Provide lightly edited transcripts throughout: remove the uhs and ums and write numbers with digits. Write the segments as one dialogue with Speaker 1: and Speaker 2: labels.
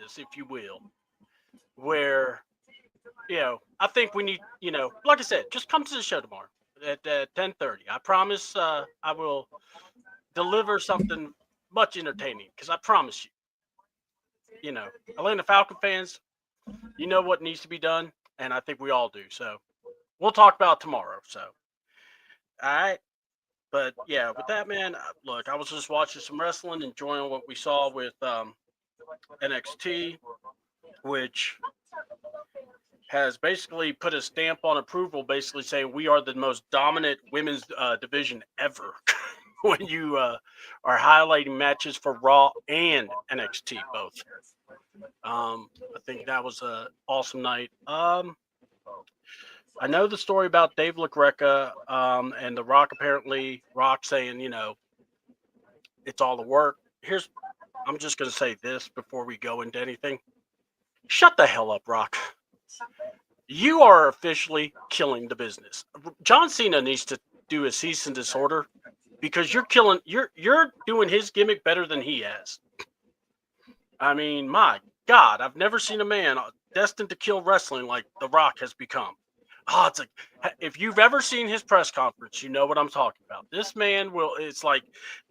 Speaker 1: practice, if you will, where I think we need, like I said, just come to the show tomorrow at 10:30. I promise I will deliver something much entertaining because I promise you, Atlanta Falcon fans, you know what needs to be done, and I think we all do. So we'll talk about it tomorrow. So, all right. But yeah, with that, man, look, I was just watching some wrestling, enjoying what we saw with NXT, which has basically put a stamp on approval, basically saying we are the most dominant women's division ever. When you are highlighting matches for Raw and NXT both. I think that was an awesome night. I know the story about Dave LaGreca and The Rock. Apparently, Rock saying, it's all the work. I'm just going to say this before we go into anything. Shut the hell up, Rock. You are officially killing the business. John Cena needs to do a cease and disorder because you're doing his gimmick better than he has. I mean, my God, I've never seen a man destined to kill wrestling like The Rock has become. Oh, it's like, if you've ever seen his press conference, you know what I'm talking about. This man it's like,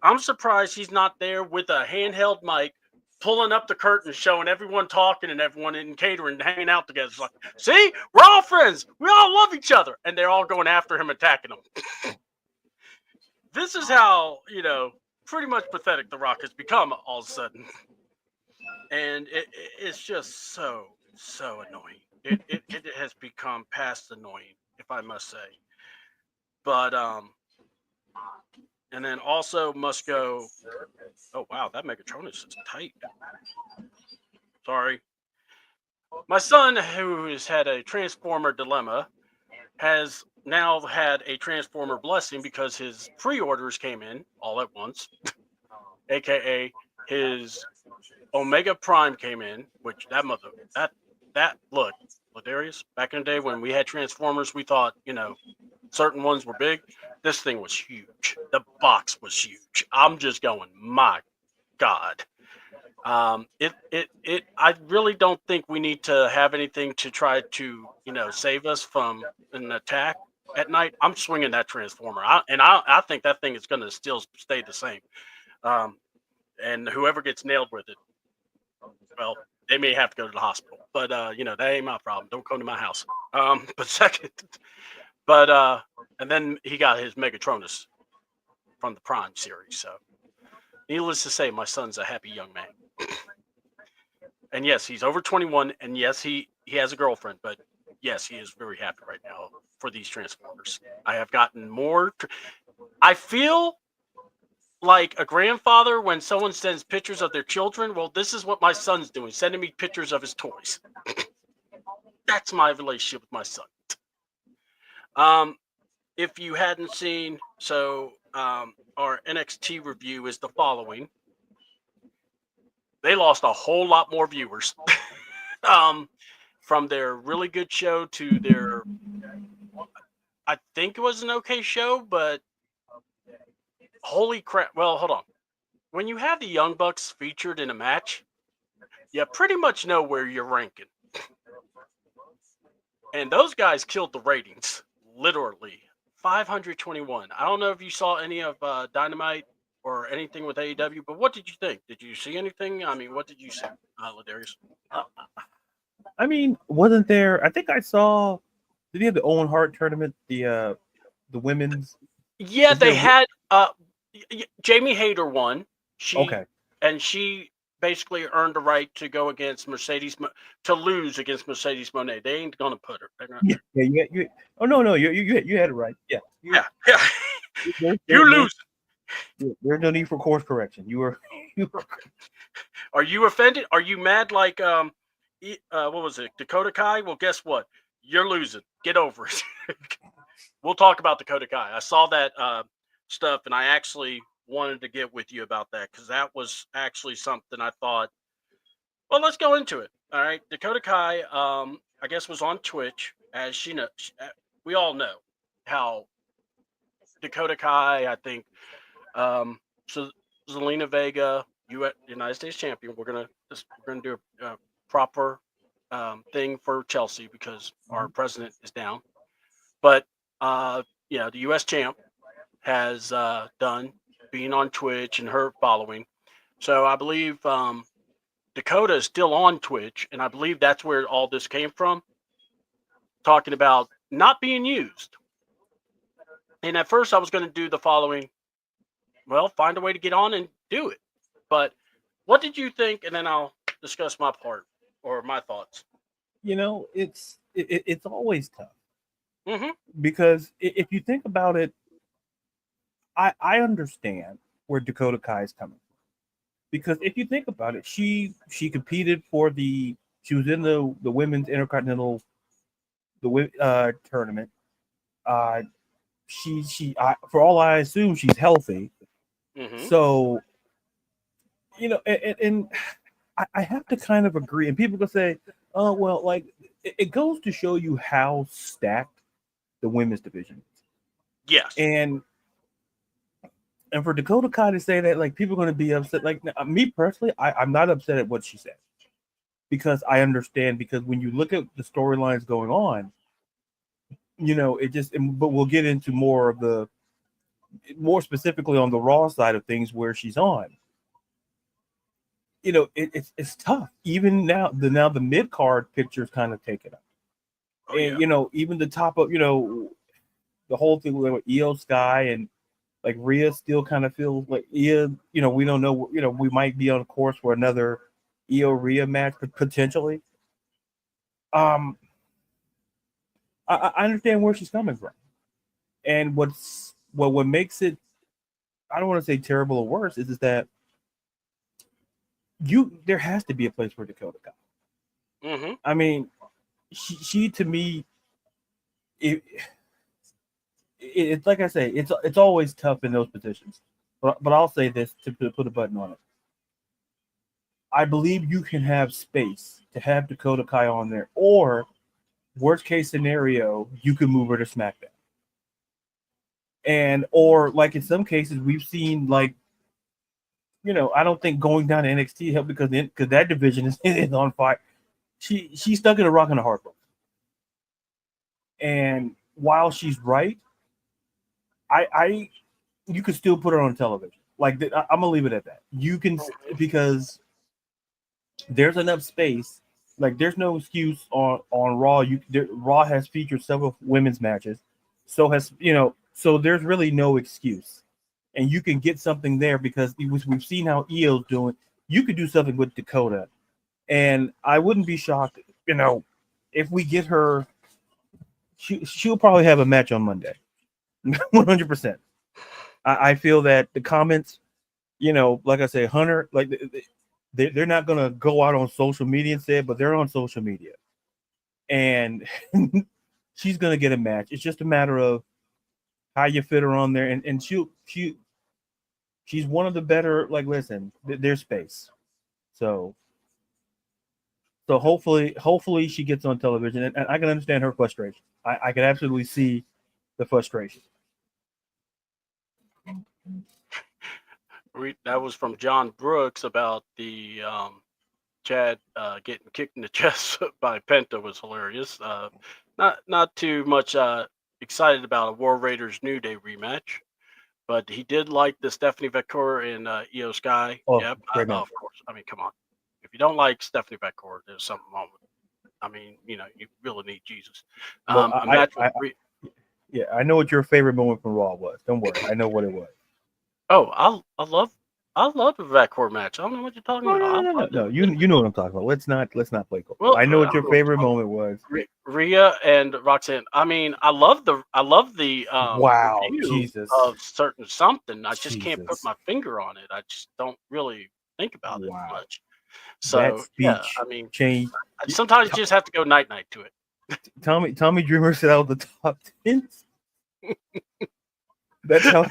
Speaker 1: I'm surprised he's not there with a handheld mic, pulling up the curtain, showing everyone talking and everyone in catering hanging out together. It's like, see, we're all friends. We all love each other. And they're all going after him, attacking him. This is how, pretty much pathetic The Rock has become all of a sudden. And it's just so annoying. It has become past annoying, if I must say. But and then also must go. Oh wow, that Megatronus is tight. Sorry, my son, who has had a Transformer dilemma, has now had a Transformer blessing because his pre-orders came in all at once, aka his Omega Prime came in, which that look, Ladarius, back in the day when we had Transformers, we thought, certain ones were big. This thing was huge. The box was huge. I'm just going, my God. I really don't think we need to have anything to try to, save us from an attack at night. I'm swinging that Transformer. I think that thing is going to still stay the same. And whoever gets nailed with it, well, they may have to go to the hospital, but that ain't my problem. Don't come to my house. And then he got his Megatronus from the Prime series. So, needless to say, my son's a happy young man. And yes, he's over 21, and yes, he has a girlfriend, but yes, he is very happy right now for these Transformers. I have gotten more. I feel like a grandfather when someone sends pictures of their children. Well, this is what my son's doing, sending me pictures of his toys. That's my relationship with my son. If you hadn't seen, our NXT review is the following. They lost a whole lot more viewers from their really good show to their, I think it was an okay show, but holy crap. Well, hold on. When you have the Young Bucks featured in a match, you pretty much know where you're ranking. And those guys killed the ratings, literally. 521. I don't know if you saw any of Dynamite or anything with AEW, but what did you think? Did you see anything? I mean, what did you see, Ladarius?
Speaker 2: I mean, wasn't there? I think I saw. Did he have the Owen Hart tournament? The women's.
Speaker 1: Yeah, they had. Jamie Hayter won. She basically earned the right to go against to lose against Mercedes Moné. They ain't gonna put her.
Speaker 2: Yeah. You. Oh no, you had it right. Yeah.
Speaker 1: You lose.
Speaker 2: There's no need for course correction. You were.
Speaker 1: Are you offended? Are you mad? Like what was it? Dakota Kai? Well, guess what? You're losing. Get over it. We'll talk about Dakota Kai. I saw that stuff, and I actually wanted to get with you about that because that was actually something I thought. Well, let's go into it. All right, Dakota Kai, I guess, was on Twitch, as we all know how Dakota Kai. I think so. Zelina Vega, United States champion. We're gonna we're going to do a proper thing for Chelsea because our president is down. But the U.S. champ has done being on Twitch and her following. So I believe Dakota is still on Twitch, and I believe that's where all this came from, talking about not being used. And at first I was going to do the following, well, find a way to get on and do it. But what did you think? And then I'll discuss my part or my thoughts.
Speaker 2: It's always tough
Speaker 1: Mm-hmm.
Speaker 2: because if you think about it, I understand where Dakota Kai is coming from. Because if you think about it, she competed she was in the women's intercontinental tournament. For all I assume, she's healthy.
Speaker 1: Mm-hmm.
Speaker 2: So, and I have to kind of agree. And people can say, "Oh, well, like it goes to show you how stacked the women's division is."
Speaker 1: Yes.
Speaker 2: And for Dakota Kai to say that, like, people are going to be upset. Like, me personally, I'm not upset at what she said because I understand. Because when you look at the storylines going on, but we'll get into more specifically on the Raw side of things where she's on. It's tough. Even now the mid card picture's kind of taken up.
Speaker 1: Oh,
Speaker 2: And
Speaker 1: yeah.
Speaker 2: even the top of the whole thing with Io Sky and like Rhea still kind of feels like Io, we don't know, we might be on course for another Io Rhea match potentially. I understand where she's coming from. And what makes it, I don't want to say terrible or worse, is that there has to be a place for Dakota Kai.
Speaker 1: Mm-hmm.
Speaker 2: I mean, she to me, it's like I say, it's always tough in those positions. But I'll say this to put a button on it. I believe you can have space to have Dakota Kai on there, or worst case scenario, you can move her to SmackDown. Or like in some cases we've seen, like, I don't think going down to NXT helped because that division is on fire. She's stuck in a rock and a hard place. And while she's right, you can still put her on television. Like, I'm gonna leave it at that. You can, because there's enough space. Like, there's no excuse on Raw. Raw has featured several women's matches, so there's really no excuse, and you can get something there because we've seen how Io's doing. You could do something with Dakota, and I wouldn't be shocked, if we get her. She'll probably have a match on Monday, 100%. I feel that the comments, like I say, Hunter, like they're not gonna go out on social media and say it, but they're on social media, and she's gonna get a match. It's just a matter of how you fit her on there, and she's one of the better. Like, listen, there's space, so hopefully she gets on television, and I can understand her frustration. I can absolutely see the frustration.
Speaker 1: That was from John Brooks about the Chad getting kicked in the chest by Penta was hilarious. Not too much excited about a War Raiders New Day rematch, but he did like the Stephanie Vacour and Io Sky.
Speaker 2: Oh,
Speaker 1: yep,
Speaker 2: great match.
Speaker 1: of course. I mean, come on. If you don't like Stephanie Vacour, there's something wrong with it. I mean, you really need Jesus.
Speaker 2: Well,
Speaker 1: A match with
Speaker 2: yeah, I know what your favorite moment from Raw was. Don't worry, I know what it was.
Speaker 1: Oh, I love the Vacour match. I don't know what you're talking about.
Speaker 2: No. You know what I'm talking about. Let's not play cool.
Speaker 1: Well,
Speaker 2: I know what your favorite moment was.
Speaker 1: Rhea and Roxanne. I mean, I love the
Speaker 2: Wow,
Speaker 1: review
Speaker 2: Jesus.
Speaker 1: of certain something. I just can't put
Speaker 2: Jesus.
Speaker 1: my finger on it. I just don't really think about
Speaker 2: Wow.
Speaker 1: it much.
Speaker 2: That
Speaker 1: So
Speaker 2: speech
Speaker 1: yeah, I mean,
Speaker 2: changed.
Speaker 1: sometimes you just have to go night to it.
Speaker 2: Tommy Dreamer said out the top 10. That's how.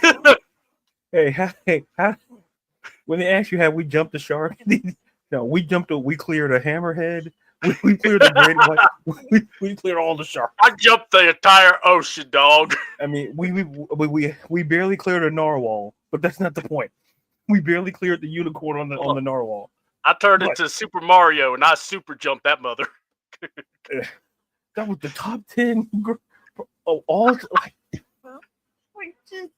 Speaker 2: Hey, when they ask you, have we jumped the shark? No, we cleared a hammerhead. We cleared the great white. We cleared all the sharks.
Speaker 1: I jumped the entire ocean, dog.
Speaker 2: I mean, we barely cleared a narwhal, but that's not the point. We barely cleared the unicorn on the narwhal.
Speaker 1: I turned
Speaker 2: But-
Speaker 1: into Super Mario and I super jumped that mother.
Speaker 2: That was the top 10 all like just,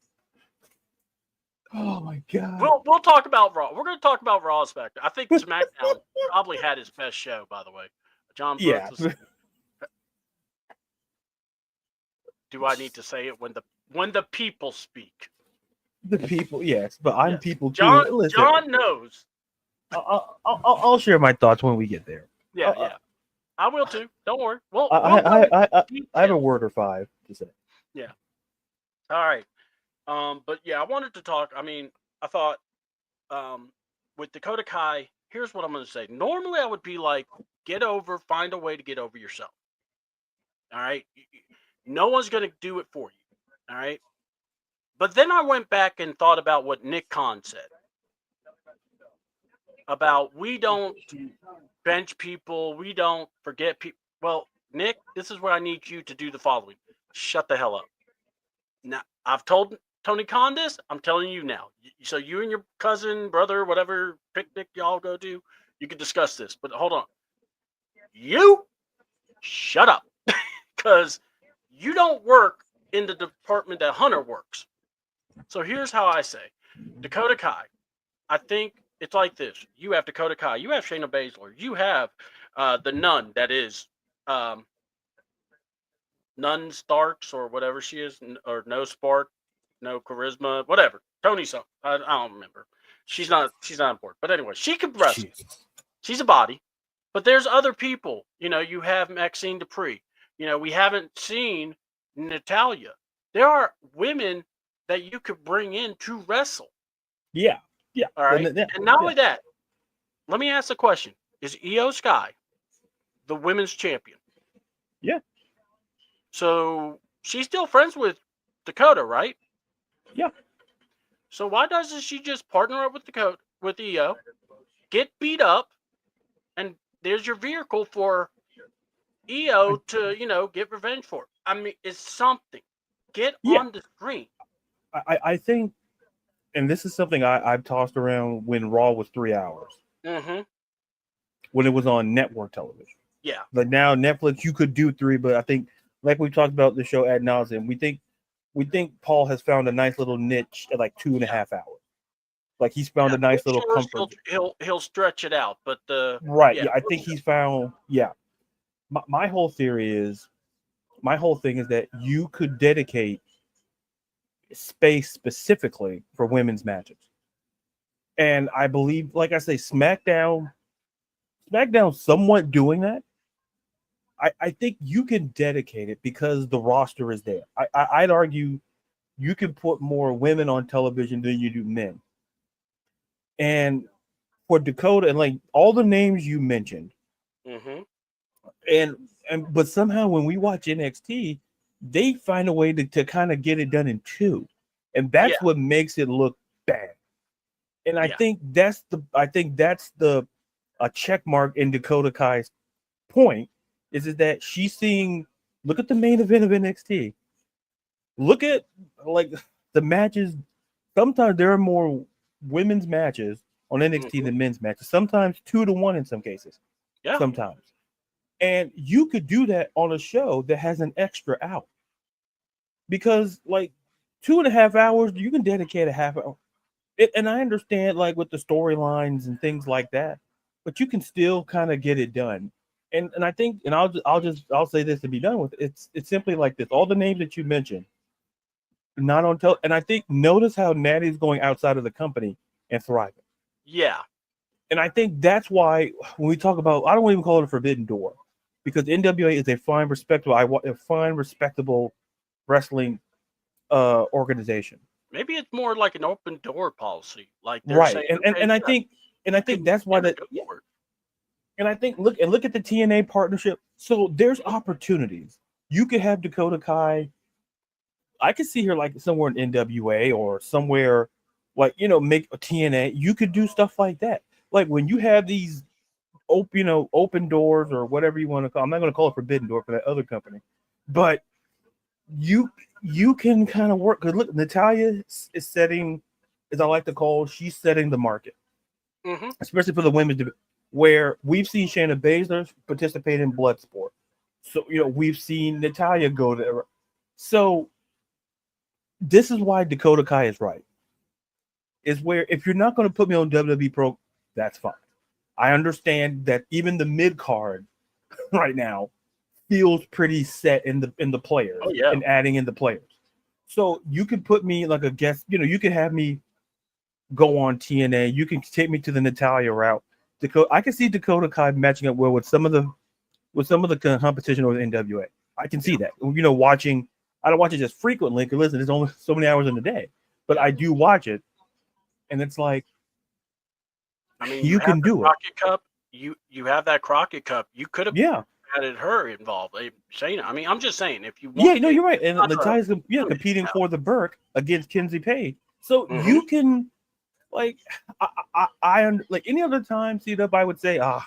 Speaker 2: oh my god.
Speaker 1: We'll talk about Raw. We're going to talk about Raw's factor. I think SmackDown probably had his best show, by the way. John
Speaker 2: Yeah.
Speaker 1: Brooks was, do I need to say it when the people speak?
Speaker 2: The people, yes, but I'm
Speaker 1: Yes.
Speaker 2: people too.
Speaker 1: John
Speaker 2: Listen,
Speaker 1: John knows.
Speaker 2: I'll share my thoughts when we get there.
Speaker 1: Yeah, yeah. I will too. Don't worry. Well,
Speaker 2: I have a word or five to say.
Speaker 1: Yeah. All right. But yeah, I wanted to talk. I mean, I thought with Dakota Kai, here's what I'm going to say. Normally, I would be like, find a way to get over yourself. All right. No one's going to do it for you. All right. But then I went back and thought about what Nick Khan said about we don't bench people, we don't forget people. Well, Nick, this is where I need you to do the following. Shut the hell up. Now, I've told Tony Khan this. I'm telling you now. So you and your cousin, brother, whatever picnic y'all go to, you can discuss this. But hold on. You shut up. Because you don't work in the department that Hunter works. So here's how I say. Dakota Kai, I think it's like this. You have Dakota Kai. You have Shayna Baszler. You have the nun that is Nun Starks or whatever she is, or no spark, no charisma, whatever. Tony something. I don't remember. She's not important. But anyway, she could wrestle. She's a body. But there's other people. You know, you have Maxine Dupree. You know, we haven't seen Natalia. There are women that you could bring in to wrestle.
Speaker 2: Yeah. Yeah.
Speaker 1: All right. And not only that, let me ask a question. Is Io Sky the women's champion?
Speaker 2: Yeah.
Speaker 1: So she's still friends with Dakota, right?
Speaker 2: Yeah.
Speaker 1: So why doesn't she just partner up with Io, get beat up, and there's your vehicle for Io to, get revenge for? I mean, it's something. Get on the screen.
Speaker 2: I think, and this is something I've tossed around when Raw was 3 hours.
Speaker 1: Mm-hmm.
Speaker 2: When it was on network television.
Speaker 1: Yeah.
Speaker 2: But now Netflix, you could do 3, but I think, like we talked about the show ad nauseum, we think Paul has found a nice little niche at like 2.5 hours. Like he's found a nice little comfort.
Speaker 1: He'll stretch it out, but
Speaker 2: right. Yeah, I think he's found. Yeah, my whole thing is that you could dedicate space specifically for women's matches, and I believe, like I say, SmackDown somewhat doing that. I think you can dedicate it because the roster is there. I'd argue you can put more women on television than you do men. And for Dakota and like all the names you mentioned, but somehow when we watch NXT, they find a way to kind of get it done in 2, and that's what makes it look bad. And I think that's the a check mark in Dakota Kai's point is that she's seeing. Look at the main event of NXT. Look at like the matches. Sometimes there are more women's matches on NXT than men's matches. Sometimes 2-1 in some cases.
Speaker 1: Yeah.
Speaker 2: Sometimes. And you could do that on a show that has an extra hour. Because like 2.5 hours, you can dedicate a half hour. And I understand like with the storylines and things like that, but you can still kind of get it done. And I think, and I'll say this to be done with it. It's simply like this. All the names that you mentioned, not on television. And I think notice how Natty's going outside of the company and thriving.
Speaker 1: Yeah.
Speaker 2: And I think that's why when we talk about, I don't even call it a forbidden door, because NWA is a fine, respectable wrestling organization.
Speaker 1: Maybe it's more like an open door policy, like they're
Speaker 2: right.
Speaker 1: saying,
Speaker 2: And I think that's why that. Yeah. And I think look at the TNA partnership. So there's opportunities. You could have Dakota Kai. I could see her like somewhere in NWA or somewhere like, make a TNA. You could do stuff like that. Like when you have these open doors or whatever you want to call. I'm not going to call it forbidden door for that other company, but you can kind of work. Because look, Natalia is setting, as I like to call, she's setting the market.
Speaker 1: Mm-hmm.
Speaker 2: especially for the women, where we've seen Shayna Baszler participate in Bloodsport. So, we've seen Natalya go there. So, this is why Dakota Kai is right. Is where if you're not going to put me on WWE Pro, that's fine. I understand that even the mid card right now feels pretty set in the players
Speaker 1: Oh, yeah.
Speaker 2: and adding in the players. So you can put me like a guest, you can have me go on TNA. You can take me to the Natalia route. I can see Dakota Kai matching up well with some of the competition over the NWA. I can see that. Watching. I don't watch it just frequently because listen, there's only so many hours in the day, but I do watch it, and it's like,
Speaker 1: I mean,
Speaker 2: you can do it.
Speaker 1: Crockett Cup. You have that Crockett Cup. You could have added her involved. Shayna. I mean, I'm just saying if you want.
Speaker 2: Yeah, no, you're right. And Natalia's competing for the Burke against Kinsey Page, so you can like I like any other time. CDouble, I would say I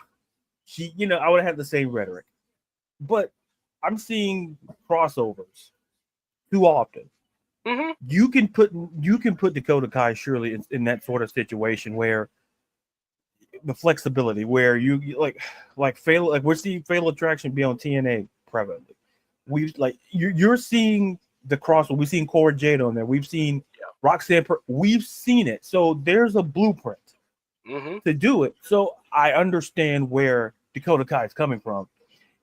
Speaker 2: would have the same rhetoric, but I'm seeing crossovers too often.
Speaker 1: Mm-hmm.
Speaker 2: You can put Dakota Kai surely in that sort of situation where the flexibility, where you like fatal, like we're seeing Fatal Attraction be on TNA prevalently. You're seeing the crossover. We've seen Cora Jade on there. We've seen Roxanne. We've seen it. So there's a blueprint to do it. So I understand where Dakota Kai is coming from.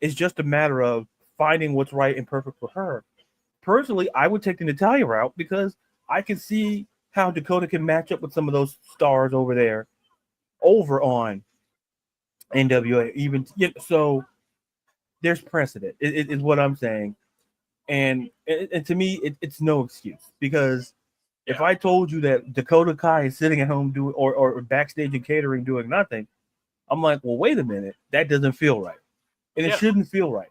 Speaker 2: It's just a matter of finding what's right and perfect for her. Personally, I would take the Natalya route because I can see how Dakota can match up with some of those stars over there, over on NWA. Even so, there's precedent. Is what I'm saying, and to me, it's no excuse because if I told you that Dakota Kai is sitting at home doing or backstage and catering doing nothing, I'm like, well, wait a minute, that doesn't feel right, and it shouldn't feel right.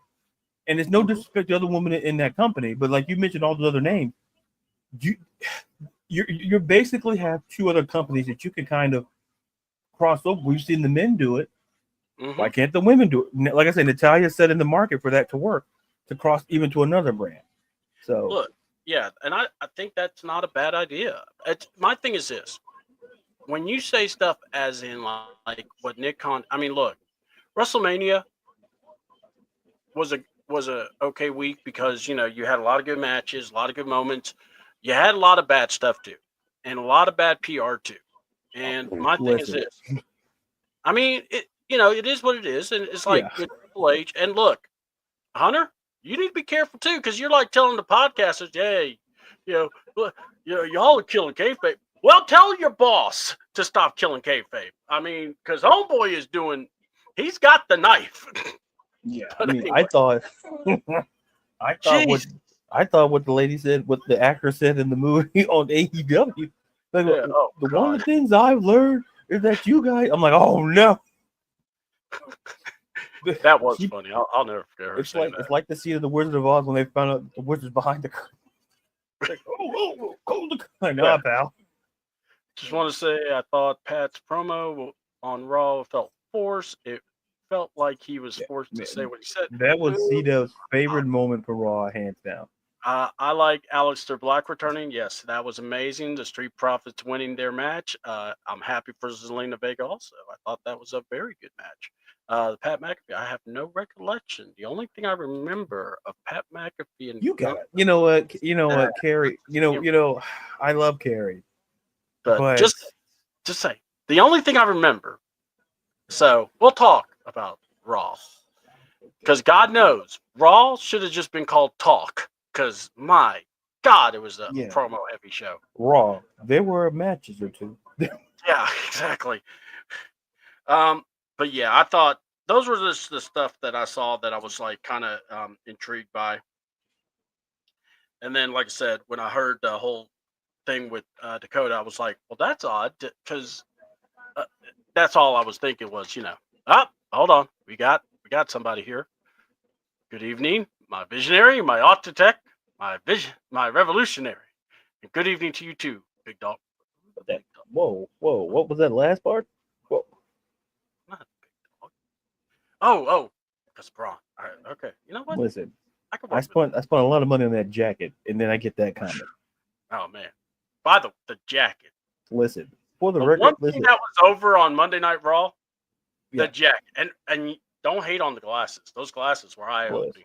Speaker 2: And it's no disrespect to other women in that company, but like you mentioned all the other names, you basically have two other companies that you can kind of cross over. We've seen the men do it. Why can't the women do it? Like I said, Natalya's set in the market for that to work, to cross even to another brand. So
Speaker 1: look, and I think that's not a bad idea. My thing is this: when you say stuff as in like what Nick Khan, I mean, look, WrestleMania was a okay week because you had a lot of good matches, a lot of good moments. You had a lot of bad stuff too, and a lot of bad PR too. And my thing is this: I mean, it is what it is, and it's like with Triple H. And look, Hunter, you need to be careful too, because you're like telling the podcasters, "Hey, y'all are killing kayfabe." Well, tell your boss to stop killing kayfabe. I mean, because Homeboy is he's got the knife.
Speaker 2: Yeah, I mean, anyway. I thought what the lady said, what the actor said in the movie on AEW. Like, one of the things I've learned is that you guys. I'm like, oh no.
Speaker 1: That was funny. I'll never forget her.
Speaker 2: It's like the scene of the Wizard of Oz when they found out the wizard's behind the curtain. Like, close the curtain. No, pal.
Speaker 1: Just want to say, I thought Pat's promo on Raw felt forced. It felt like he was forced to say what he said.
Speaker 2: That was CDoube's favorite moment for Raw, hands down.
Speaker 1: I like Aleister Black returning. Yes, that was amazing. The Street Profits winning their match. I'm happy for Zelina Vega also. I thought that was a very good match. Pat McAfee, I have no recollection. The only thing I remember of Pat McAfee and
Speaker 2: you got it. You know what, Carrie. I love Carrie.
Speaker 1: But just say the only thing I remember. So we'll talk about Raw. Because God knows, Raw should have just been called Talk. Because my God, it was a promo heavy show.
Speaker 2: Raw. There were matches or two.
Speaker 1: Yeah, exactly. But yeah, I thought those were just the stuff that I saw that I was like kind of intrigued by. And then, like I said, when I heard the whole thing with Dakota, I was like, well, that's odd because that's all I was thinking was, hold on, we got somebody here. Good evening, my visionary, my Octatech, my revolutionary, and good evening to you too, big dog.
Speaker 2: Whoa! What was that last part? Whoa!
Speaker 1: Not big dog. Oh, that's Braun. All right, okay. You know what?
Speaker 2: Listen, I spent a lot of money on that jacket, and then I get that comment.
Speaker 1: Oh man, buy the jacket.
Speaker 2: Listen, For the
Speaker 1: But
Speaker 2: record,
Speaker 1: one thing
Speaker 2: listen.
Speaker 1: that was over on Monday Night Raw, the
Speaker 2: Yeah.
Speaker 1: jacket, and don't hate on the glasses. Those glasses were eye opening.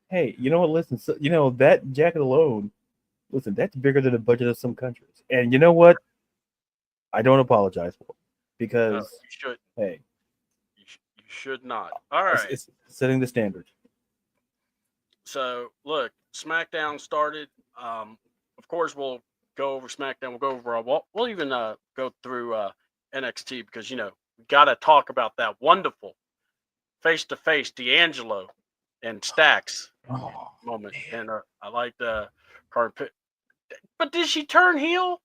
Speaker 2: Hey, you know what? Listen, so, you know that jacket alone. Listen, that's bigger than the budget of some countries. And you know what? I don't apologize for it because
Speaker 1: You should.
Speaker 2: hey,
Speaker 1: You should not. All right.
Speaker 2: it's setting the standard.
Speaker 1: So look, SmackDown started. Of course, we'll go over SmackDown. We'll go over. We'll even go through NXT because we got to talk about that wonderful face-to-face D'Angelo and Stacks moment. And I like the card. But did she turn heel?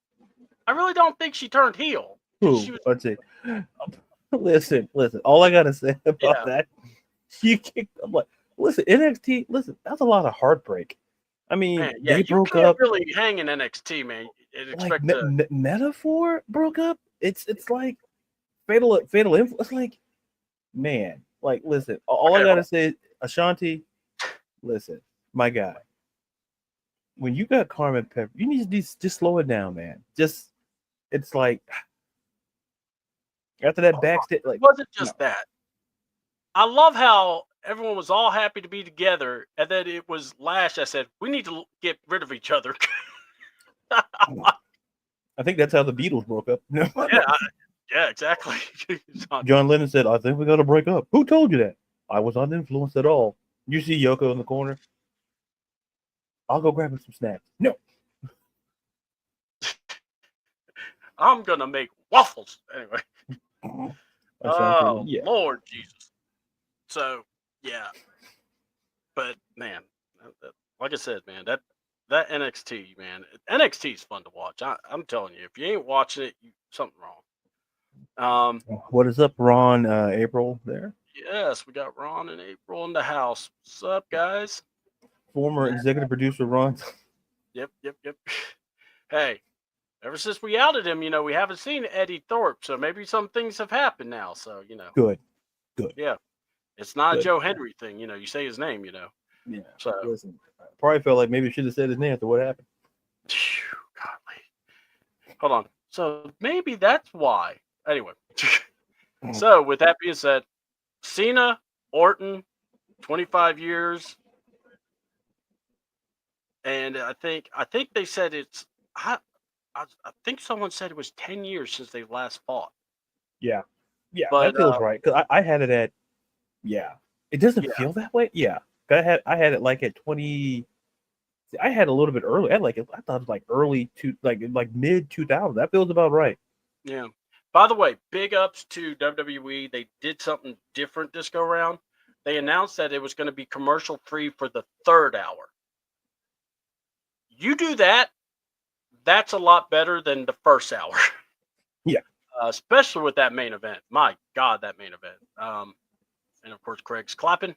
Speaker 1: I really don't think she turned heel.
Speaker 2: Who? Let's see. Listen. All I gotta say about that, you kicked. I'm like, listen, NXT. Listen, that's a lot of heartbreak. I mean,
Speaker 1: Man,
Speaker 2: they broke
Speaker 1: you can't
Speaker 2: up.
Speaker 1: really hang in NXT, man. And expect
Speaker 2: Metaphor broke up. It's like fatal influence. It's like, man, like listen. All I gotta say, Ashanti. Listen, my guy. When you got Carmen Pepper, you need to just slow it down, man. It's like after that backstage, like
Speaker 1: it wasn't just that. I love how everyone was all happy to be together, and then it was Lash that said, "We need to get rid of each other."
Speaker 2: I think that's how the Beatles broke up.
Speaker 1: Yeah, exactly.
Speaker 2: John Lennon said, "I think we got to break up." Who told you that? I was uninfluenced at all. You see Yoko in the corner. I'll go grab him some snacks. No.
Speaker 1: I'm gonna make waffles anyway. Oh,
Speaker 2: yeah.
Speaker 1: Lord Jesus. So yeah, but man, like I said, man, that NXT, man, NXT is fun to watch. I'm telling you, if you ain't watching it, something wrong.
Speaker 2: What is up, Ron? April there.
Speaker 1: Yes, we got Ron and April in the house. What's up, guys?
Speaker 2: Former executive producer Ron.
Speaker 1: Yep. Hey, ever since we outed him, we haven't seen Eddie Thorpe, so maybe some things have happened now. So
Speaker 2: Good.
Speaker 1: Yeah, it's not
Speaker 2: Good.
Speaker 1: a Joe Henry thing. You say his name.
Speaker 2: Yeah.
Speaker 1: So
Speaker 2: listen, I probably felt like maybe should have said his name after what happened.
Speaker 1: Godly. Hold on. So maybe that's why. Anyway. So with that being said, Cena, Orton, 25 years. And I think they said it's I think someone said it was 10 years since they last fought.
Speaker 2: Yeah,
Speaker 1: But,
Speaker 2: that feels right. Because I had it at, it doesn't feel that way. Yeah, I had it like at 20. I had a little bit early. I thought it was like early like mid 2000. That feels about right.
Speaker 1: Yeah. By the way, big ups to WWE. They did something different this go around. They announced that it was going to be commercial free for the third hour. You do that, that's a lot better than the first hour.
Speaker 2: Yeah.
Speaker 1: Especially with that main event. My God, that main event. And of course, Craig's clapping.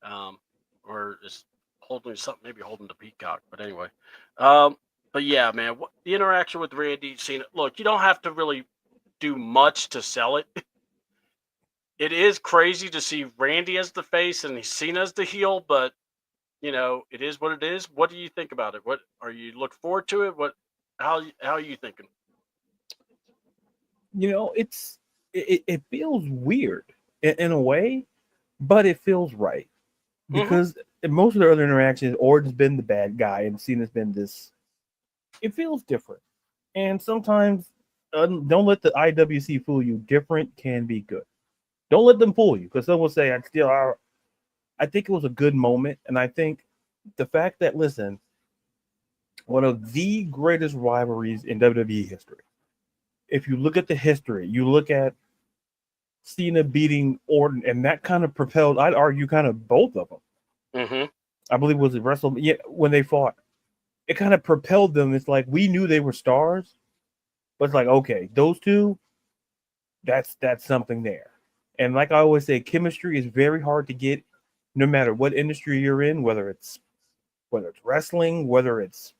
Speaker 1: Or is holding something, maybe holding the peacock. But anyway. But yeah, man, the interaction with Randy Cena. Look, you don't have to really do much to sell it. It is crazy to see Randy as the face and Cena as the heel, but it is what it is. What do you think about it? What are you looking forward to it? How are you thinking?
Speaker 2: It feels weird in a way, but it feels right because in most of the other interactions, Orton's been the bad guy and Cena's been this. It feels different, and sometimes don't let the IWC fool you. Different can be good. Don't let them fool you because someone will say I think it was a good moment, and I think the fact that one of the greatest rivalries in WWE history. If you look at the history, you look at Cena beating Orton, and that kind of propelled, I'd argue, kind of both of them.
Speaker 1: Mm-hmm.
Speaker 2: I believe it was when they fought. It kind of propelled them. It's like we knew they were stars, but it's like, okay, those two, that's something there. And like I always say, chemistry is very hard to get, no matter what industry you're in, whether it's wrestling, whether it's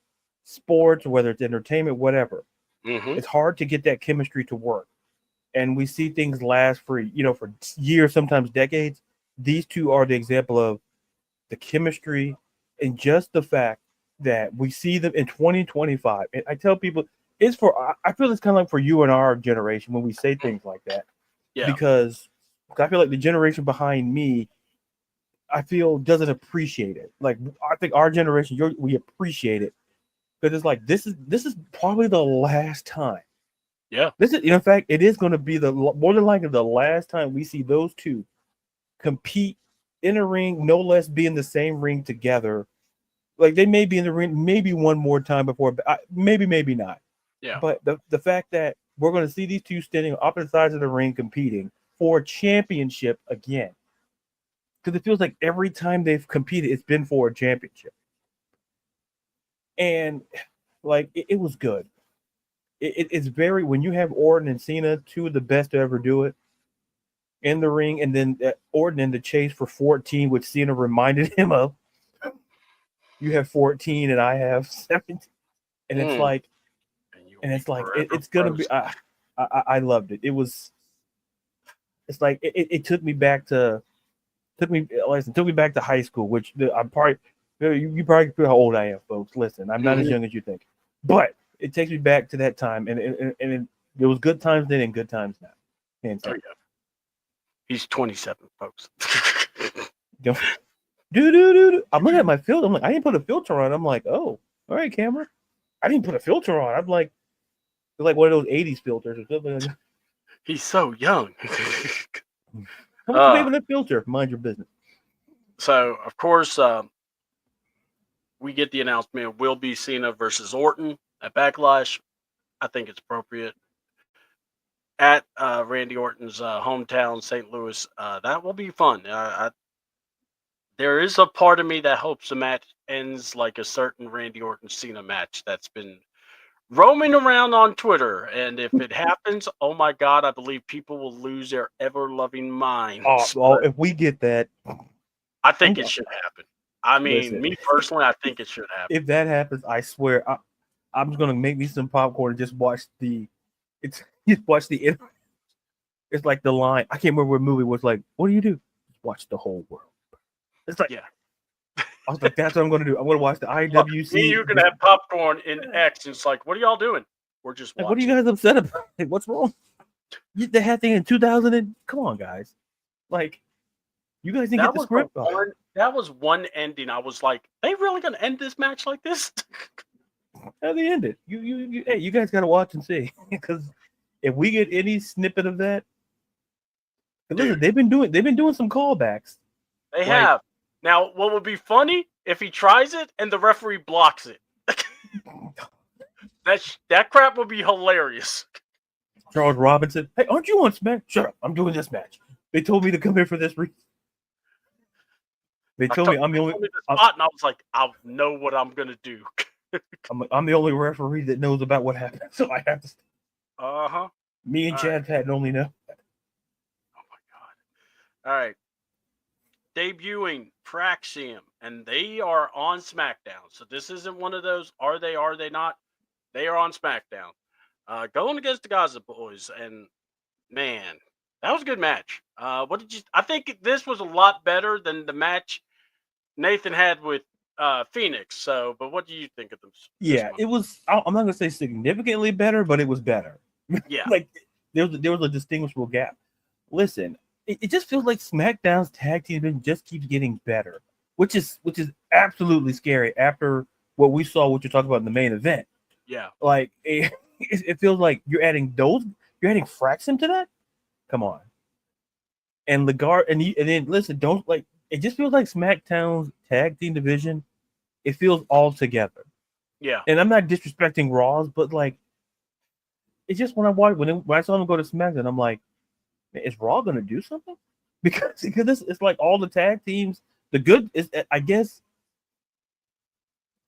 Speaker 2: sports, whether it's entertainment, whatever.
Speaker 1: Mm-hmm.
Speaker 2: It's hard to get that chemistry to work. And we see things last for years, sometimes decades. These two are the example of the chemistry and just the fact that we see them in 2025. And I tell people, it's for. I feel it's kind of like for you and our generation when we say things like that,
Speaker 1: Yeah.
Speaker 2: because I feel like the generation behind me, I feel doesn't appreciate it. Like I think our generation, we appreciate it because it's like this is probably the last time.
Speaker 1: Yeah.
Speaker 2: This is, in fact, it is going to be the more than likely the last time we see those two compete in a ring, no less be in the same ring together. Like they may be in the ring maybe one more time before, maybe not.
Speaker 1: Yeah.
Speaker 2: But the fact that we're going to see these two standing on opposite sides of the ring competing for a championship again, because it feels like every time they've competed, it's been for a championship, and like it was good. It's very when you have Orton and Cena, two of the best to ever do it in the ring, and then Orton in the chase for 14, which Cena reminded him of. You have 14 and I have 17, and it's like, it's gonna be. I loved it. It was. It's like it took me back to took me back to high school, which I'm probably you probably feel how old I am, folks. Listen, I'm not as young as you think, but it takes me back to that time, and it was good times then and good times now.
Speaker 1: Oh, yeah. He's 27, folks.
Speaker 2: Dude. I'm looking at my filter. I'm like, I didn't put a filter on. I'm like, oh, all right, camera. I didn't put a filter on. I'm like one of those 80s filters or something like that.
Speaker 1: He's so young.
Speaker 2: How much you pay for that filter? Mind your business.
Speaker 1: So, of course, we get the announcement it will be Cena versus Orton at Backlash. I think it's appropriate. At Randy Orton's hometown, St. Louis. That will be fun. There is a part of me that hopes the match ends like a certain Randy Orton Cena match that's been roaming around on Twitter. And if it happens, oh my God, I believe people will lose their ever-loving minds.
Speaker 2: Oh, if we get that,
Speaker 1: I think it should happen. I mean,
Speaker 2: listen,
Speaker 1: me personally, I think it should happen.
Speaker 2: If that happens, I swear, I'm just gonna make me some popcorn and just watch the. It's like the line. I can't remember what movie was like. What do you do? Watch the whole world. It's like,
Speaker 1: yeah.
Speaker 2: I was like, that's what I'm gonna do. I'm gonna watch the IWC.
Speaker 1: You're gonna have popcorn in X. And it's like, what are y'all doing? We're just watching.
Speaker 2: What are you guys upset about? Like, what's wrong? They had thing in 2000. And come on, guys. Like, you guys didn't get the script.
Speaker 1: That was one ending. I was like, they really gonna end this match like this?
Speaker 2: How they end it? Hey, you guys gotta watch and see, because if we get any snippet of that, listen, they've been doing some callbacks.
Speaker 1: They have. Now, what would be funny if he tries it and the referee blocks it? that crap would be hilarious.
Speaker 2: Charles Robinson, hey, aren't you on Smack? Shut up! I'm doing this match. They told me to come here for this reason. They told me I'm the only
Speaker 1: spot, and I was like, I know what I'm gonna do.
Speaker 2: I'm the only referee that knows about what happened, so I have to.
Speaker 1: Uh-huh.
Speaker 2: Me and Chad Patton only know.
Speaker 1: Oh my God! All right. Debuting Praxium, and they are on SmackDown. So this isn't one of those, are they not? They are on SmackDown. Going against the Gaza Boys, and man, that was a good match. What did you I think this was a lot better than the match Nathan had with Phoenix. So, but what do you think of them?
Speaker 2: Yeah, it was, I'm not gonna say significantly better, but it was better.
Speaker 1: Yeah.
Speaker 2: Like there was a distinguishable gap. Listen, it just feels like SmackDown's tag team just keeps getting better, which is absolutely scary after what we saw, what you're talking about in the main event.
Speaker 1: Yeah.
Speaker 2: Like it feels like you're adding Fraxon to that. Come on. And Lagarde and then listen, don't like it just feels like SmackDown's tag team division, it feels all together.
Speaker 1: Yeah.
Speaker 2: And I'm not disrespecting Raws, but like it's just when I saw them go to SmackDown, I'm like, is Raw gonna do something? Because it's like all the tag teams, the good is, I guess.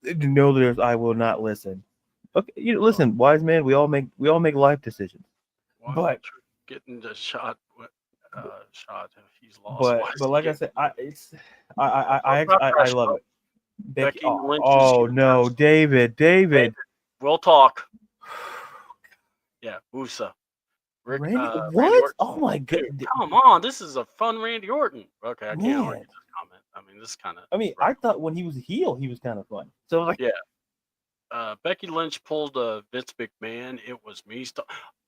Speaker 2: No, there's I will not listen. Okay, listen, wise man. We all make life decisions.
Speaker 1: But getting the shot, he's lost.
Speaker 2: But like I said, I love it.
Speaker 1: Becky Lynch.
Speaker 2: Oh no, David.
Speaker 1: We'll talk. Yeah, Usa.
Speaker 2: Randy, what? Oh my goodness!
Speaker 1: Dude, come on, this is a fun Randy Orton. Okay, I can't argue this comment. I mean, this kind of.
Speaker 2: I mean, I thought when he was a heel, he was kind of fun. So like,
Speaker 1: yeah. Becky Lynch pulled a Vince McMahon. It was me.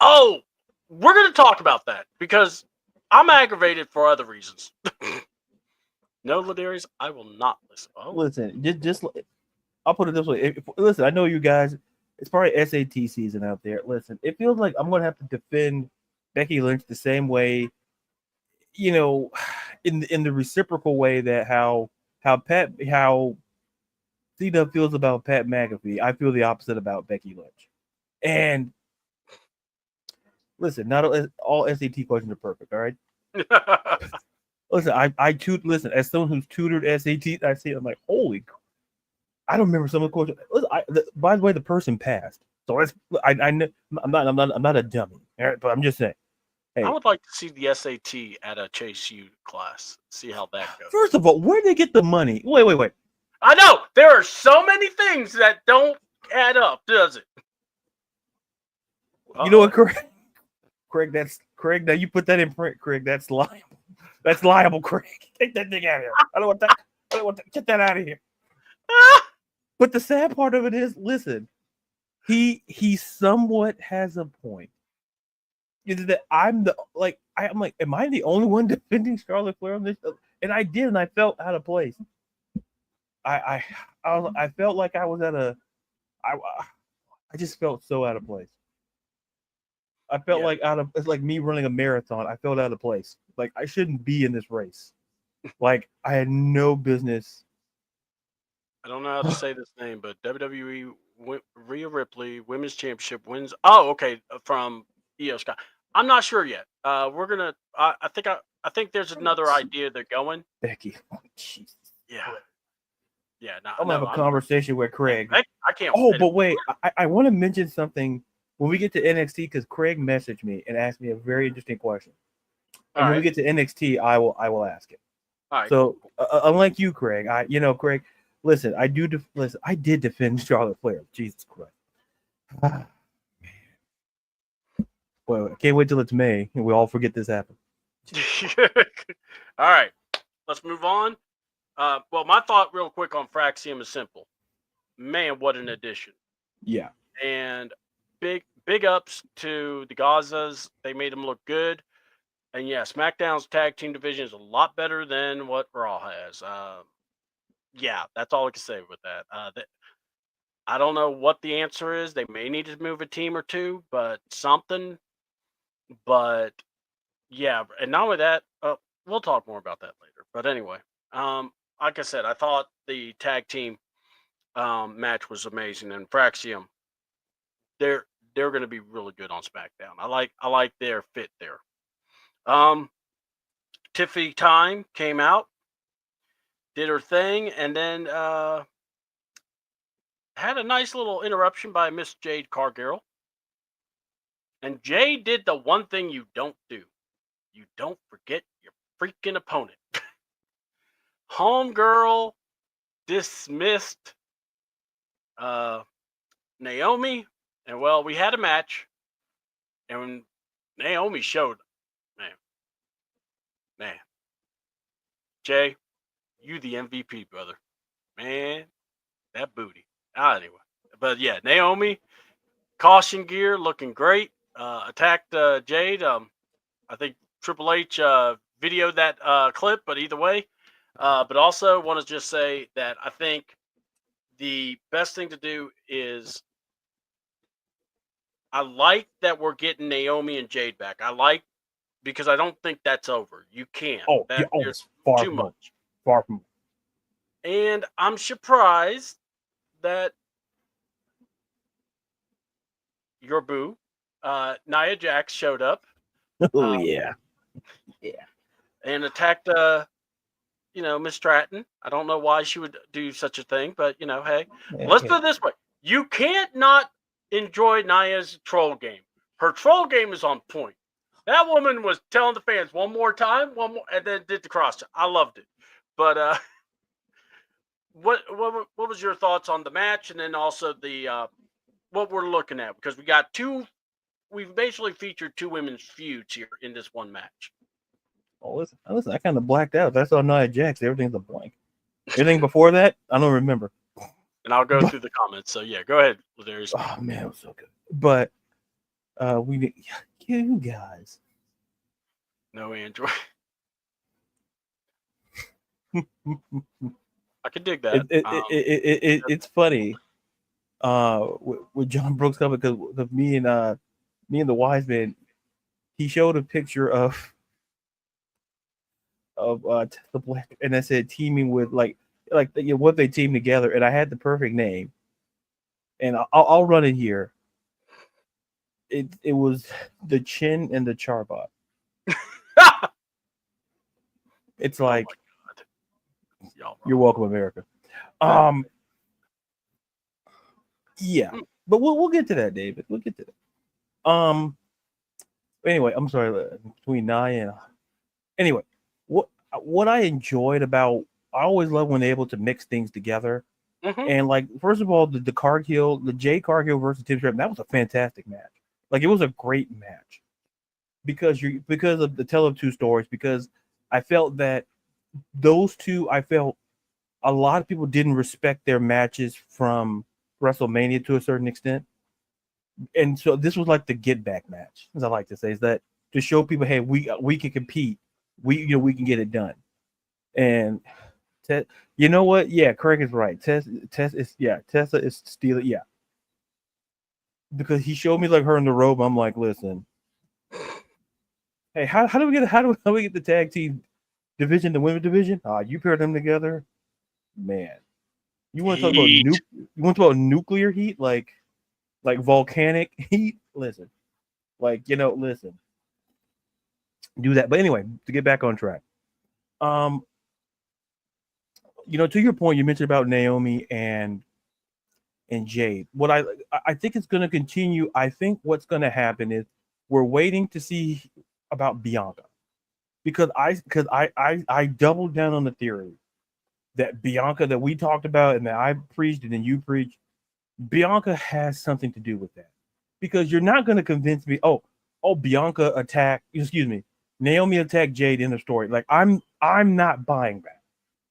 Speaker 1: Oh, we're going to talk about that because I'm aggravated for other reasons. No, Ladarius, I will not listen. Oh.
Speaker 2: Listen, just I'll put it this way. Listen, I know you guys. It's probably SAT season out there. Listen, it feels like I'm going to have to defend Becky Lynch the same way, you know, in the reciprocal way that how CDouble feels about Pat McAfee. I feel the opposite about Becky Lynch. And listen, not all SAT questions are perfect. All right. Listen, listen, as someone who's tutored SAT, I see it, I'm like, holy, I don't remember some of the questions. By the way, the person passed, so I'm not a dummy, all right? But I'm just saying. Hey,
Speaker 1: I would like to see the SAT at a Chase U class. See how that goes.
Speaker 2: First of all, where did they get the money? Wait.
Speaker 1: I know there are so many things that don't add up, does it?
Speaker 2: You know what, Craig? That's Craig. Now you put that in print, Craig. That's liable. That's liable, Craig. Take that thing out of here. I don't want that. Get that out of here. But the sad part of it is, listen, he somewhat has a point. Is that I'm like, am I the only one defending Charlotte Flair on this? And I did, and I felt out of place. I felt like I was I just felt so out of place. I felt like it's like me running a marathon. I felt out of place. Like I shouldn't be in this race. Like I had no business.
Speaker 1: I don't know how to say this name, but WWE Rhea Ripley Women's Championship wins. Oh, okay, from Io Sky. I'm not sure yet. We're gonna. I think there's another idea they're going.
Speaker 2: Becky, oh, Jesus.
Speaker 1: Yeah.
Speaker 2: I'm gonna have a conversation with Craig.
Speaker 1: I can't.
Speaker 2: Oh, but wait, I want to mention something when we get to NXT because Craig messaged me and asked me a very interesting question. And when we get to NXT, I will ask it.
Speaker 1: All right.
Speaker 2: So unlike you, Craig, Craig, listen, I did defend Charlotte Flair. Jesus Christ. Well, I can't wait till it's May and we all forget this happened.
Speaker 1: All right, let's move on. Well, my thought real quick on Fraxium is simple. Man, what an addition.
Speaker 2: Yeah.
Speaker 1: And big ups to the Gazas. They made them look good. And yeah, SmackDown's tag team division is a lot better than what Raw has. Yeah, that's all I can say with that. I don't know what the answer is. They may need to move a team or two, but something. But yeah, and not only that, we'll talk more about that later. But anyway, like I said, I thought the tag team match was amazing, and Fraxium, they're going to be really good on SmackDown. I like their fit there. Tiffany Time came out, did her thing, and then had a nice little interruption by Miss Jade Cargill. And Jade did the one thing you don't do. You don't forget your freaking opponent. Homegirl dismissed Naomi. And well, we had a match. And Naomi showed, man. Jay, you the MVP, brother. Man, that booty. Anyway. But yeah, Naomi, caution gear, looking great. Attacked Jade. I think Triple H videoed that clip, but either way. But also want to just say that I think the best thing to do is I like that we're getting Naomi and Jade back. Because I don't think that's over. You can't.
Speaker 2: It's far
Speaker 1: too much.
Speaker 2: Far from.
Speaker 1: And I'm surprised that your boo, Nia Jax, showed up.
Speaker 2: Oh yeah.
Speaker 1: And attacked Miss Stratton. I don't know why she would do such a thing, but hey. Let's put it this way. You can't not enjoy Nia's troll game. Her troll game is on point. That woman was telling the fans one more, and then did the cross. I loved it. But what was your thoughts on the match, and then also the what we're looking at? Because we've basically featured two women's feuds here in this one match.
Speaker 2: Oh, listen, I kind of blacked out. That's all Nia Jax. Everything's a blank. Everything before that, I don't remember.
Speaker 1: And I'll go through the comments. So yeah, go ahead, Ladarius.
Speaker 2: Oh man, it was so good. But we you guys.
Speaker 1: No Android. I could dig that.
Speaker 2: It's funny. With John Brooks coming because me and the wise man, he showed a picture of Tesla Black, and I said teaming with what they team together, and I had the perfect name, and I'll run it here. It was the Chin and the Charbot. It's like, you're welcome, America. Yeah, but we'll get to that, David. We'll get to that. Anyway, I'm sorry. Between Nia and anyway, what I enjoyed about, I always love when they're able to mix things together. And like, first of all, the Cargill, the Jay Cargill versus Tim Stratton, that was a fantastic match. Like, it was a great match because of the tell of two stories. Because I felt that those two, I felt a lot of people didn't respect their matches from WrestleMania to a certain extent, and so this was like the get back match, as I like to say, is that to show people, hey, we can compete, we can get it done. And you know what? Yeah, Craig is right. Tessa is stealing. Yeah, because he showed me like her in the robe. I'm like, listen, hey, how do we get the tag team division, the women's division? You pair them together, man. You want to talk about nuclear heat, like volcanic heat? Listen, listen, do that. But anyway, to get back on track, to your point, you mentioned about Naomi and Jade. What I think it's going to continue. I think what's going to happen is we're waiting to see about Bianca, because I doubled down on the theory that Bianca, that we talked about and that I preached and then you preached, Bianca has something to do with that, because you're not going to convince me. Oh, Naomi attacked Jade in the story. Like, I'm not buying that.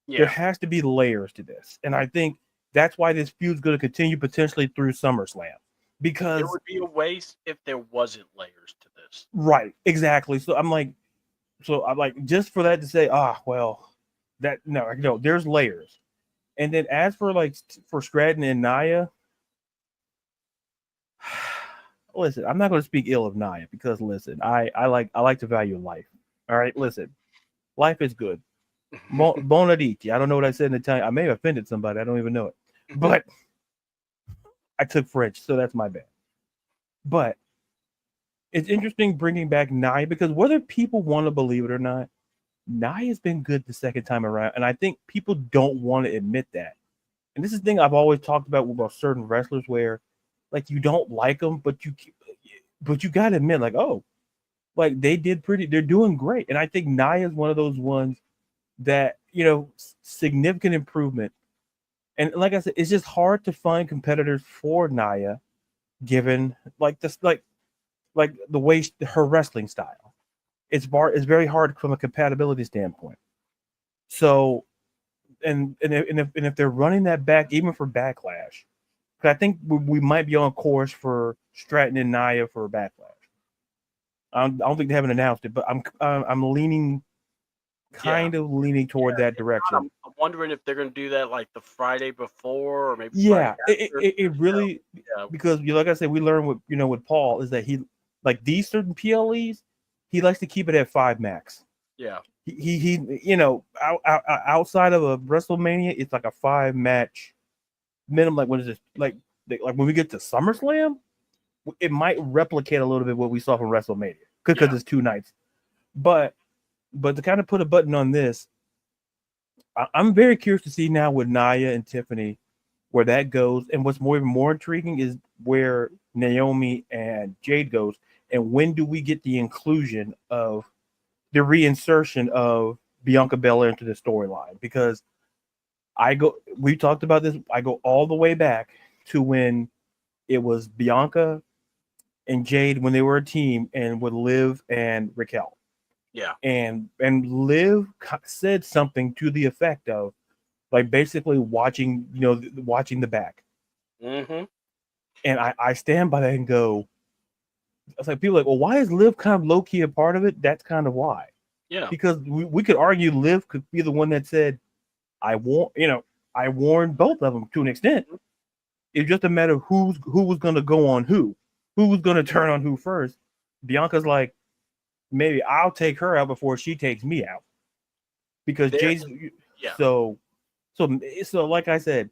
Speaker 2: Yeah. There has to be layers to this, and I think that's why this feud's going to continue potentially through SummerSlam, because
Speaker 1: it would be a waste if there wasn't layers to this.
Speaker 2: Right, exactly. So I'm like, just for that to say, there's layers. And then as for Stratton and Nia, listen, I'm not going to speak ill of Nia, because listen, I like to value life. All right, listen, life is good. Bonaditi. I don't know what I said in Italian. I may have offended somebody. I don't even know it, but I took French, so that's my bad. But it's interesting bringing back Nia, because whether people want to believe it or not, Nia's been good the second time around, and I think people don't want to admit that. And this is the thing I've always talked about certain wrestlers, where like you don't like them, but you got to admit, like, oh, like they're doing great. And I think Nia is one of those ones that, significant improvement. And like I said, it's just hard to find competitors for Nia, given like this, like the way her wrestling style. It's very hard from a compatibility standpoint. So, and if they're running that back, even for Backlash, because I think we might be on course for Stratton and Nia for Backlash. I don't think they haven't announced it, but I'm leaning, leaning toward that direction.
Speaker 1: I'm wondering if they're going to do that like the Friday before, or maybe
Speaker 2: it really, because like I said, we learned with Paul is that he, like these certain PLEs, he likes to keep it at 5 max.
Speaker 1: Yeah.
Speaker 2: He outside of a WrestleMania, it's like a 5 match minimum. Like, when is this? Like when we get to SummerSlam, it might replicate a little bit what we saw from WrestleMania, because it's 2 nights. But to kind of put a button on this, I'm very curious to see now with Nia and Tiffany where that goes. And what's even more intriguing is where Naomi and Jade goes, and when do we get the inclusion of the reinsertion of Bianca Belair into the storyline? Because we talked about this, I go all the way back to when it was Bianca and Jade, when they were a team, and with Liv and Raquel.
Speaker 1: Yeah.
Speaker 2: And Liv said something to the effect of, like basically watching, watching the back.
Speaker 1: Mm-hmm.
Speaker 2: And I stand by that and go, it's like people are like, well, why is Liv kind of low key a part of it? That's kind of why.
Speaker 1: Yeah.
Speaker 2: Because we could argue Liv could be the one that said, I warned both of them to an extent. It's just a matter of who was going to go on who was going to turn on who first. Bianca's like, maybe I'll take her out before she takes me out, because Jason.
Speaker 1: Yeah.
Speaker 2: So like I said,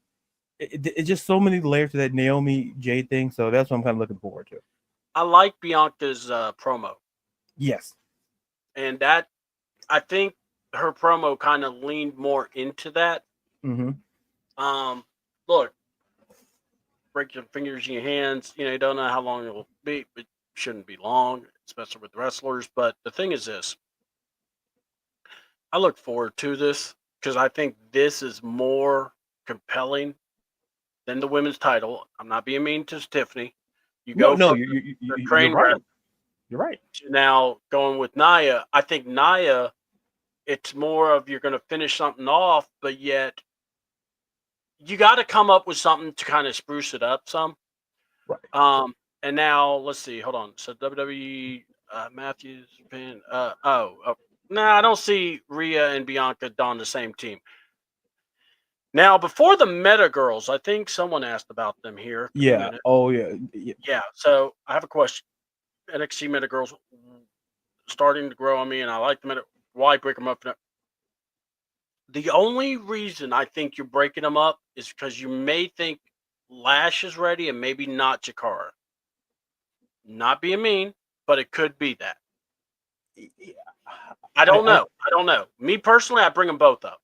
Speaker 2: it's just so many layers to that Naomi Jade thing. So that's what I'm kind of looking forward to.
Speaker 1: I like Bianca's promo.
Speaker 2: Yes.
Speaker 1: And that, I think her promo kind of leaned more into that.
Speaker 2: Mm-hmm.
Speaker 1: Look, break your fingers in your hands. You don't know how long it will be. It shouldn't be long, especially with wrestlers. But the thing is this. I look forward to this because I think this is more compelling than the women's title. I'm not being mean to Tiffany. You go
Speaker 2: No,
Speaker 1: from
Speaker 2: you're
Speaker 1: train
Speaker 2: right.
Speaker 1: wreck
Speaker 2: You're right.
Speaker 1: to now going with Nia. I think Nia, it's more of you're going to finish something off, but yet you got to come up with something to kind of spruce it up some.
Speaker 2: Right.
Speaker 1: And now let's see. Hold on. So WWE Matthews, Finn. No, I don't see Rhea and Bianca on the same team. Now, before the Meta Girls, I think someone asked about them here.
Speaker 2: Yeah. Oh, yeah.
Speaker 1: Yeah. So I have a question. NXT Meta Girls starting to grow on me, and I like the Meta. Why break them up? The only reason I think you're breaking them up is because you may think Lash is ready and maybe not Jakara. Not being mean, but it could be that. I don't know. Me personally, I bring them both up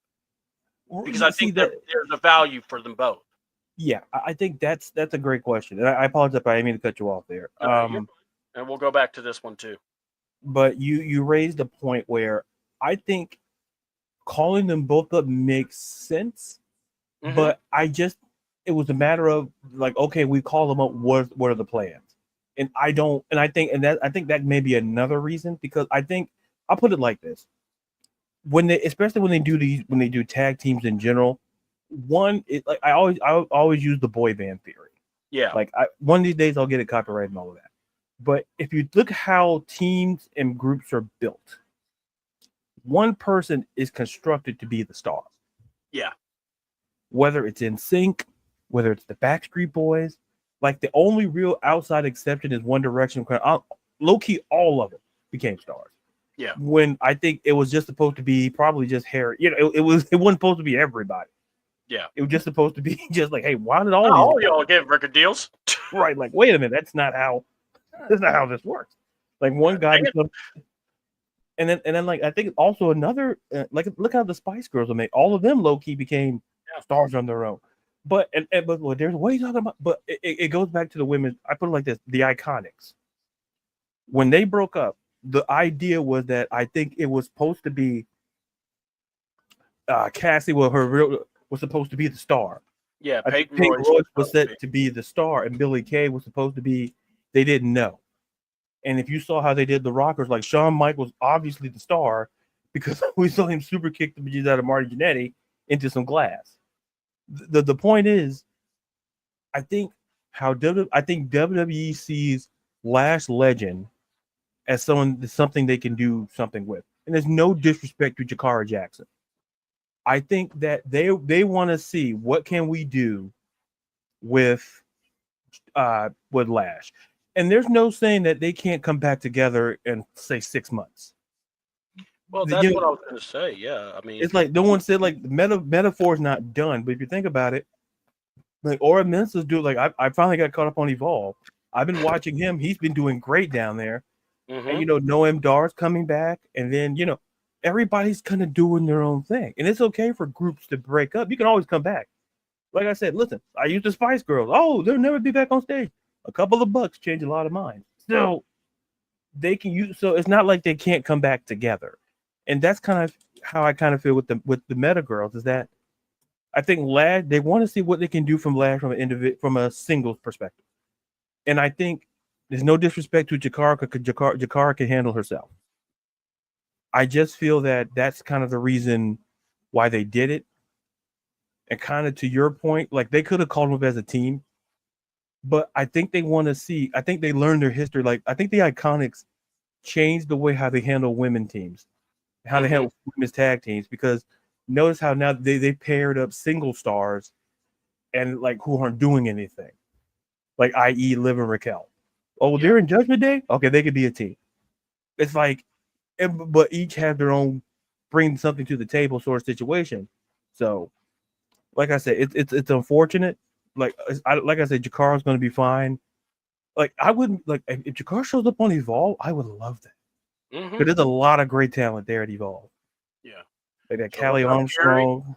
Speaker 1: because I think that there's a value for them both.
Speaker 2: Yeah, I think that's a great question, and I apologize, I didn't mean to cut you off there.
Speaker 1: And we'll go back to this one too.
Speaker 2: But you raised a point where I think calling them both up makes sense, but it was a matter of like, okay, we call them up. What are the plans? And I think that may be another reason, because I think I'll put it like this: especially when they do tag teams in general, I always use the boy band theory.
Speaker 1: Yeah,
Speaker 2: like one of these days I'll get it copyrighted and all of that. But if you look how teams and groups are built, one person is constructed to be the star.
Speaker 1: Yeah.
Speaker 2: Whether it's NSYNC, whether it's the Backstreet Boys, like the only real outside exception is One Direction. Low key, all of it became stars.
Speaker 1: Yeah.
Speaker 2: When I think it was just supposed to be probably just Harry. It wasn't supposed to be everybody.
Speaker 1: Yeah.
Speaker 2: It was just supposed to be just like, hey, why did all
Speaker 1: these y'all get record deals?
Speaker 2: Right. Like, wait a minute, that's not how this works. Like one guy becomes, and then like I think also another like look how the Spice Girls are made. All of them low key became stars on their own. But there's what are you talking about? But it goes back to the women. I put it like this: the Iconics. When they broke up, the idea was that I think it was supposed to be Cassie was supposed to be the star.
Speaker 1: Yeah,
Speaker 2: Peyton Royce was set to be the star, and Billie Kay was supposed to be. They didn't know. And if you saw how they did the Rockers, like Shawn Michaels, obviously the star, because we saw him super kick the bejesus out of Marty Jannetty into some glass. The point is, I think WWE sees Lash Legend as something they can do something with, and there's no disrespect to Jakara Jackson. I think that they want to see what can we do with Lash. And there's no saying that they can't come back together in, say, 6 months.
Speaker 1: Well, that's what I was going to say. Yeah, I mean,
Speaker 2: it's like no one said like the metaphor is not done, but if you think about it, like Ora Mensa's doing. Like I finally got caught up on Evolve. I've been watching him. He's been doing great down there. And Noam Dar's coming back, and then everybody's kind of doing their own thing, and it's okay for groups to break up. You can always come back. Like I said, listen, I used the Spice Girls. Oh, they'll never be back on stage. A couple of bucks change a lot of minds. So they can use. So it's not like they can't come back together, and that's kind of how I kind of feel with the Meta Girls. Is that I think Lash, they want to see what they can do from Lash from a singles perspective, and I think there's no disrespect to Jakara because Jakara can handle herself. I just feel that that's kind of the reason why they did it. And kind of to your point, like they could have called them up as a team, but I think they want to see. I think they learned their history. Like I think the Iconics changed the way how they handle women teams, how they handle women's tag teams. Because notice how now they paired up single stars and like who aren't doing anything, like i.e. Liv and Raquel. Oh, they're in Judgment Day. Okay, they could be a team. It's like, but each have their own bring something to the table sort of situation. So, like I said, it's unfortunate. Like I said, Jakara's going to be fine. Like I wouldn't like if Jakar shows up on Evolve, I would love that because there's a lot of great talent there at Evolve.
Speaker 1: Yeah,
Speaker 2: like that Callie Armstrong. Carrie?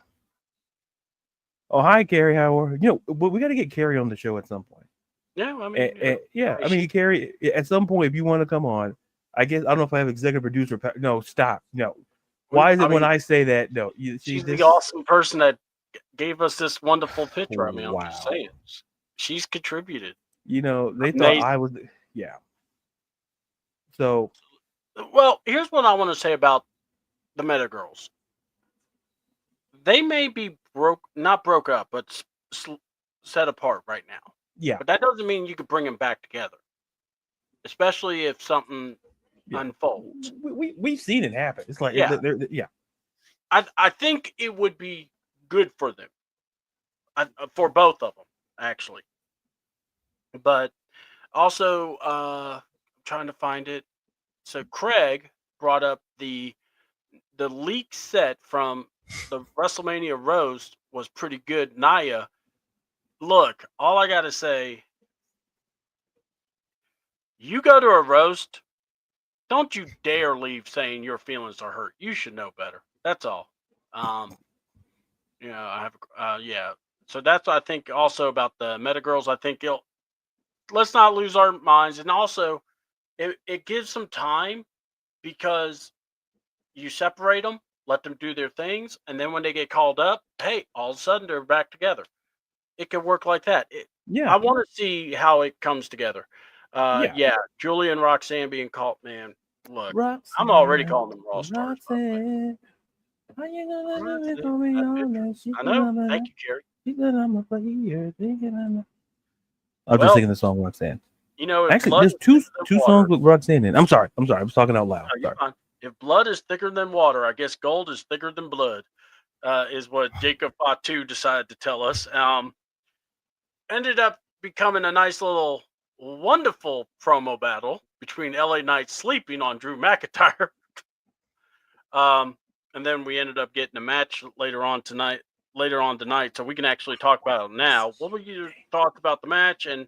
Speaker 2: Oh, hi, Carrie. How are you? Know, we got to get Carrie on the show at some point.
Speaker 1: Yeah, I mean,
Speaker 2: I mean, Carrie. At some point, if you want to come on, I guess I don't know if I have executive producer. No, stop. No. Why is it when I say that? No,
Speaker 1: she's the awesome person that gave us this wonderful picture. I mean,
Speaker 2: wow.
Speaker 1: I'm just saying, she's contributed.
Speaker 2: You know, they thought I was. Yeah. So,
Speaker 1: well, here's what I want to say about the Meta Girls. They may be not broke up, but set apart right now.
Speaker 2: Yeah.
Speaker 1: But that doesn't mean you could bring them back together, especially if something unfolds.
Speaker 2: We've seen it happen. It's like,
Speaker 1: yeah. I think it would be good for them, for both of them, actually. But also, I'm trying to find it. So Craig brought up the leak set from the WrestleMania roast was pretty good. Naya, look, all I gotta say, you go to a roast, don't you dare leave saying your feelings are hurt. You should know better. That's all. I have So that's I think also about the Meta Girls. I think let's not lose our minds, and also it gives some time because you separate them, let them do their things, and then when they get called up, hey, all of a sudden they're back together. It could work like that. I want to see how it comes together. Julia and Roxanne being called, man. Look, Roxanne, I'm already calling them Raw Stars. How you gonna do it for me I know. Thank you, Carrie.
Speaker 2: I was just singing the song Roxanne.
Speaker 1: You know,
Speaker 2: actually, there's two songs with Roxanne in. I'm sorry. I was talking out loud.
Speaker 1: No, sorry. If blood is thicker than water, I guess gold is thicker than blood. Is what Jacob Fatu decided to tell us. Ended up becoming a nice little wonderful promo battle between LA Knight sleeping on Drew McIntyre. And then we ended up getting a match later on tonight, so we can actually talk about it now. What were your thoughts about the match? And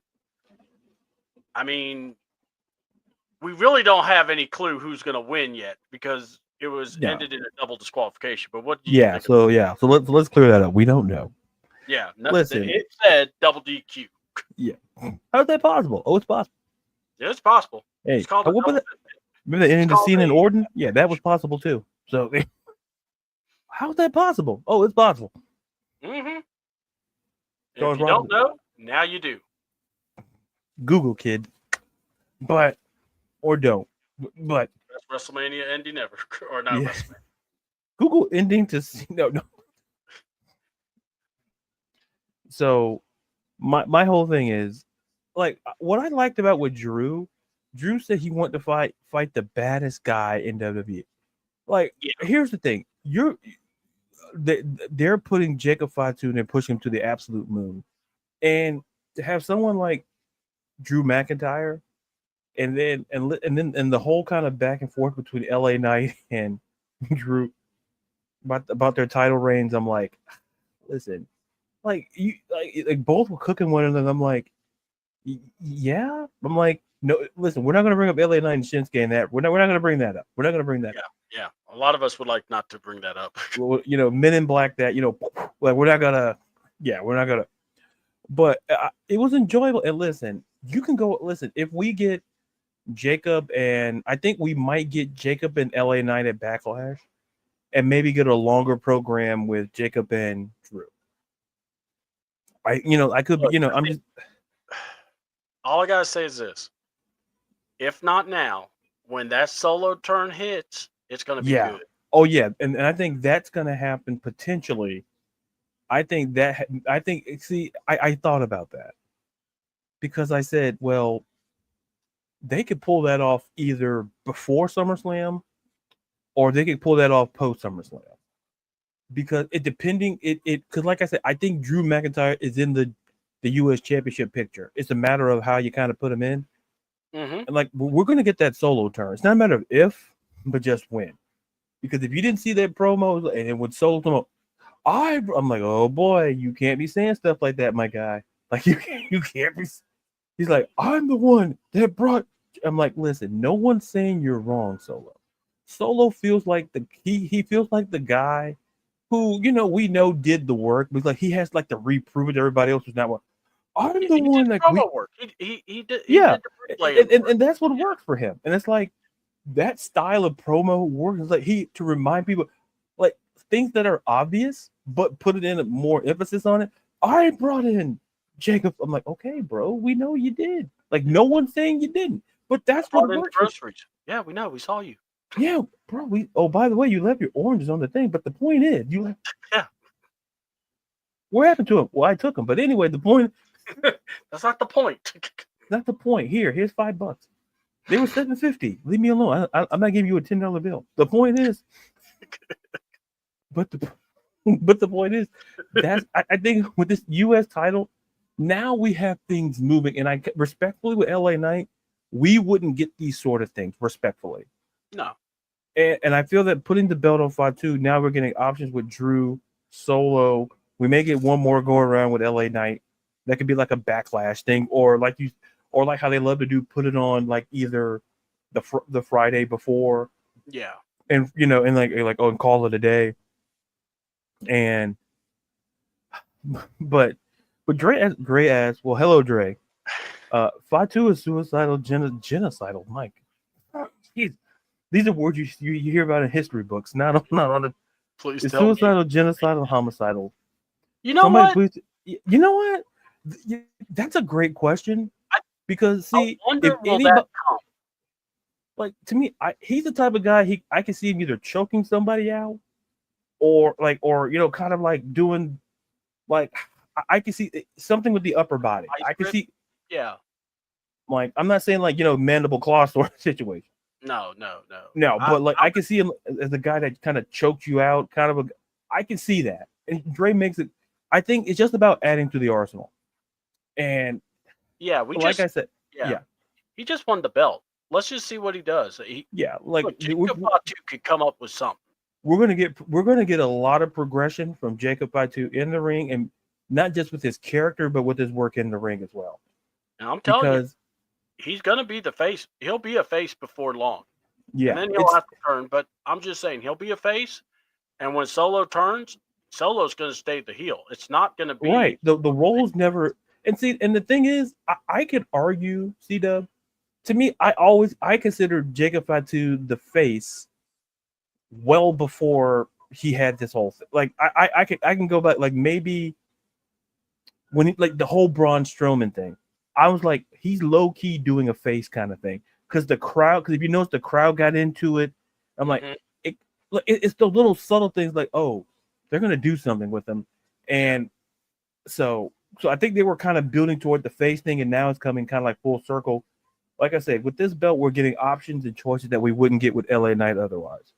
Speaker 1: I mean, we really don't have any clue who's going to win yet because it was ended in a double disqualification. But what do you think?
Speaker 2: So let's clear that up. We don't know.
Speaker 1: Yeah, listen, it said double DQ.
Speaker 2: Yeah, how's that possible? Oh, it's possible.
Speaker 1: Yeah, it's possible.
Speaker 2: Hey, it's called remember the ending of Cena and Orton? Yeah, that was possible too. So how's that possible? Oh, it's possible.
Speaker 1: Mm-hmm. If you don't know, now you do.
Speaker 2: Google, kid. But or don't. But
Speaker 1: that's WrestleMania ending ever, or not WrestleMania.
Speaker 2: Google ending to no. So my whole thing is like what I liked about with Drew said he wanted to fight the baddest guy in WWE. Like, here's the thing. They're putting Jacob Fatu and they're pushing him to the absolute moon. And to have someone like Drew McIntyre and then the whole kind of back and forth between LA Knight and Drew about their title reigns, I'm like, listen, like you like both were cooking one another. I'm like, yeah. I'm like, no, listen, we're not gonna bring up LA Knight and Shinsuke and that. We're not gonna bring that up. We're not gonna bring that up.
Speaker 1: Yeah. A lot of us would like not to bring that up.
Speaker 2: Well, Men in Black that, like we're not gonna. But it was enjoyable. And listen, you can go listen if we get Jacob, and I think we might get Jacob and LA Knight at Backlash, and maybe get a longer program with Jacob and Drew. I could be, I'm just.
Speaker 1: All I gotta say is this: if not now, when that solo turn hits, it's gonna be good.
Speaker 2: Oh yeah, and I think that's gonna happen potentially I think see, I thought about that because I said, well, they could pull that off either before SummerSlam or they could pull that off post SummerSlam. Because because like I said, I think Drew McIntyre is in the US Championship picture. It's a matter of how you kind of put him in.
Speaker 1: Mm-hmm.
Speaker 2: And like we're gonna get that solo turn. It's not a matter of if, but just when. Because if you didn't see that promo and it would solo come up, I'm like, oh boy, you can't be saying stuff like that, my guy. Like you can't be. He's like, I'm the one that brought. I'm like, listen, no one's saying you're wrong, Solo. Solo feels like he feels like the guy who we know did the work, but like he has like to reprove it to everybody else who's not one. I'm
Speaker 1: He
Speaker 2: the
Speaker 1: did
Speaker 2: one
Speaker 1: the
Speaker 2: that
Speaker 1: promo work. He did
Speaker 2: yeah,
Speaker 1: the bricklaying work.
Speaker 2: and that's what worked for him. And it's like that style of promo works. It's like to remind people like things that are obvious, but put it in a more emphasis on it. I brought in Jacob. I'm like, okay, bro, we know you did. Like no one's saying you didn't, but that's what
Speaker 1: Brought in the
Speaker 2: works.
Speaker 1: groceries. Yeah, we know. We saw you.
Speaker 2: Yeah, bro. Oh, by the way, you left your oranges on the thing. But the point is, you left.
Speaker 1: Yeah.
Speaker 2: What happened to him? Well, I took him. But anyway, the point.
Speaker 1: That's not the point.
Speaker 2: Not the point. Here's $5. They were $7.50. Leave me alone. I'm not giving you a $10 bill. The point is, but the point is, I think with this U.S. title, now we have things moving. And I respectfully with LA Knight, we wouldn't get these sort of things respectfully.
Speaker 1: No.
Speaker 2: And I feel that putting the belt on Fatu, now we're getting options with Drew, Solo. We may get one more go around with LA Knight. That could be like a backlash thing, or like how they love to do, put it on like either the Friday before,
Speaker 1: Yeah,
Speaker 2: and and call it a day. And but Dre asked, well, hello Dre. Fatu is suicidal, genocidal. Mike, these are words you hear about in history books, not on the.
Speaker 1: please
Speaker 2: It's
Speaker 1: tell
Speaker 2: suicidal,
Speaker 1: me.
Speaker 2: genocidal, homicidal.
Speaker 1: You know what?
Speaker 2: Please. You know what? That's a great question because
Speaker 1: I
Speaker 2: see,
Speaker 1: wonder
Speaker 2: if
Speaker 1: will
Speaker 2: anybody
Speaker 1: that come?
Speaker 2: like to me, he's the type of guy I can see him either choking somebody out or kind of like doing like I can see something with the upper body. I can see.
Speaker 1: Yeah.
Speaker 2: Like I'm not saying like mandible claw sort of situation.
Speaker 1: No.
Speaker 2: But like I can see him as a guy that kind of chokes you out, I can see that. And Dre makes it. I think it's just about adding to the arsenal. And
Speaker 1: yeah,
Speaker 2: I said, yeah,
Speaker 1: he just won the belt. Let's just see what he does. Jacob Fatu could come up with something.
Speaker 2: We're gonna get a lot of progression from Jacob Fatu in the ring, and not just with his character, but with his work in the ring as well.
Speaker 1: And I'm telling you, he's gonna be the face. He'll be a face before long.
Speaker 2: Yeah,
Speaker 1: and then he'll have to turn. But I'm just saying, he'll be a face, and when Solo turns, Solo's going to stay the heel. It's not going to be
Speaker 2: right. The roles never. And see, and the thing is, I could argue, CDouble. To me, I consider Jacob Fatu the face well before he had this whole thing. Like I can go back, like maybe when like the whole Braun Strowman thing. I was like, he's low key doing a face kind of thing because the crowd. Because if you notice, the crowd got into it. I'm like, it's the little subtle things like, oh, they're gonna do something with them, and so I think they were kind of building toward the face thing, and now it's coming kind of like full circle. Like I said, with this belt, we're getting options and choices that we wouldn't get with LA Knight otherwise.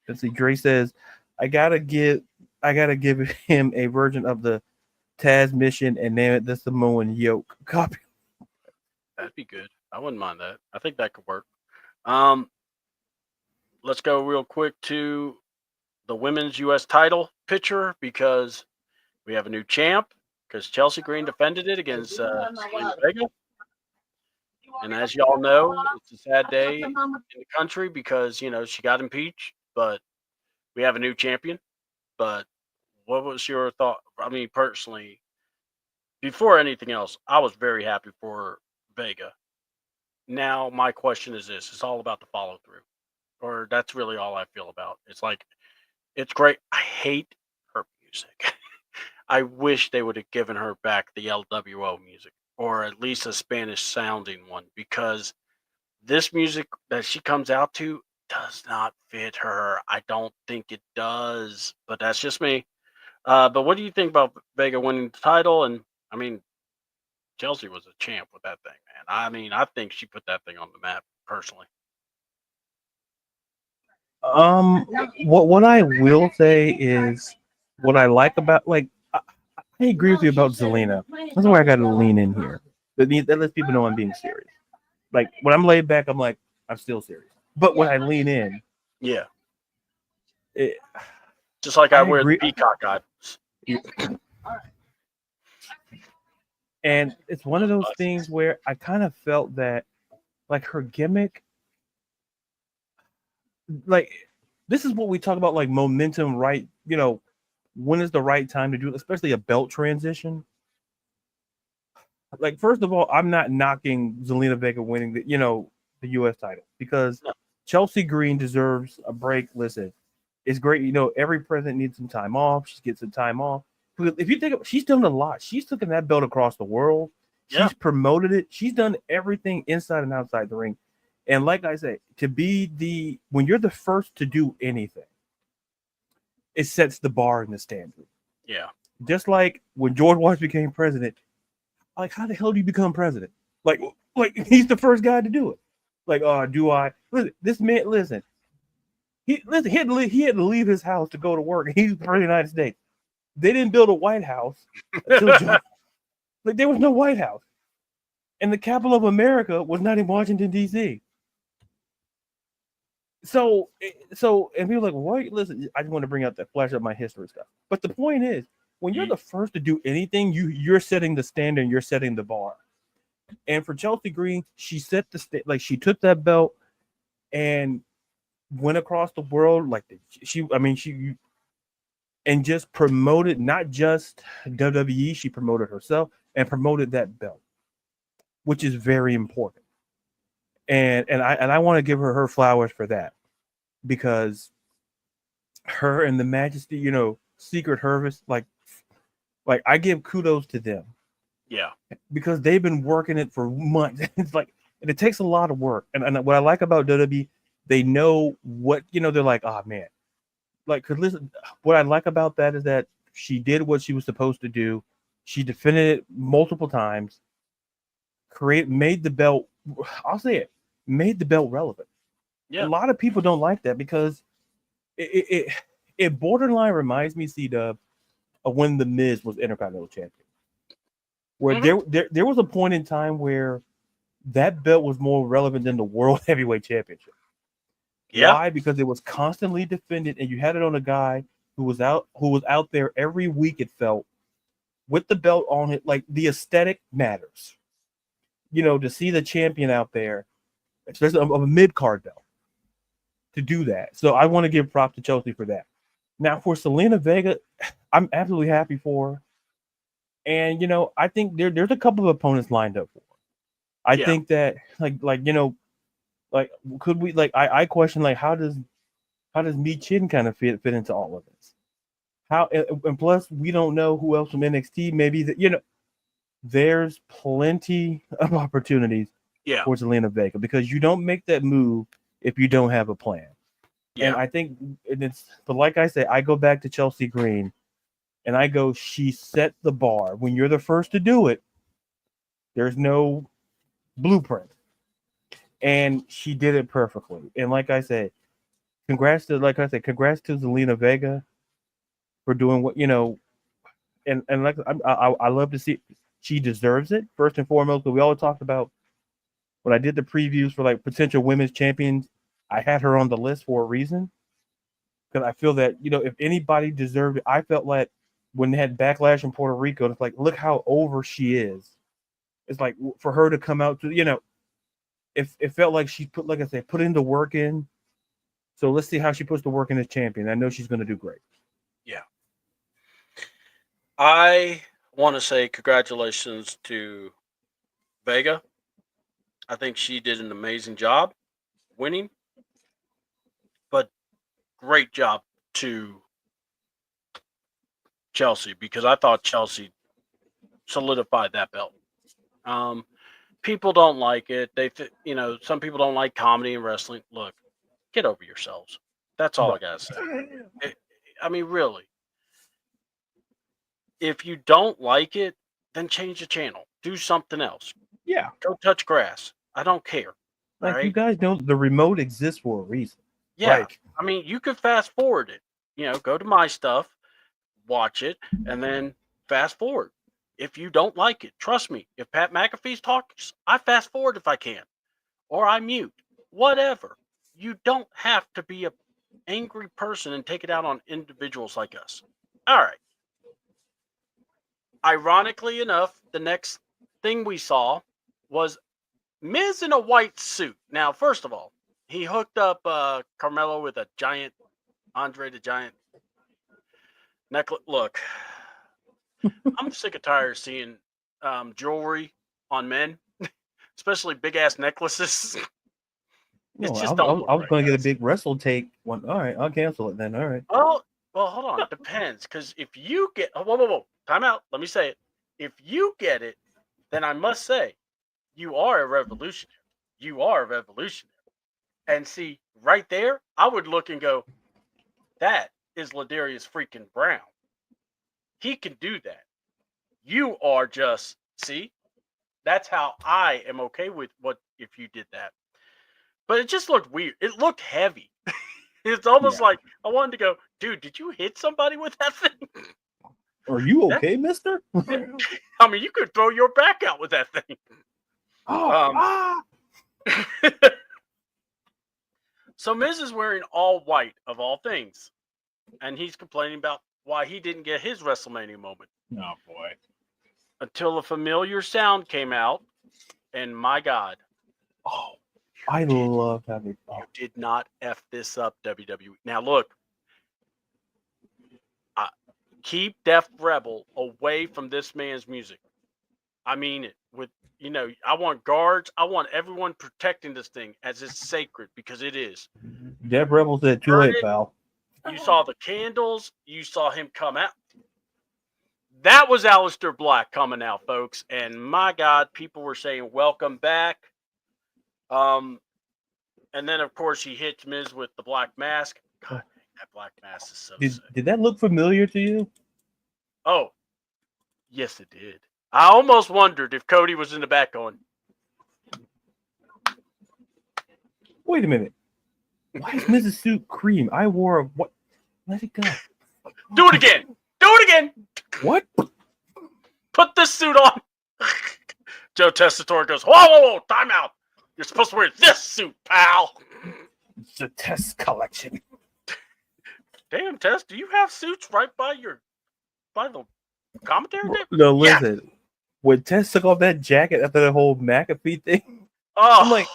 Speaker 2: Let's see. Dre says, I gotta give him a version of the Taz mission and name it the Samoan Yoke. Copy.
Speaker 1: That'd be good. I wouldn't mind that. I think that could work. Let's go real quick to the women's U.S. title picture because we have a new champ because Chelsea Green defended it against Zelina Vega. And as y'all know, it's a sad day in the country because, she got impeached, but we have a new champion. But what was your thought? I mean, personally, before anything else, I was very happy for Vega. Now, my question is this. It's all about the follow through. Or that's really all I feel about. It's like, it's great. I hate her music. I wish they would have given her back the LWO music or at least a Spanish sounding one because this music that she comes out to does not fit her. I don't think it does, but that's just me. But what do you think about Vega winning the title? And I mean, Chelsea was a champ with that thing, man. I mean, I think she put that thing on the map personally.
Speaker 2: What I will say is what I like about I agree with you about Zelina. That's why I got to lean in here. That lets people know I'm being serious. Like when I'm laid back, I'm like I'm still serious. But when I lean in,
Speaker 1: Yeah,
Speaker 2: it,
Speaker 1: just like
Speaker 2: I
Speaker 1: I wear the
Speaker 2: agree.
Speaker 1: peacock items.
Speaker 2: And it's one of those things where I kind of felt that like her gimmick, like this is what we talk about, like momentum, right? When is the right time to do it, especially a belt transition. Like, first of all, I'm not knocking Zelina Vega winning the US title because
Speaker 1: No.
Speaker 2: Chelsea Green deserves a break. Listen, it's great. Every president needs some time off. She gets some time off. Because if you think she's done a lot. She's taken that belt across the world.
Speaker 1: Yeah.
Speaker 2: She's promoted it. She's done everything inside and outside the ring. And like I say, when you're the first to do anything, it sets the bar in the standard.
Speaker 1: Yeah.
Speaker 2: Just like when George Washington became president, like how the hell do you become president? Like he's the first guy to do it. Like, do I listen? This man, listen. He had to leave his house to go to work. He's the president of the United States. They didn't build a White House until George. Like there was no White House, and the capital of America was not in Washington D.C. So, and people are like, "What? Listen, I just want to bring out that flash up my history stuff." But the point is, when you're the first to do anything, you're setting the standard, you're setting the bar. And for Chelsea Green, she set the like she took that belt and went across the world like she and just promoted not just WWE, she promoted herself and promoted that belt, which is very important. And I want to give her flowers for that because her and the Majesty, Secret Service, like I give kudos to them.
Speaker 1: Yeah.
Speaker 2: Because they've been working it for months. It's like, and it takes a lot of work. And what I like about WWE, they know what, they're like, oh man. Like, cause listen, what I like about that is that she did what she was supposed to do. She defended it multiple times, made the belt, I'll say it, made the belt relevant.
Speaker 1: Yeah.
Speaker 2: A lot of people don't like that because it borderline reminds me, C-Dub, of when The Miz was Intercontinental Champion. Where there was a point in time where that belt was more relevant than the World Heavyweight Championship.
Speaker 1: Yeah.
Speaker 2: Why? Because it was constantly defended, and you had it on a guy who was out there every week. It felt with the belt on it. Like the aesthetic matters. To see the champion out there, especially of a mid card belt, to do that. So I want to give props to Chelsea for that. Now for Zelina Vega, I'm absolutely happy for her. And I think there's a couple of opponents lined up for her. I think that could we I question how does Mi Chin kind of fit into all of this? How and plus we don't know who else from NXT. Maybe there's plenty of opportunities for Zelina Vega because you don't make that move if you don't have a plan. Yeah. And I think but like I say, I go back to Chelsea Green and I go, she set the bar. When you're the first to do it, there's no blueprint. And she did it perfectly. And like I said, congrats to Zelina Vega for doing what, and like I love to see she deserves it first and foremost. But we all talked about when I did the previews for potential women's champions, I had her on the list for a reason because I feel that if anybody deserved it, I felt like when they had Backlash in Puerto Rico, it's like look how over she is. It's like for her to come out to it felt like she put put in the work in. So let's see how she puts the work in as champion. I know she's going to do great.
Speaker 1: Yeah. I want to say congratulations to Vega. I think she did an amazing job winning, but great job to Chelsea because I thought Chelsea solidified that belt. People don't like it. Some people don't like comedy and wrestling. Look, get over yourselves. That's all I gotta say. I mean, really, if you don't like it, then change the channel. Do something else.
Speaker 2: Yeah.
Speaker 1: Go touch grass. I don't care.
Speaker 2: Like,
Speaker 1: right?
Speaker 2: you guys know the remote exists for a reason.
Speaker 1: Yeah.
Speaker 2: Like,
Speaker 1: I mean, you could fast forward it. Go to my stuff, watch it, and then fast forward. If you don't like it, trust me, if Pat McAfee talks, I fast forward if I can, or I mute, whatever. You don't have to be a angry person and take it out on individuals like us. All right. Ironically enough, the next thing we saw was Miz in a white suit. Now, first of all, he hooked up Carmelo with a giant Andre the Giant necklace. Look, I'm sick and tired of seeing jewelry on men, especially big ass necklaces.
Speaker 2: no,
Speaker 1: It's
Speaker 2: I,
Speaker 1: just
Speaker 2: was- I,
Speaker 1: don't
Speaker 2: was-
Speaker 1: look
Speaker 2: I was
Speaker 1: right,
Speaker 2: going to get a
Speaker 1: guys.
Speaker 2: big Wrestle Take one. All right, I'll cancel it then. All right.
Speaker 1: Well, hold on. Depends, because if you get whoa, time out. Let me say it. If you get it, then I must say you are a revolutionary. You are a revolutionary. And see, right there, I would look and go, that is Ladarius freaking Brown. He can do that. You are just, see, that's how I am okay with what if you did that. But it just looked weird. It looked heavy. It's almost
Speaker 2: Yeah.
Speaker 1: like I wanted to go, dude, did you hit somebody with that thing?
Speaker 2: Are you okay, mister?
Speaker 1: I mean, you could throw your back out with that thing. So Miz is wearing all white of all things. And he's complaining about why he didn't get his WrestleMania moment.
Speaker 2: Oh, boy.
Speaker 1: Until a familiar sound came out. And my God.
Speaker 2: Oh, I love having.
Speaker 1: You did not F this up, WWE. Now, look. Keep Def Rebel away from this man's music. I mean it. I want guards. I want everyone protecting this thing as it's sacred, because it is.
Speaker 2: Def Rebel said, too late, pal.
Speaker 1: You saw the candles. You saw him come out. That was Aleister Black coming out, folks. And my God, people were saying, welcome back. And then, of course, he hits Miz with the black mask. God, that black mask is so sick.
Speaker 2: Did that look familiar to you?
Speaker 1: Oh, yes, it did. I almost wondered if Cody was in the back going,
Speaker 2: Wait a minute. Why is Mrs. Suit cream? I wore a what? Let it go.
Speaker 1: do it again. Do it again.
Speaker 2: What?
Speaker 1: Put this suit on. Joe Tessitore goes, whoa, time out. You're supposed to wear this suit, pal.
Speaker 2: It's a Test collection.
Speaker 1: Damn, Tess, do you have suits right by the commentary table?
Speaker 2: No, listen. Yeah. When Tess took off that jacket after the whole McAfee thing, I'm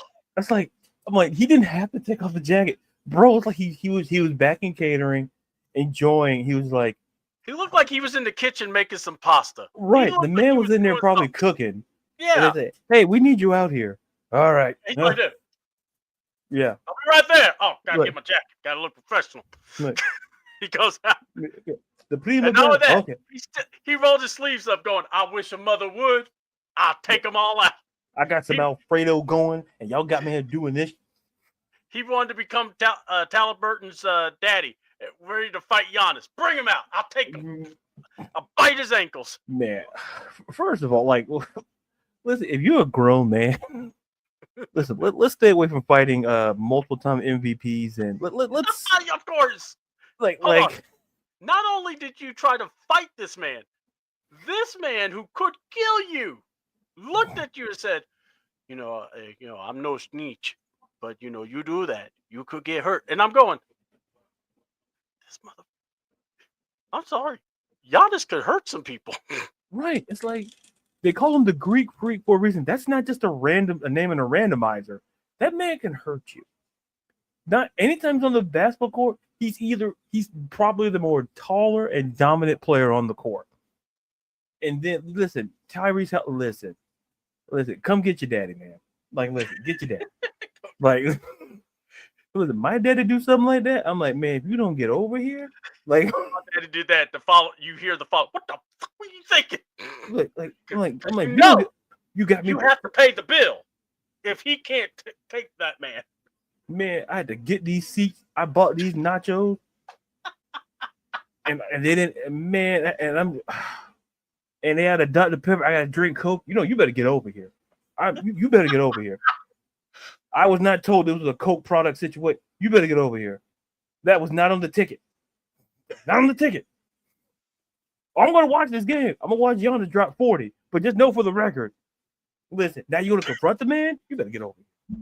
Speaker 2: like, he didn't have to take off the jacket, bro. It's like he was back in catering, enjoying. He was like,
Speaker 1: he looked like he was in the kitchen making some pasta.
Speaker 2: Right, the man was in there probably cooking.
Speaker 1: Yeah.
Speaker 2: And they said, hey, we need you out here. All right.
Speaker 1: He's like this.
Speaker 2: Yeah.
Speaker 1: I'll be right there. Oh, gotta get my jacket. Gotta look professional. He goes out.
Speaker 2: The prima
Speaker 1: and all of that,
Speaker 2: okay.
Speaker 1: He rolled his sleeves up going, I wish a mother would. I'll take them all out.
Speaker 2: I got some Alfredo going, and y'all got me here doing this.
Speaker 1: He wanted to become Burton's daddy, ready to fight Giannis. Bring him out. I'll take him. I'll bite his ankles.
Speaker 2: Man, first of all, listen, if you're a grown man, listen, let's stay away from fighting multiple time MVPs, and let's
Speaker 1: of course. Not only did you try to fight this man who could kill you looked at you and said, I'm no snitch, but you do that, you could get hurt. And I'm going, this mother, I'm sorry, Giannis could hurt some people.
Speaker 2: Right. It's like they call him the Greek Freak for a reason. That's not just a name in a randomizer. That man can hurt you. Not anytime he's on the basketball court, he's probably the more taller and dominant player on the court. And then listen, Tyrese, listen, come get your daddy, man. Get your daddy. Listen, my daddy do something like that. I'm like, man, if you don't get over here, my
Speaker 1: daddy did that. You hear the follow. What the fuck were you thinking?
Speaker 2: I'm like, you got me.
Speaker 1: You have to pay the bill if he can't take that man.
Speaker 2: Man, I had to get these seats. I bought these nachos, and they didn't. Man, and and they had a Dr. Pepper. I got to drink Coke. You better get over here. You better get over here. I was not told this was a Coke product situation. You better get over here. That was not on the ticket. Not on the ticket. I'm going to watch this game. I'm going to watch Giannis drop 40. But just know for the record, listen, now you want to confront the man? You better get over here.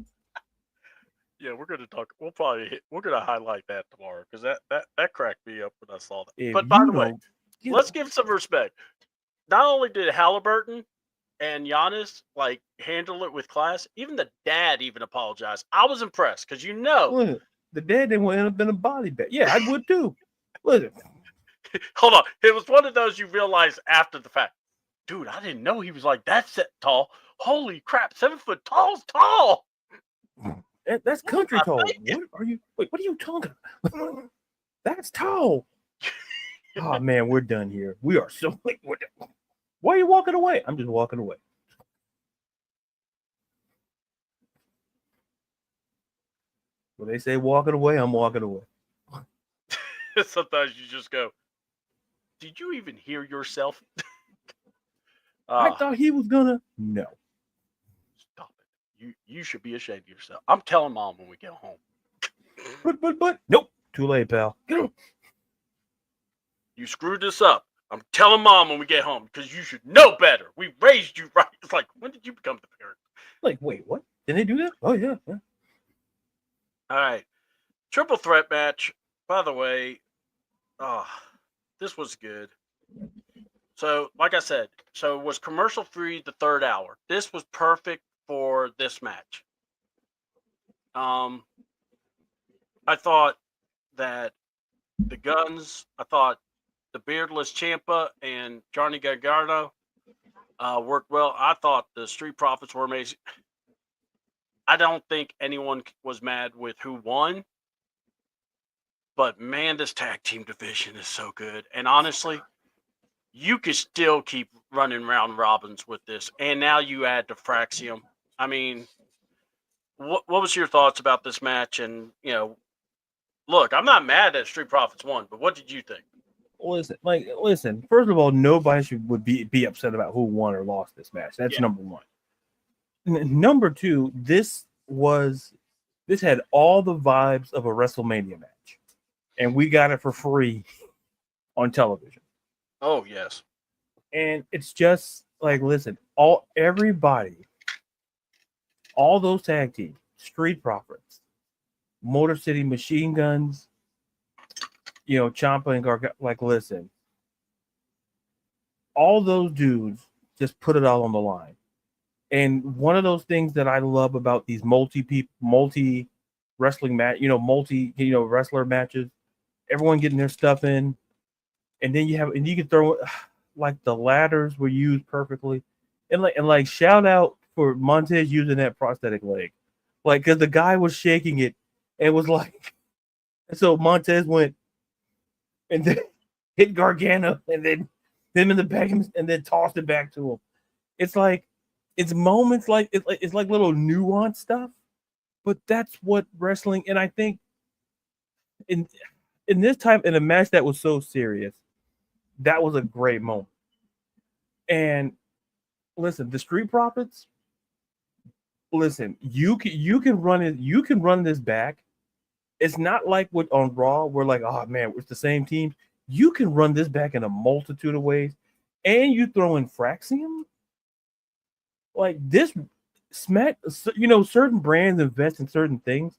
Speaker 1: Yeah, we're going to talk. We're going to highlight that tomorrow because that cracked me up when I saw that.
Speaker 2: If
Speaker 1: but by the way, let's give some respect. Not only did Halliburton and Giannis handle it with class, even the dad even apologized. I was impressed because
Speaker 2: Listen, the dad didn't want to end up in a body bag. Yeah, I would too. Listen.
Speaker 1: Hold on. It was one of those you realize after the fact. Dude, I didn't know he was like that tall. Holy crap, 7 foot tall's tall.
Speaker 2: That's country tall. What are you talking about? That's tall. Oh man, we're done here. We are so late. Why are you walking away? I'm just walking away. When they say walking away, I'm walking away.
Speaker 1: Sometimes you just go, did you even hear yourself?
Speaker 2: I thought he was gonna. No.
Speaker 1: Stop it. You should be ashamed of yourself. I'm telling Mom when we get home.
Speaker 2: But nope. Too late, pal.
Speaker 1: You screwed this up. I'm telling Mom when we get home because you should know better. We raised you right. It's like, when did you become the parent?
Speaker 2: Like, wait, what? Did they do that? Oh, yeah.
Speaker 1: All right. Triple threat match. By the way, this was good. So, like I said, it was commercial free the third hour. This was perfect for this match. I thought that the Guns, the Beardless Ciampa and Johnny Gargano worked well. I thought the Street Profits were amazing. I don't think anyone was mad with who won. But, man, this tag team division is so good. And honestly, you could still keep running round robins with this. And now you add the Fraxium. I mean, what was your thoughts about this match? And, look, I'm not mad that Street Profits won, but what did you think?
Speaker 2: Listen. First of all, nobody would be upset about who won or lost this match. That's number one. Number two, this had all the vibes of a WrestleMania match, and we got it for free on television.
Speaker 1: Oh yes,
Speaker 2: and it's just listen, all those tag teams, Street Profits, Motor City Machine Guns, Ciampa and Gargano, listen, all those dudes just put it all on the line. And one of those things that I love about these multi wrestling match, wrestler matches, everyone getting their stuff in, and then you can throw the ladders were used perfectly, and shout out for Montez using that prosthetic leg, because the guy was shaking it and was and so Montez went and then hit Gargano and then him in the back and then tossed it back to him. It's moments it's little nuanced stuff, but that's what wrestling. And I think in this time in a match that was so serious, that was a great moment. And listen, the Street Profits. Listen, you can run it. You can run this back. It's not like what on Raw, where oh man, it's the same team. You can run this back in a multitude of ways, and you throw in Fraxium. This certain brands invest in certain things,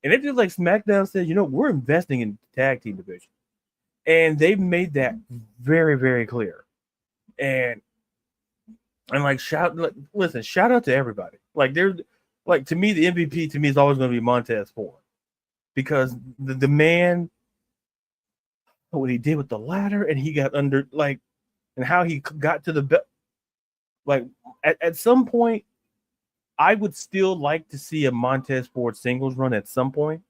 Speaker 2: and it just SmackDown says, we're investing in the tag team division, and they've made that very, very clear. And shout out to everybody. They're to me, the MVP to me is always going to be Montez Ford, because the man, what he did with the ladder, and he got under and how he got to the belt. At some point, I would still like to see a Montez Ford singles run at some point.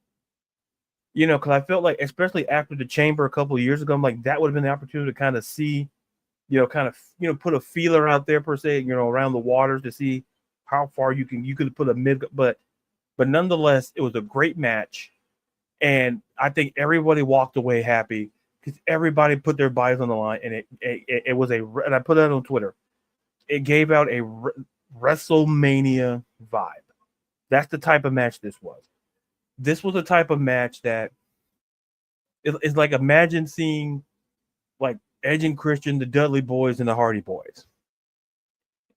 Speaker 2: Because I felt especially after the Chamber a couple of years ago, I'm that would have been the opportunity to kind of see, put a feeler out there per se, around the waters to see how far you could put a mid. But nonetheless, it was a great match, and I think everybody walked away happy because everybody put their bodies on the line, and it was and I put that on Twitter. It gave out a WrestleMania vibe. That's the type of match this was. This was the type of match that it's like, imagine seeing like Edge and Christian, the Dudley Boys, and the Hardy Boys,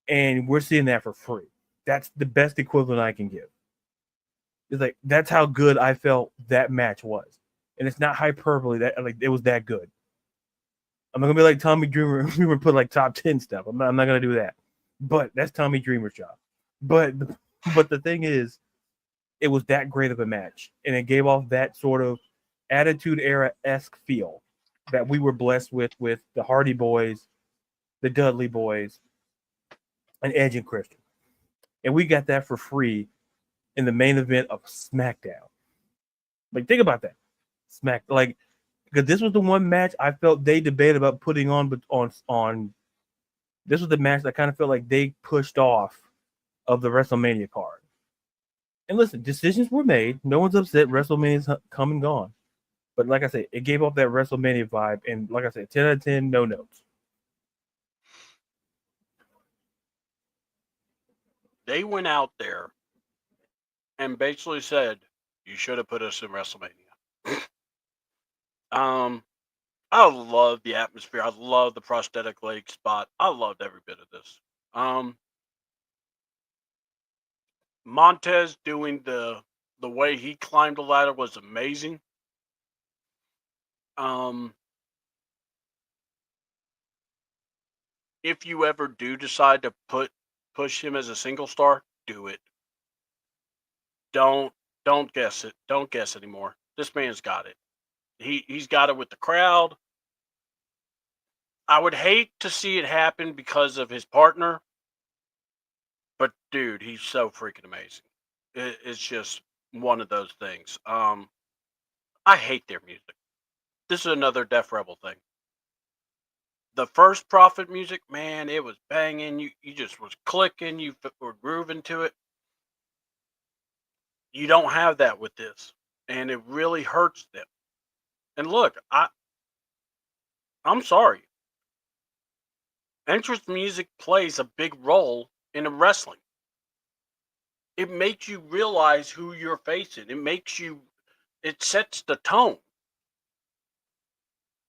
Speaker 2: and we're seeing that for free. That's the best equivalent I can give. It's like, that's how good I felt that match was, and it's not hyperbole. That like it was that good. I'm not gonna be like Tommy Dreamer. We were put like top 10 stuff. I'm not gonna do that. But that's Tommy Dreamer's job. But the thing is, it was that great of a match, and it gave off that sort of Attitude Era-esque feel that we were blessed with the Hardy Boys, the Dudley Boys, and Edge and Christian. And we got that for free in the main event of SmackDown. Like, think about that. Because this was the one match I felt they debated about putting on this was the match that kind of felt like they pushed off of the WrestleMania card. And listen, decisions were made. No one's upset. WrestleMania's come and gone. But like I said, it gave off that WrestleMania vibe. And like I said, 10 out of 10, no notes.
Speaker 1: They went out there and basically said, you should have put us in WrestleMania. I love the atmosphere. I love the prosthetic leg spot. I loved every bit of this. Montez doing the way he climbed the ladder was amazing. If you ever do decide to push him as a single star, do it. Don't guess it. Don't guess anymore. This man's got it. He's got it with the crowd. I would hate to see it happen because of his partner, but dude, he's so freaking amazing. It's just one of those things. I hate their music. This is another Def Rebel thing. The first Prophet music, man, it was banging. You just was clicking. You were grooving to it. You don't have that with this, and it really hurts them. And look, I'm sorry. Entrance music plays a big role in wrestling. It makes you realize who you're facing. It sets the tone.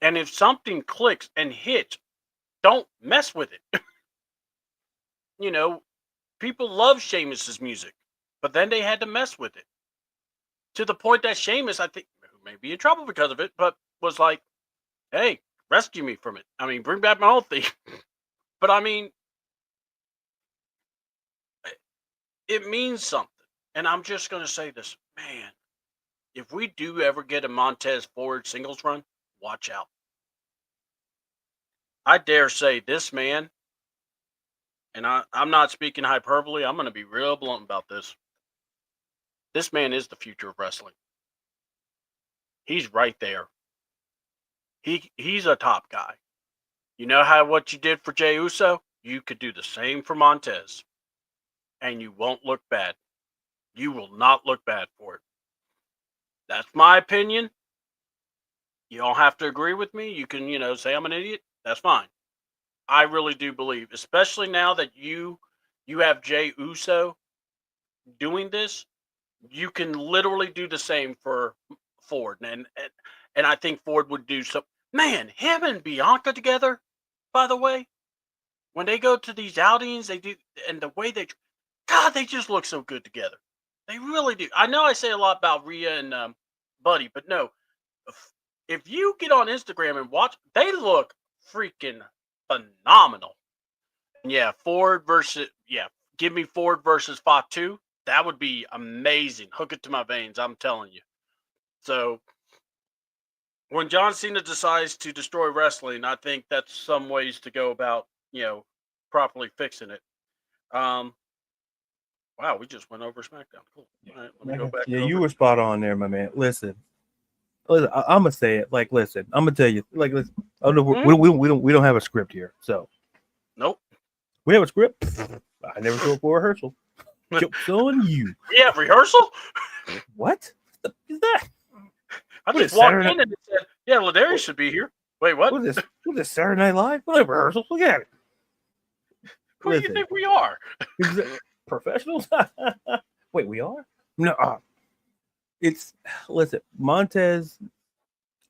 Speaker 1: And if something clicks and hits, don't mess with it. People love Sheamus's music, but then they had to mess with it. To the point that Sheamus, I think, may be in trouble because of it, but was like, hey, rescue me from it. I mean, bring back my whole thing. But I mean, it means something. And I'm just going to say this, man, if we do ever get a Montez Ford singles run, watch out. I dare say this man, and I'm not speaking hyperbole, I'm going to be real blunt about this. This man is the future of wrestling. He's right there. He's a top guy. You know what you did for Jey Uso? You could do the same for Montez. And you won't look bad. You will not look bad for it. That's my opinion. You don't have to agree with me. You can, say I'm an idiot. That's fine. I really do believe, especially now that you have Jey Uso doing this, you can literally do the same for Ford. And I think Ford would do so. Man, him and Bianca together, by the way, when they go to these outings, they do, and the way they just look so good together. They really do. I know I say a lot about Rhea and Buddy, but no, if you get on Instagram and watch, they look freaking phenomenal. And give me Ford versus Fatu. That would be amazing. Hook it to my veins, I'm telling you. So when John Cena decides to destroy wrestling, I think that's some ways to go about, properly fixing it. Wow, we just went over SmackDown. Cool. All right, let me go back.
Speaker 2: Yeah, you were spot on there, my man. Listen, I'm gonna say it. Like, listen, I'm gonna tell you. Like, listen. Oh no, we don't have a script here. So,
Speaker 1: nope.
Speaker 2: We have a script. I never showed up for rehearsal. Joke's on you.
Speaker 1: We have rehearsal.
Speaker 2: What? What is that?
Speaker 1: I
Speaker 2: What
Speaker 1: just
Speaker 2: is
Speaker 1: walked
Speaker 2: Saturday
Speaker 1: in and it said, "Yeah, Ladarius should be here." Wait, what?
Speaker 2: What is this? What is this, Saturday Night Live? What rehearsals? Look at it.
Speaker 1: Who do you think we are?
Speaker 2: Professionals? Wait, we are? No. Listen, Montez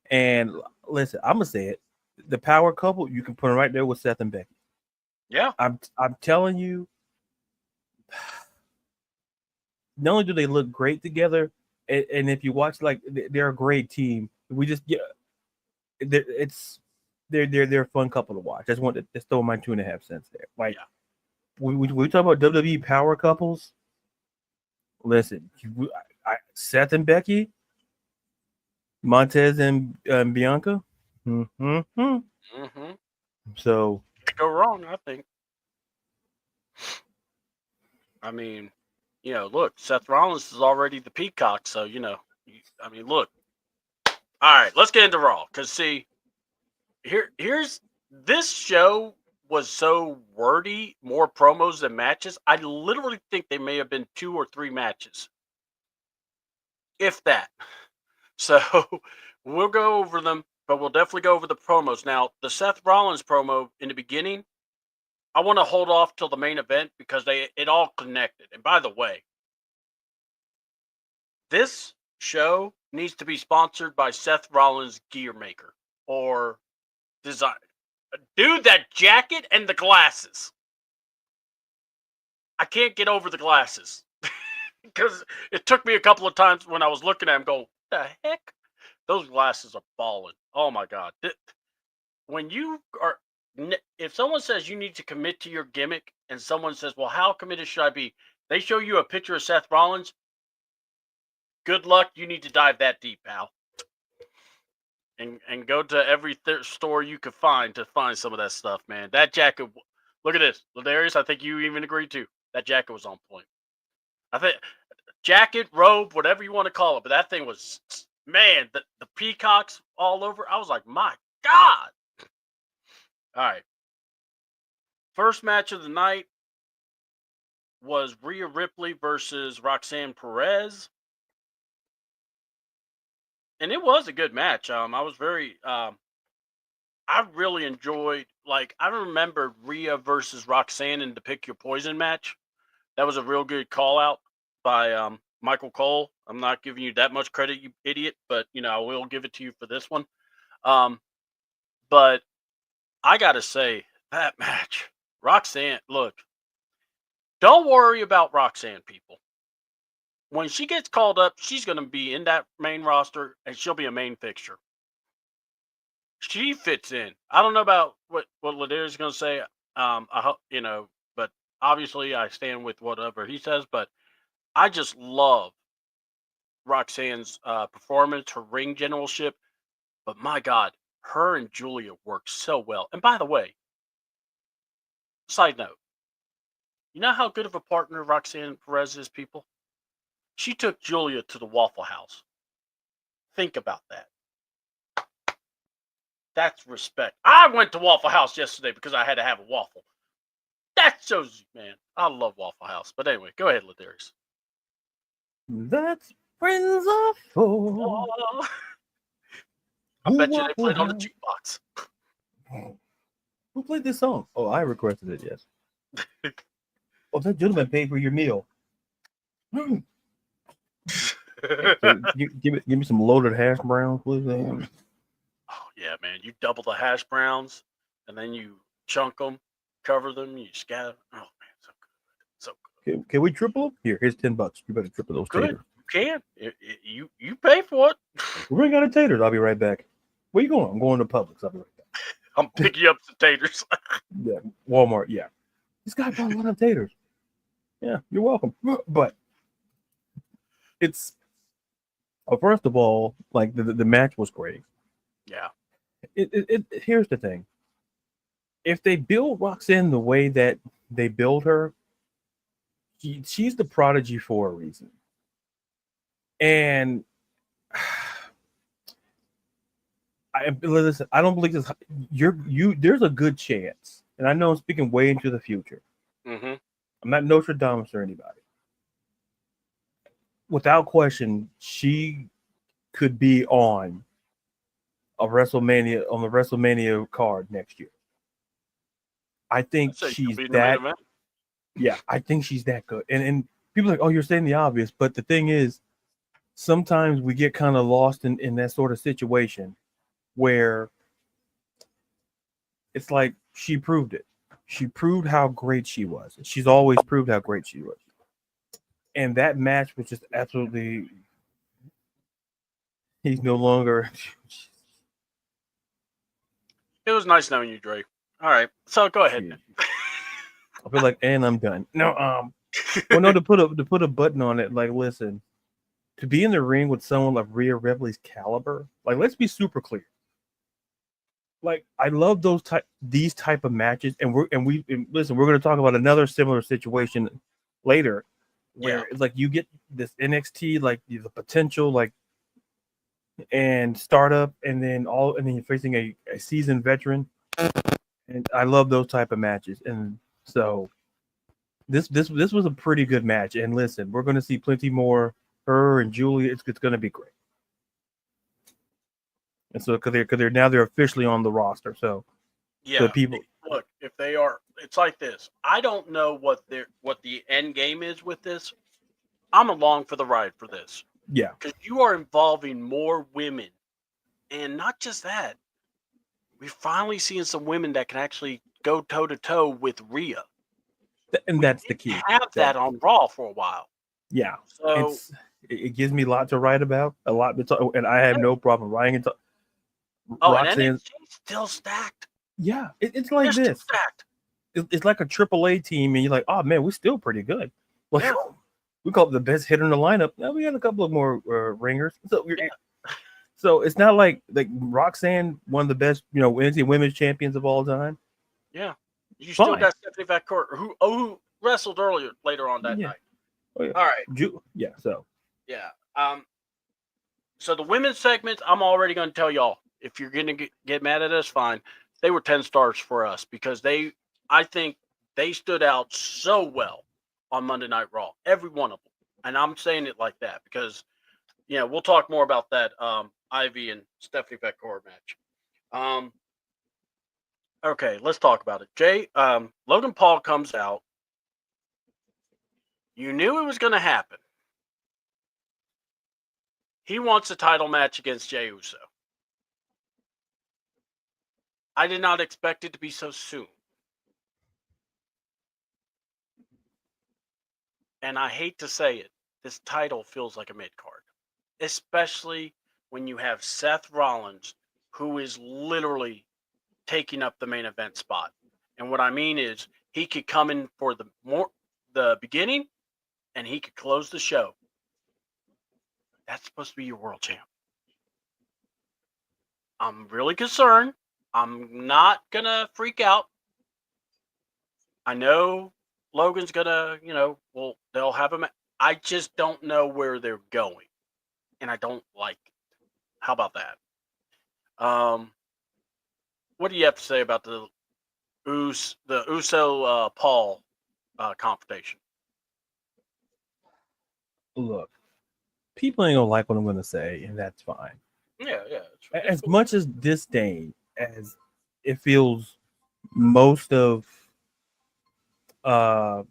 Speaker 2: and listen, I'm gonna say it. The power couple, you can put them right there with Seth and Becky.
Speaker 1: Yeah.
Speaker 2: I'm telling you, not only do they look great together, and if you watch, like, they're a great team. We just they're a fun couple to watch. I just want to just throw my 2.5 cents there. Like, we talk about WWE power couples. Listen, Seth and Becky, Montez and Bianca. So
Speaker 1: Can't go wrong, I think. I mean, look, Seth Rollins is already the peacock, so look. All right, let's get into Raw, because see, here's this show was so wordy, more promos than matches. I literally think they may have been 2 or 3 matches, if that. So we'll go over them, but we'll definitely go over the promos. Now, the Seth Rollins promo in the beginning, I want to hold off till the main event because it all connected. And by the way, this show needs to be sponsored by Seth Rollins Gear Maker or Design. Dude, that jacket and the glasses. I can't get over the glasses because it took me a couple of times when I was looking at them go, the heck? Those glasses are balling. Oh my God. When you are, if someone says you need to commit to your gimmick and someone says, well, how committed should I be? They show you a picture of Seth Rollins. Good luck. You need to dive that deep, pal. And go to every store you could find to find some of that stuff, man. That jacket, look at this. Ladarius, I think you even agreed too. That jacket was on point. I think jacket, robe, whatever you want to call it, but that thing was, man, the peacocks all over. I was like, my God. All right. First match of the night was Rhea Ripley versus Roxanne Perez. And it was a good match. I was very, I really enjoyed, like, I remember Rhea versus Roxanne in the Pick Your Poison match. That was a real good call out by Michael Cole. I'm not giving you that much credit, you idiot, but, I will give it to you for this one. But I got to say, that match, Roxanne, look, don't worry about Roxanne, people. When she gets called up, she's going to be in that main roster, and she'll be a main fixture. She fits in. I don't know about what Ladarius is going to say. I hope, but obviously I stand with whatever he says. But I just love Roxanne's performance, her ring generalship. But my God, her and Julia work so well. And by the way, side note, you know how good of a partner Roxanne Perez is, people? She took Julia to the Waffle House. Think about that. That's respect. I went to Waffle House yesterday because I had to have a waffle. That shows you, man. I love Waffle House. But anyway, go ahead, Ladarius.
Speaker 2: That's friends are for.
Speaker 1: I bet you they played on the jukebox.
Speaker 2: Who played this song? Oh, I requested it, yes. Oh, that gentleman paid for your meal. Give me some loaded hash browns, please.
Speaker 1: Oh, yeah, man. You double the hash browns, and then you chunk them, cover them, you scatter. Oh, man, so good. So good.
Speaker 2: Can we triple them? Here's $10. You better triple those taters.
Speaker 1: You can. You pay for it.
Speaker 2: We're running out of taters. I'll be right back. Where you going? I'm going to Publix. I'll be right back.
Speaker 1: I'm picking up some taters.
Speaker 2: Yeah, Walmart. Yeah. This guy bought a lot of taters. Yeah, you're welcome. But it's, first of all, like the match was great.
Speaker 1: Yeah.
Speaker 2: Here's the thing. If they build Roxanne the way that they build her, she's the prodigy for a reason. And listen, I don't believe this. There's a good chance, and I know I'm speaking way into the future.
Speaker 1: Mm-hmm.
Speaker 2: I'm not Nostradamus or anybody. Without question, she could be on the WrestleMania card next year. I think
Speaker 1: So
Speaker 2: she's
Speaker 1: be in the main
Speaker 2: that.
Speaker 1: event.
Speaker 2: Yeah, I think she's that good. And people are like, oh, you're saying the obvious, but the thing is, sometimes we get kind of lost in that sort of situation where it's like she proved it. She proved how great she was. She's always proved how great she was. And that match was just absolutely. He's no longer.
Speaker 1: It was nice knowing you, Dre. All right, so go ahead.
Speaker 2: I feel like, and I'm done. No, well, no, to put a button on it. Like, listen, to be in the ring with someone like Rhea Ripley's caliber, like, let's be super clear. Like, I love these type of matches, and listen, we're going to talk about another similar situation later, where it's like you get this NXT, like the potential, like, and startup, and then you're facing a seasoned veteran, and I love those type of matches, and so this was a pretty good match. And listen, we're going to see plenty more. Her and Julia, it's going to be great. And so because they're officially on the roster, so
Speaker 1: yeah,
Speaker 2: so people
Speaker 1: look, if they are, it's like this. I don't know what the end game is with this. I'm along for the ride for this.
Speaker 2: Yeah,
Speaker 1: because you are involving more women, and not just that. We're finally seeing some women that can actually go toe to toe with Rhea,
Speaker 2: and that's the key.
Speaker 1: Have that on Raw for a while.
Speaker 2: Yeah,
Speaker 1: so
Speaker 2: it gives me a lot to write about, a lot to talk, and I have no problem writing it.
Speaker 1: And NXT's still stacked.
Speaker 2: Yeah, it's like
Speaker 1: They're
Speaker 2: this.
Speaker 1: Stacked.
Speaker 2: It's like a AAA team, and you're like, oh man, we're still pretty good. Like, we call it the best hitter in the lineup. Now we got a couple of more ringers. So it's not like Roxanne, one of the best, NXT women's champions of all time.
Speaker 1: Yeah, you still got Stephanie McCourt, who wrestled later on that night.
Speaker 2: Oh, yeah.
Speaker 1: All right. So the women's segments, I'm already going to tell y'all. If you're going to get mad at us, fine. They were 10 stars for us because I think they stood out so well on Monday Night Raw. Every one of them. And I'm saying it like that because, we'll talk more about that Ivy and Stephanie McCourt match. Okay, let's talk about it. Logan Paul comes out. You knew it was going to happen. He wants a title match against Jey Uso. I did not expect it to be so soon. And I hate to say it, this title feels like a mid-card. Especially when you have Seth Rollins, who is literally taking up the main event spot. And what I mean is, he could come in for the beginning, and he could close the show. That's supposed to be your world champ. I'm really concerned. I'm not going to freak out. I know Logan's going to, they'll have him. I just don't know where they're going. And I don't like it. How about that? What do you have to say about the Uso Paul confrontation?
Speaker 2: Look, people ain't gonna like what I'm gonna say, and that's fine.
Speaker 1: Yeah.
Speaker 2: As much as disdain as it feels, most of IWC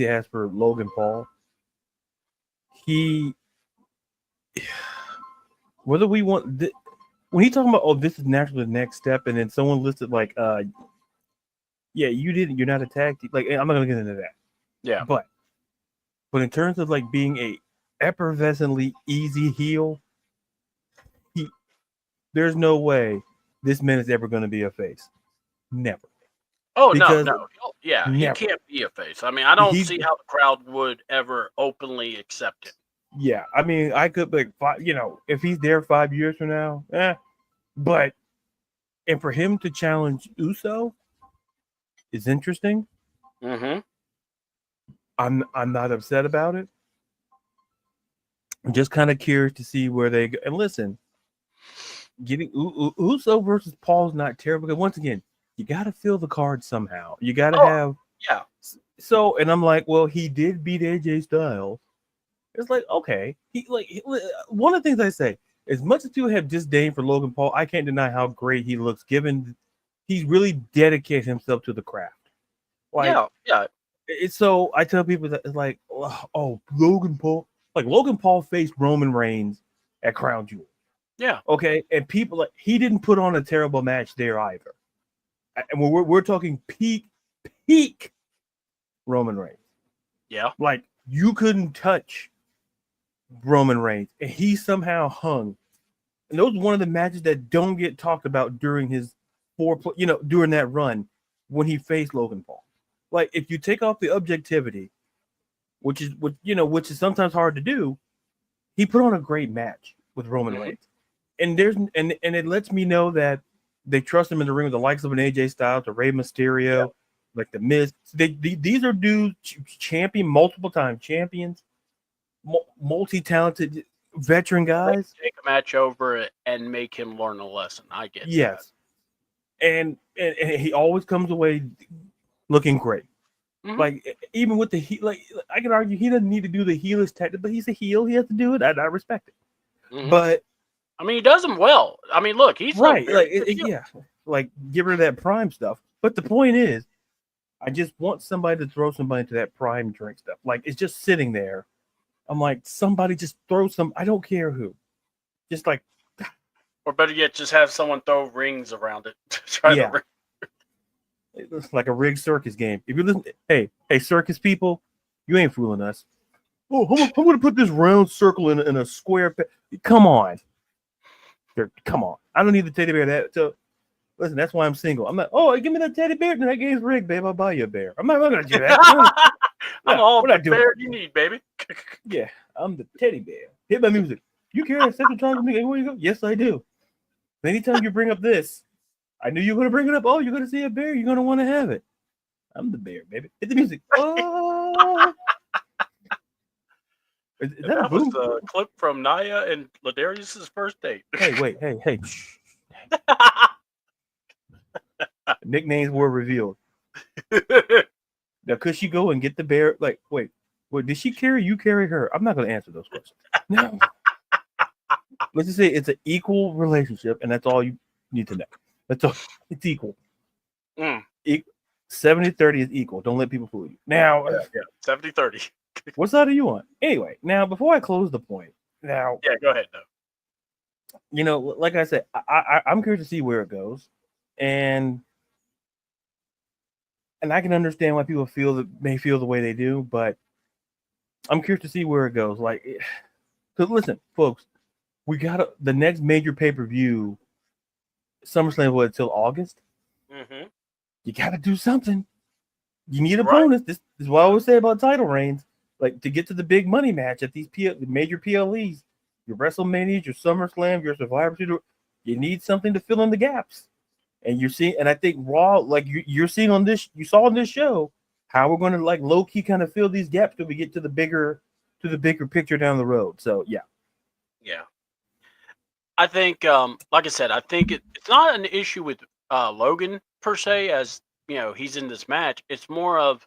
Speaker 2: has for Logan Paul. Whether we want when he talking about, this is naturally the next step, and then someone listed like, you're not a tag team. Like, I'm not gonna get into that.
Speaker 1: Yeah.
Speaker 2: But in terms of like being a effervescently easy heel, there's no way this man is ever going to be a face. Never.
Speaker 1: Oh, no. Yeah, never. He can't be a face. I mean, I don't see how the crowd would ever openly accept him.
Speaker 2: Yeah, I mean, I could, like, if he's there 5 years from now, but, and for him to challenge Uso is interesting.
Speaker 1: Mm-hmm.
Speaker 2: I'm not upset about it. I'm just kind of curious to see where they go. And listen, getting Uso versus Paul's not terrible, because once again, you got to fill the card somehow. You got to have.
Speaker 1: Yeah.
Speaker 2: So, and I'm like, well, he did beat AJ Styles. It's like, okay, one of the things I say, as much as people have disdain for Logan Paul, I can't deny how great he looks. Given he's really dedicated himself to the craft. Like,
Speaker 1: Yeah.
Speaker 2: it's so I tell people that it's like, oh, Logan Paul, like Logan Paul faced Roman Reigns at Crown Jewel.
Speaker 1: Yeah.
Speaker 2: Okay, and people like he didn't put on a terrible match there either. And we're talking peak Roman Reigns.
Speaker 1: Yeah.
Speaker 2: Like you couldn't touch Roman Reigns, and he somehow hung. And those are one of the matches that don't get talked about during his during that run when he faced Logan Paul. Like if you take off the objectivity, which is sometimes hard to do, he put on a great match with Roman Reigns, and it lets me know that they trust him in the ring with the likes of an AJ Styles, the Rey Mysterio, like the Miz. These are dudes multiple time champions, multi-talented veteran guys.
Speaker 1: Take a match over it and make him learn a lesson. I get
Speaker 2: yes, and he always comes away looking great.
Speaker 1: Mm-hmm.
Speaker 2: Like even with the heel, like I can argue he doesn't need to do the heelish tactic, but he's a heel. He has to do it. I respect it.
Speaker 1: Mm-hmm.
Speaker 2: But
Speaker 1: I mean, he does them well. I mean, look, he's
Speaker 2: right. Like get rid of that prime stuff. But the point is, I just want somebody to throw somebody into that prime drink stuff. Like it's just sitting there. I'm like, somebody just throw some. I don't care who. Just like,
Speaker 1: or better yet, just have someone throw rings around it. Try to ring.
Speaker 2: It's like a rigged circus game. If you listen, hey, circus people, you ain't fooling us. Oh, I'm going to put this round circle in a square. Come on. Come on. I don't need the teddy bear. So, listen, that's why I'm single. I'm not, give me that teddy bear. That game's rigged, babe. I'll buy you a bear. I'm not going to do that.
Speaker 1: I'm all the bear you need, baby.
Speaker 2: Yeah, I'm the teddy bear. Hit my music. You carry a second time with me everywhere you go? Yes, I do. Anytime you bring up this, I knew you were going to bring it up. Oh, you're going to see a bear. You're going to want to have it. I'm the bear, baby. Hit the music. Oh. Is that a boom?
Speaker 1: Was a clip from Naya and Ladarius's first date.
Speaker 2: Hey, wait. Hey. Nicknames were revealed. Now, could she go and get the bear? Like, wait, did she carry you? Carry her? I'm not going to answer those questions. No. Let's just say it's an equal relationship, and that's all you need to know. That's all. It's equal. 70-30 is equal. Don't let people fool you. Now,
Speaker 1: 70-30.
Speaker 2: What side are you on? Anyway, now before I close the point, go
Speaker 1: ahead though.
Speaker 2: Like I said, I'm curious to see where it goes, and I can understand why people may feel the way they do, but I'm curious to see where it goes. Like, because listen, folks, we got the next major pay-per-view. SummerSlam until August.
Speaker 1: Mm-hmm.
Speaker 2: You got to do something. You need a bonus. This is what I always say about title reigns. Like to get to the big money match at these major PLEs, your WrestleMania, your SummerSlam, your Survivor Series, you need something to fill in the gaps. And you're seeing, and I think Raw, like you're seeing on this, you saw on this show how we're going to like low key kind of fill these gaps till we get to the bigger picture down the road. So yeah.
Speaker 1: I think, like I said, I think it's not an issue with Logan per se, as he's in this match. It's more of,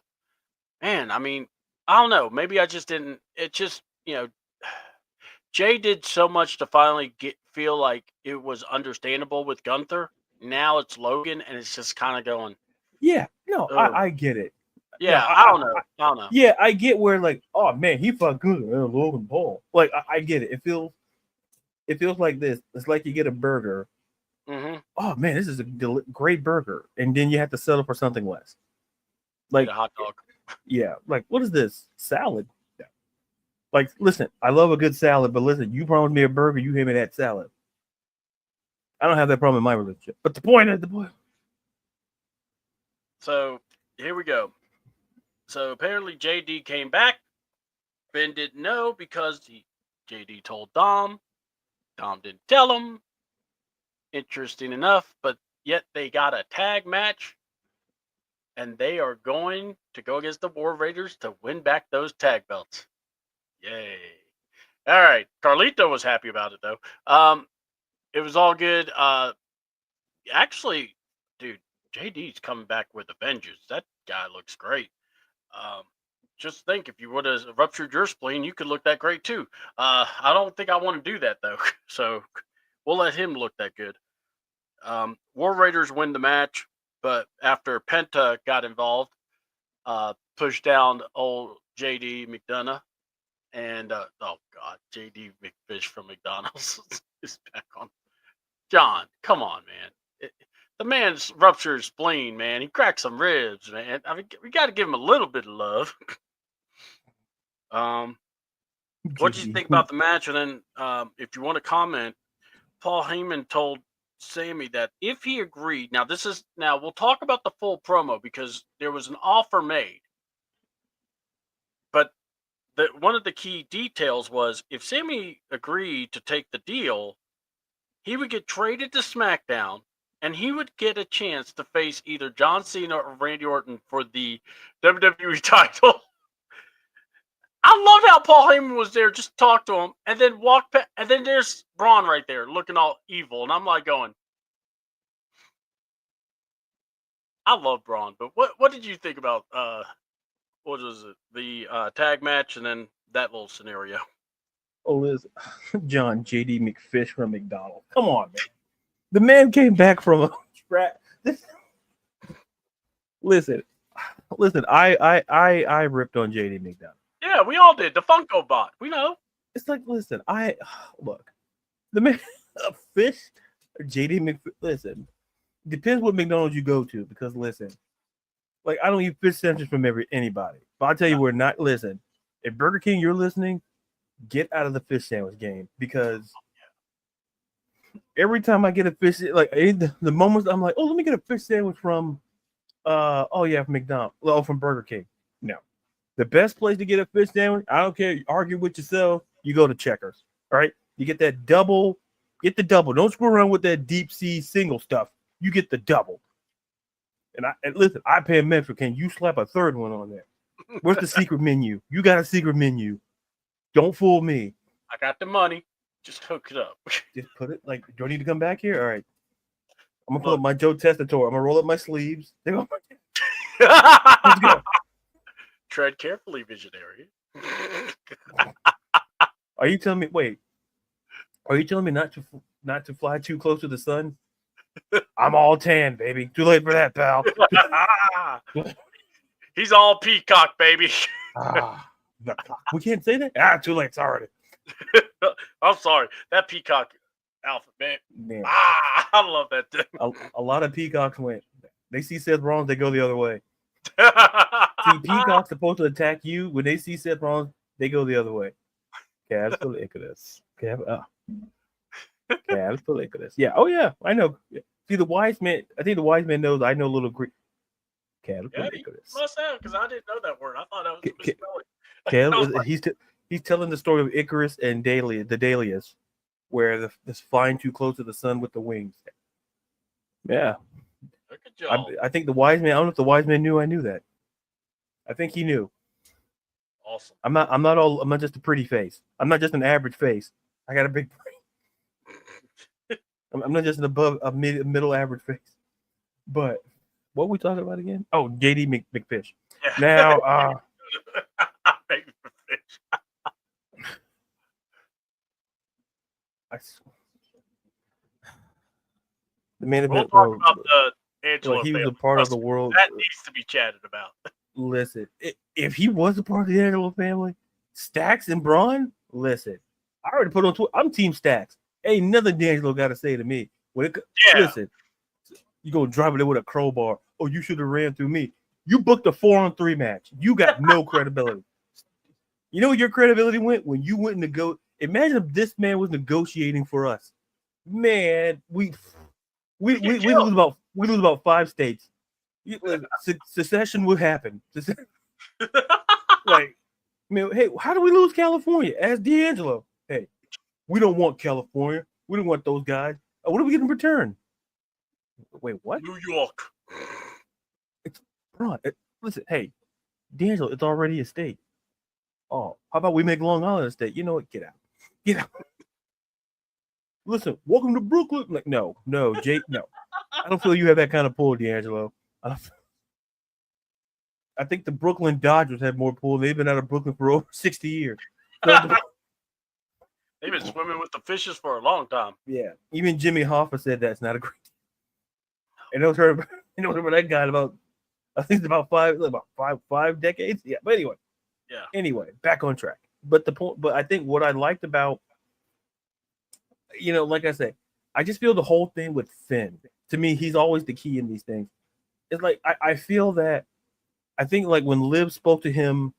Speaker 1: man, I mean, I don't know. Maybe I just didn't. It just, Jay did so much to finally feel like it was understandable with Gunther. Now it's Logan, and it's just kind of going.
Speaker 2: Yeah, no, I get it.
Speaker 1: Yeah, no, I don't know.
Speaker 2: Yeah, I get where like, oh man, he fucked Gunther, Logan Paul. Like, I get it. It feels like this. It's like you get a burger.
Speaker 1: Mm-hmm.
Speaker 2: Oh man, this is a great burger, and then you have to settle for something less. Like
Speaker 1: a hot dog.
Speaker 2: Yeah, like what is this salad? Yeah. Like, listen, I love a good salad, but listen, you promised me a burger, you hand me that salad. I don't have that problem in my relationship. But the point is
Speaker 1: So here we go. So apparently JD came back. Ben didn't know because JD told Dom. Dom didn't tell him. Interesting enough, but yet they got a tag match. And they are going to go against the War Raiders to win back those tag belts. Yay. All right. Carlito was happy about it, though. It was all good. Actually, dude, JD's coming back with a vengeance. That guy looks great. just think if you would have ruptured your spleen, you could look that great too. I don't think I want to do that though. So we'll let him look that good. War Raiders win the match, but after Penta got involved, pushed down old JD McDonough. And oh god, JD McFish from McDonald's is back on. John, come on, man. The man's ruptured his spleen, man. He cracked some ribs, man. I mean, we got to give him a little bit of love. What did you think about the match? And then, if you want to comment, Paul Heyman told Sammy that if he agreed, now we'll talk about the full promo because there was an offer made, but one of the key details was if Sammy agreed to take the deal, he would get traded to SmackDown and he would get a chance to face either John Cena or Randy Orton for the WWE title. I loved how Paul Heyman was there, just talk to him, and then walk past, and then there's Braun right there looking all evil, and I'm like going, I love Braun, but what did you think about what was it, the tag match, and then that little scenario?
Speaker 2: Oh, listen, John JD McFish from McDonald's. Come on, man. The man came back from a trap. Listen. I ripped on JD McDonald.
Speaker 1: Yeah, we all did. The Funko bot. We know.
Speaker 2: It's like, listen, look, the man, a fish, JD McFish. Listen, depends what McDonald's you go to, because listen, like I don't eat fish sandwiches from anybody. But I'll tell you, we're not. Listen, if Burger King, you're listening, get out of the fish sandwich game, because every time I get a fish, like the moments I'm like, oh, let me get a fish sandwich from, from McDonald's, from Burger King. No, the best place to get a fish sandwich, I don't care, you argue with yourself, you go to Checkers. All right, you get that double, get the double. Don't screw around with that deep sea single stuff. You get the double. And listen, I pay a Metro. Can you slap a third one on there? Where's the secret menu? You got a secret menu. Don't fool me.
Speaker 1: I got the money. Just hook it up.
Speaker 2: Just put it like, do I need to come back here? All right. I'm gonna pull up my Joe Testator. I'm gonna roll up my sleeves. Let's go.
Speaker 1: Tread carefully, visionary.
Speaker 2: Are you telling me? Wait. Are you telling me not to fly too close to the sun? I'm all tan, baby. Too late for that, pal.
Speaker 1: He's all peacock, baby.
Speaker 2: We can't say that. Too late. Sorry.
Speaker 1: I'm sorry. That peacock outfit, man. I love that thing.
Speaker 2: A lot of peacocks went. They see Seth Rollins, they go the other way. See, peacock's supposed to attack you. When they see Seth Rollins, they go the other way. Calves for Icarus. Calves for Icarus. Yeah. Oh yeah. I know. See, the wise man. I think the wise man knows. I know a little Greek. Calves for Icarus.
Speaker 1: Must have, because I didn't know that word. I thought that was misspelling. He's telling the story of Icarus and the Dahlias, where this flying too close to the sun with the wings. Yeah. Good job.
Speaker 2: I think the wise man. I don't know if the wise man knew I knew that. I think he knew.
Speaker 1: Awesome.
Speaker 2: I'm not just a pretty face. I'm not just an average face. I got a big brain. I'm not just an above a middle average face. But what are we talking about again? Oh, JD McFish. Yeah. Now, the main event.
Speaker 1: We'll talk about the Angelo
Speaker 2: he
Speaker 1: family.
Speaker 2: was a part of the world.
Speaker 1: That needs to be chatted about.
Speaker 2: Listen, if he was a part of the Angelo family, Stacks and Braun, listen, I already put on Twitter. I'm Team Stacks. Ain't nothing D'Angelo got to say to me. Listen, you go drive it in with a crowbar. Oh, you should have ran through me. You booked a 4-on-3 match. You got no credibility. You know what your credibility went when you went to go. Imagine if this man was negotiating for us. Man, we lose about 5 states. Secession would happen. Like, man, hey, how do we lose California? Ask D'Angelo. Hey, we don't want California. We don't want those guys. What do we get in return? Wait, what?
Speaker 1: New York.
Speaker 2: It's Braun. Listen, hey, D'Angelo, it's already a state. Oh, how about we make Long Island a state? You know what? Get out. Get out. Listen, welcome to Brooklyn. Like, no, Jake, no. I don't feel you have that kind of pull, D'Angelo. I think the Brooklyn Dodgers have more pull. They've been out of Brooklyn for over 60 years. So
Speaker 1: They've been swimming with the fishes for a long time.
Speaker 2: yeah, even Jimmy Hoffa said that's not a great. And it was heard. Remember that guy about. I think it's about five decades. Yeah, but anyway.
Speaker 1: Yeah.
Speaker 2: Anyway, back on track. But the point. But I think what I liked about, like I said, I just feel the whole thing with Finn. To me, he's always the key in these things. It's like I feel that. I think like when Liv spoke to him,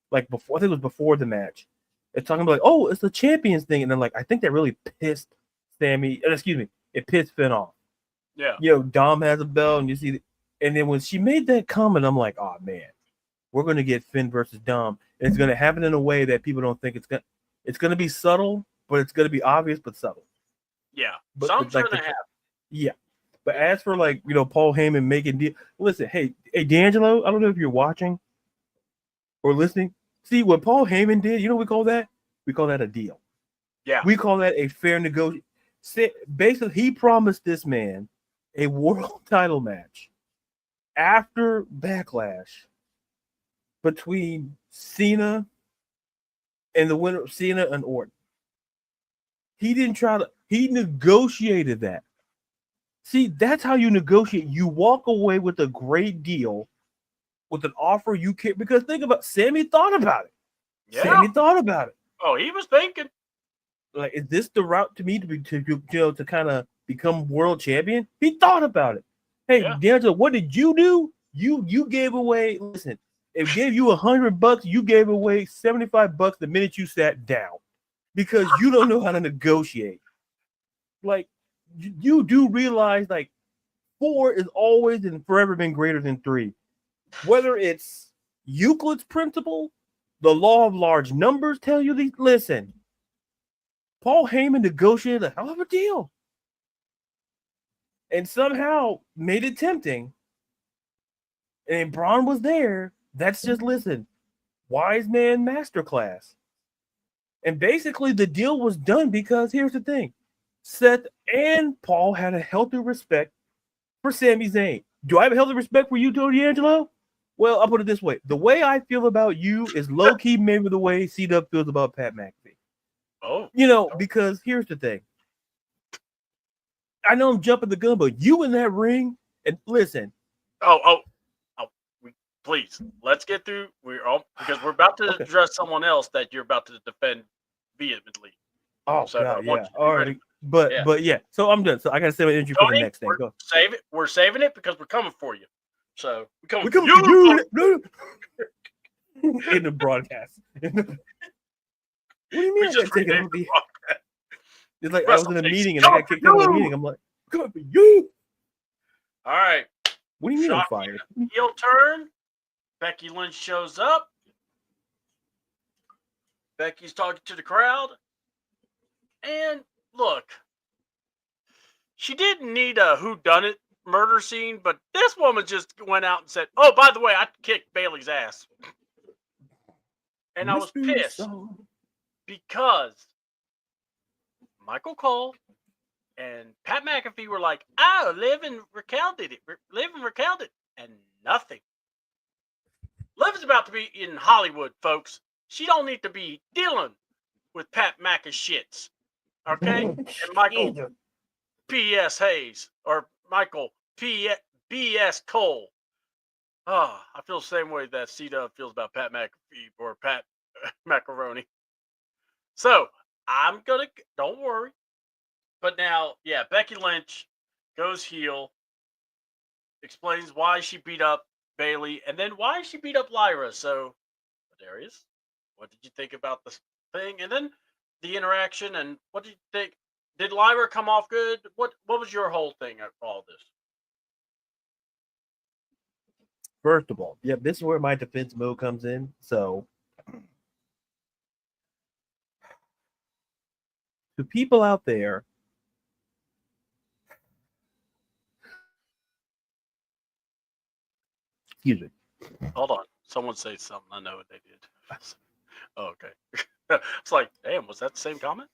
Speaker 2: like before, I think it was before the match. It's talking about like, oh, it's the champions thing, and then like I think that really pissed Sammy. Excuse me, it pissed Finn off.
Speaker 1: Yeah.
Speaker 2: Dom has a belt, and you see, and then when she made that comment, I'm like, oh man, we're gonna get Finn versus Dom, and it's gonna happen in a way that people don't think it's gonna. It's gonna be subtle, but it's gonna be obvious but subtle.
Speaker 1: Yeah,
Speaker 2: but
Speaker 1: something's
Speaker 2: like
Speaker 1: gonna happen.
Speaker 2: Yeah, but as for like Paul Heyman making deal, listen, hey D'Angelo, I don't know if you're watching or listening. See what Paul Heyman did? You know what we call that? We call that a deal.
Speaker 1: Yeah,
Speaker 2: we call that a fair negotiation. Basically, he promised this man a world title match after Backlash between Cena and the winner of Cena and Orton. He didn't try to. He negotiated that. See, that's how you negotiate. You walk away with a great deal, with an offer you can't. Because think about, Sammy thought about it.
Speaker 1: Yeah.
Speaker 2: Sammy thought about it.
Speaker 1: Oh, he was thinking.
Speaker 2: Like, is this the route to me to kind of become world champion? He thought about it. Hey, D'Angelo, what did you do? You gave away. Listen, it gave you $100. You gave away $75 the minute you sat down, because you don't know how to negotiate. Like, you do realize, like, 4 is always and forever been greater than 3. Whether it's Euclid's principle, the law of large numbers tell you these. Listen, Paul Heyman negotiated a hell of a deal and somehow made it tempting. And Braun was there. That's just, listen, wise man masterclass. And basically the deal was done because here's the thing. Seth and Paul had a healthy respect for Sami Zayn. Do I have a healthy respect for you, Tony D'Angelo? Well, I'll put it this way. The way I feel about you is low-key maybe the way CDouble feels about Pat McAfee.
Speaker 1: Oh.
Speaker 2: Because here's the thing. I know I'm jumping the gun, but you in that ring, and listen.
Speaker 1: Please, let's get through. Because we're about to address someone else that you're about to defend vehemently.
Speaker 2: Oh, so, God, yeah. All right. But yeah. So I'm done. So I got to say my entry for the next thing. Go.
Speaker 1: Save it. We're saving it because we're coming for you. So
Speaker 2: we're coming for you. In the broadcast. What do you mean? It's like I was in a meeting and I got kicked out of the meeting. I'm like, coming for you.
Speaker 1: All right.
Speaker 2: What do you mean I'm fired?
Speaker 1: Heel turn. Becky Lynch shows up. Becky's talking to the crowd. And look, she didn't need a whodunit murder scene, but this woman just went out and said, oh, by the way, I kicked Bailey's ass. And I was pissed because Michael Cole and Pat McAfee were like, oh, Liv and Raquel did it. And nothing. Liv is about to be in Hollywood, folks. She don't need to be dealing with Pat McAfee shits. Okay? And Michael P.S. Hayes or Michael B.S. Cole. Oh, I feel the same way that C-Dub feels about Pat McAfee or Pat Macaroni. So, don't worry. But now, yeah, Becky Lynch goes heel, explains why she beat up Bailey, and then why she beat up Lyra. So, Darius, what did you think about this thing? And then the interaction, and what did you think? Did Lyra come off good? What was your whole thing of all this?
Speaker 2: First of all, this is where my defense mode comes in. So, to people out there, excuse me.
Speaker 1: Hold on. Someone say something. I know what they did. Oh, okay. It's like, damn, was that the same comment?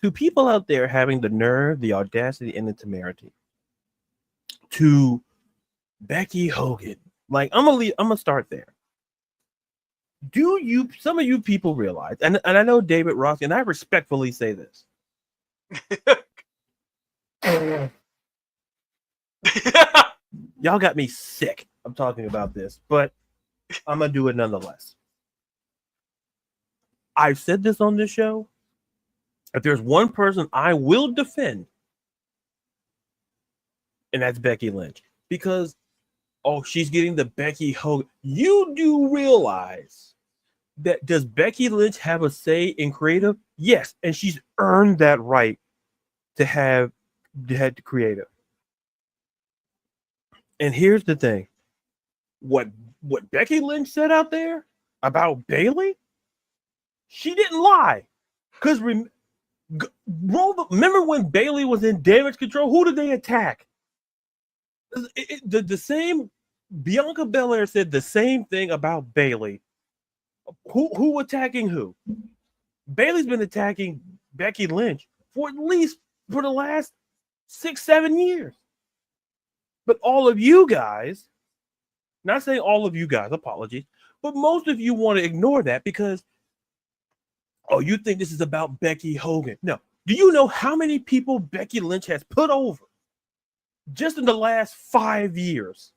Speaker 2: To people out there having the nerve, the audacity, and the temerity to Becky Hogan Like, I'm gonna start there. Do some of you people realize, and I know David Ross, and I respectfully say this. Y'all got me sick. I'm talking about this, but I'm gonna do it nonetheless. I've said this on this show. If there's one person I will defend, and that's Becky Lynch, because she's getting the Becky Hogan. You do realize that does Becky Lynch have a say in creative? Yes, and she's earned that right to have the head to creative. And here's the thing: what Becky Lynch said out there about Bayley, she didn't lie. Because remember when Bayley was in Damage Control, who did they attack? The same. Bianca Belair said the same thing about Bayley. Who attacking who? Bayley's been attacking Becky Lynch for the last 6-7 years. But all of you guys, not saying all of you guys, apologies, but most of you want to ignore that because, you think this is about Becky Hogan. No. Do you know how many people Becky Lynch has put over just in the last 5 years?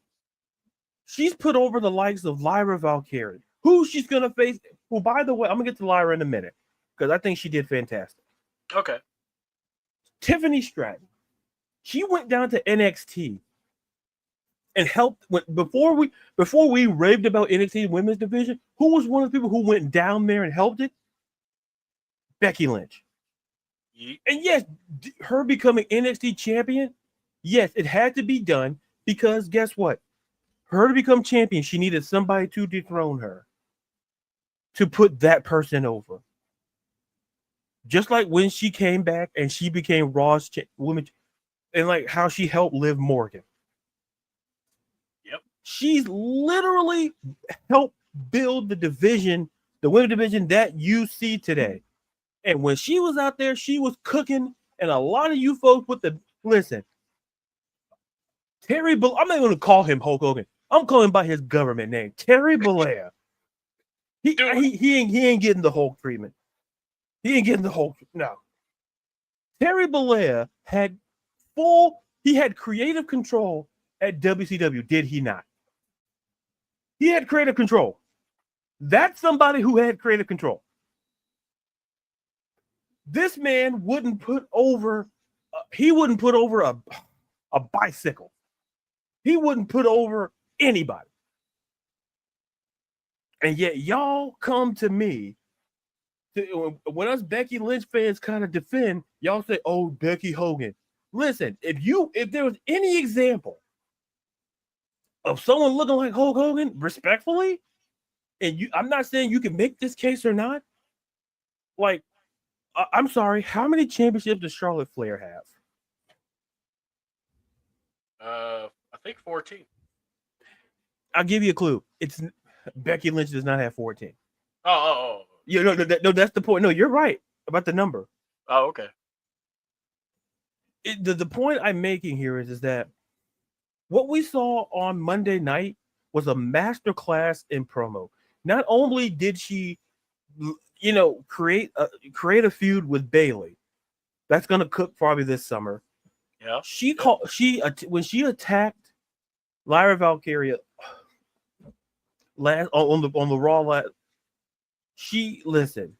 Speaker 2: She's put over the likes of Lyra Valkyrie, who she's going to face. Well, by the way, I'm going to get to Lyra in a minute because I think she did fantastic.
Speaker 1: Okay.
Speaker 2: Tiffany Stratton. She went down to NXT and helped before we raved about NXT women's division. Who was one of the people who went down there and helped it? Becky Lynch. And yes, her becoming NXT champion, yes, it had to be done because guess what? Her to become champion, she needed somebody to dethrone her, to put that person over. Just like when she came back and she became Raw's woman, and like how she helped Liv Morgan.
Speaker 1: Yep.
Speaker 2: She's literally helped build the division, the women's division that you see today. And when she was out there, she was cooking. And a lot of you folks listen, I'm not going to call him Hulk Hogan. I'm calling him by his government name, Terry Bollea. He ain't getting the Hulk treatment. He ain't getting the Hulk. No. Terry Bollea had creative control at WCW, did he not? He had creative control. That's somebody who had creative control. This man wouldn't put over a bicycle. He wouldn't put over anybody. And yet y'all come to me when us Becky Lynch fans kind of defend, y'all say, "Oh, Becky Hogan." Listen, if there was any example of someone looking like Hulk Hogan, respectfully, and I'm not saying you can make this case or not. Like, I'm sorry, how many championships does Charlotte Flair have?
Speaker 1: I think 14.
Speaker 2: I'll give you a clue. It's Becky Lynch does not have 14.
Speaker 1: Oh.
Speaker 2: No, that's the point. No, you're right about the number.
Speaker 1: Oh, okay.
Speaker 2: The point I'm making here is that what we saw on Monday night was a masterclass in promo. Not only did she, create a feud with Bayley, that's gonna cook probably this summer.
Speaker 1: Yeah.
Speaker 2: When she attacked Lyra Valkyria last on the Raw she listened,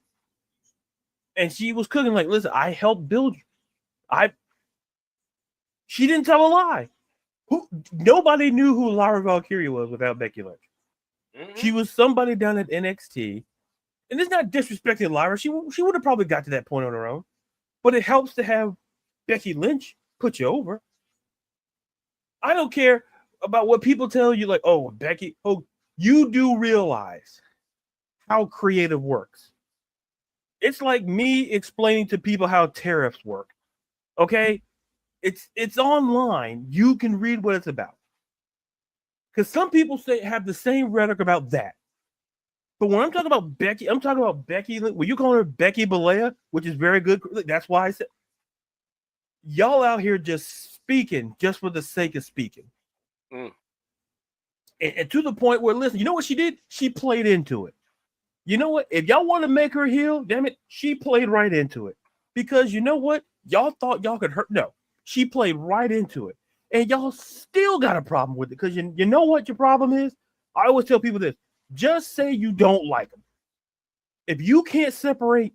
Speaker 2: and she was cooking like, listen, I helped build you. She didn't tell a lie. Nobody knew who Lyra Valkyria was without Becky Lynch. Mm-hmm. She was somebody down at NXT, and it's not disrespecting Lyra. She would have probably got to that point on her own, but it helps to have Becky Lynch put you over. I don't care about what people tell you, like, oh, Becky. Oh, you do realize how creative works. It's like me explaining to people how tariffs work. Okay? It's online. You can read what it's about. Because some people have the same rhetoric about that. But when I'm talking about Becky, I'm talking about Becky. When you call her Becky Bollea, which is very good. That's why I said y'all out here just speaking just for the sake of speaking. And to the point where, listen, you know what she did? She played into it. You know what? If y'all want to make her heel, damn it, she played right into it. Because you know what? Y'all thought y'all could hurt. No, she played right into it. And y'all still got a problem with it. Because you know what your problem is? I always tell people this. Just say you don't like them. If you can't separate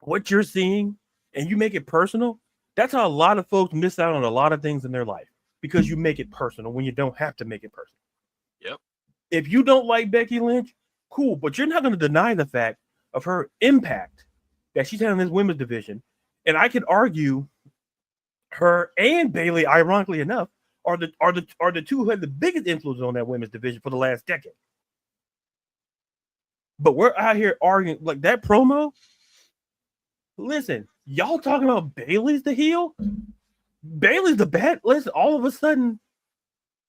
Speaker 2: what you're seeing and you make it personal, that's how a lot of folks miss out on a lot of things in their life. Because you make it personal when you don't have to make it personal.
Speaker 1: Yep.
Speaker 2: If you don't like Becky Lynch, cool, but you're not going to deny the fact of her impact that she's had in this women's division. And I could argue her and Bayley, ironically enough, are the two who had the biggest influence on that women's division for the last decade. But we're out here arguing like that promo. Listen, y'all talking about Bayley's the heel? Bayley's the bad. Listen, all of a sudden,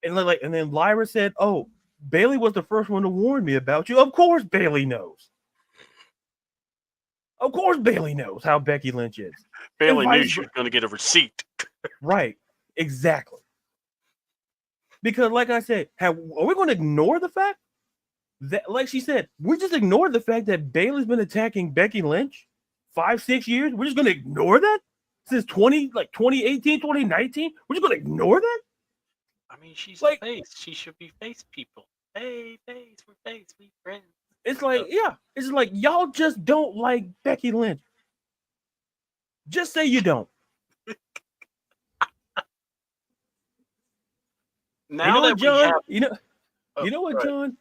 Speaker 2: and then Lyra said, "Oh, Bayley was the first one to warn me about you." Of course, Bayley knows. Of course, Bayley knows how Becky Lynch is.
Speaker 1: Bayley knew she was going to get a receipt.
Speaker 2: Right, exactly. Because, like I said, are we going to ignore the fact that, like she said, we just ignored the fact that Bayley's been attacking Becky Lynch 5-6 years? We're just going to ignore that since 2018, 2019? We're just going to ignore that?
Speaker 1: I mean, she's like face. She should be face people. Hey, face, we're face, we friends.
Speaker 2: It's like, yeah, it's like y'all just don't like Becky Lynch. Just say you don't.
Speaker 1: Now that
Speaker 2: John,
Speaker 1: we have,
Speaker 2: you know what, John?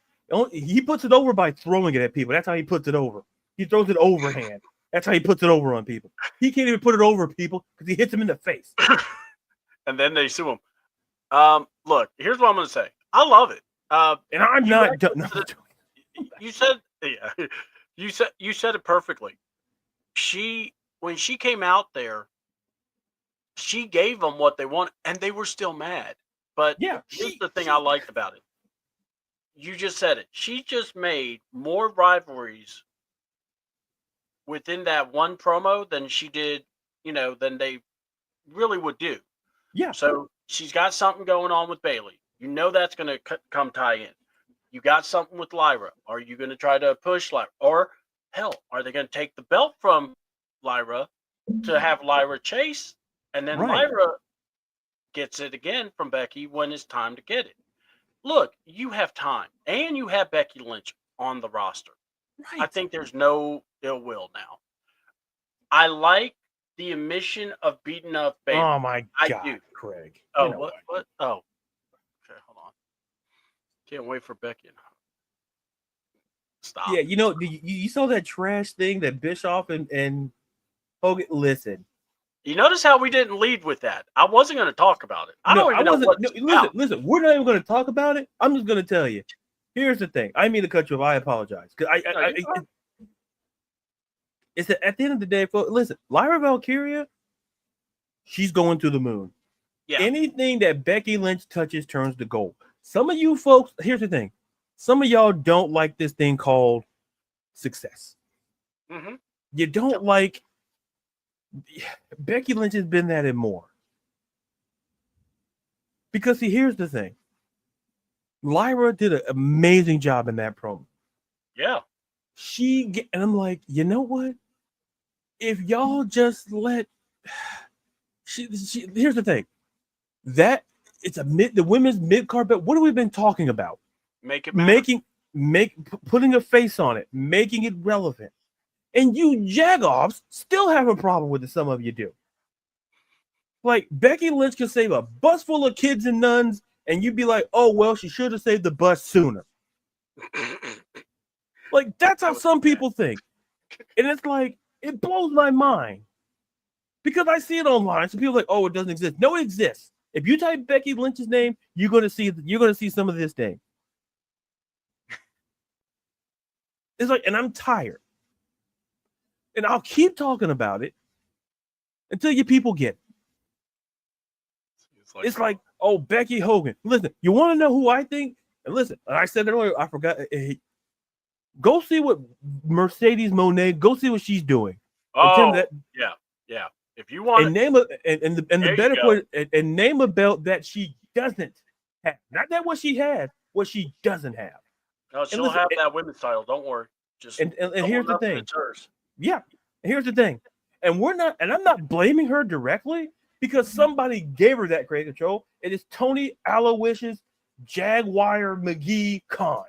Speaker 2: He puts it over by throwing it at people. That's how he puts it over. He throws it overhand. That's how he puts it over on people. He can't even put it over people because he hits them in the face.
Speaker 1: And then they sue him. Look, here's what I'm going to say. I love it.
Speaker 2: And I'm not.
Speaker 1: You said, yeah, you said it perfectly. When she came out there, she gave them what they wanted, and they were still mad. But here's the thing I liked about it. You just said it. She just made more rivalries within that one promo than she did, than they really would do.
Speaker 2: Yeah.
Speaker 1: So she's got something going on with Bayley. You know that's going to come tie in. You got something with Lyra. Are you going to try to push Lyra? Or, hell, are they going to take the belt from Lyra to have Lyra chase? And then Lyra gets it again from Becky when it's time to get it. Look, you have time. And you have Becky Lynch on the roster. Right. I think there's no ill will now. I like the omission of beating up Bayley.
Speaker 2: Oh, my God, Craig.
Speaker 1: Oh, what? Oh. Okay, hold on. Can't wait for Becky. Stop.
Speaker 2: Yeah, you saw that trash thing that Bischoff and Hogan. Listen.
Speaker 1: You notice how we didn't lead with that? I wasn't going to talk about it. I don't even know what it's about.
Speaker 2: Listen, we're not even going to talk about it. I'm just going to tell you. Here's the thing. I mean to cut you off. I apologize. It's that at the end of the day, folks, listen, Lyra Valkyria, she's going to the moon. Yeah. Anything that Becky Lynch touches turns to gold. Some of you folks, here's the thing. Some of y'all don't like this thing called success. Mm-hmm. You don't like Becky Lynch has been that and more. Because see, here's the thing. Lyra did an amazing job in that promo.
Speaker 1: Yeah.
Speaker 2: And I'm like, you know what? If y'all just let here's the thing. That it's the women's mid-card belt. What have we been talking about?
Speaker 1: Make it matter.
Speaker 2: Putting a face on it, making it relevant. And you jagoffs still have a problem with it. Some of you do. Like Becky Lynch can save a bus full of kids and nuns, and you'd be like, "Oh well, she should have saved the bus sooner." Like that's how some people think, and it's like it blows my mind because I see it online. So people are like, "Oh, it doesn't exist." No, it exists. If you type Becky Lynch's name, you're gonna see some of this name. It's like, and I'm tired. And I'll keep talking about it until you people get it. It's like, oh, Becky Hogan. Listen, you want to know who I think? And listen, I said it earlier, I forgot. Go see what Mercedes Moné, go see what she's doing.
Speaker 1: Oh, yeah. If you want
Speaker 2: and name the better point, and name a belt that she doesn't have. Not that what she had, what she doesn't have.
Speaker 1: No, she'll have that women's title. Don't worry. Just
Speaker 2: and here's the thing.
Speaker 1: It's hers.
Speaker 2: Yeah, here's the thing. And I'm not blaming her directly because somebody gave her that creative control. It is Tony Aloysius Jaguar McGee Khan.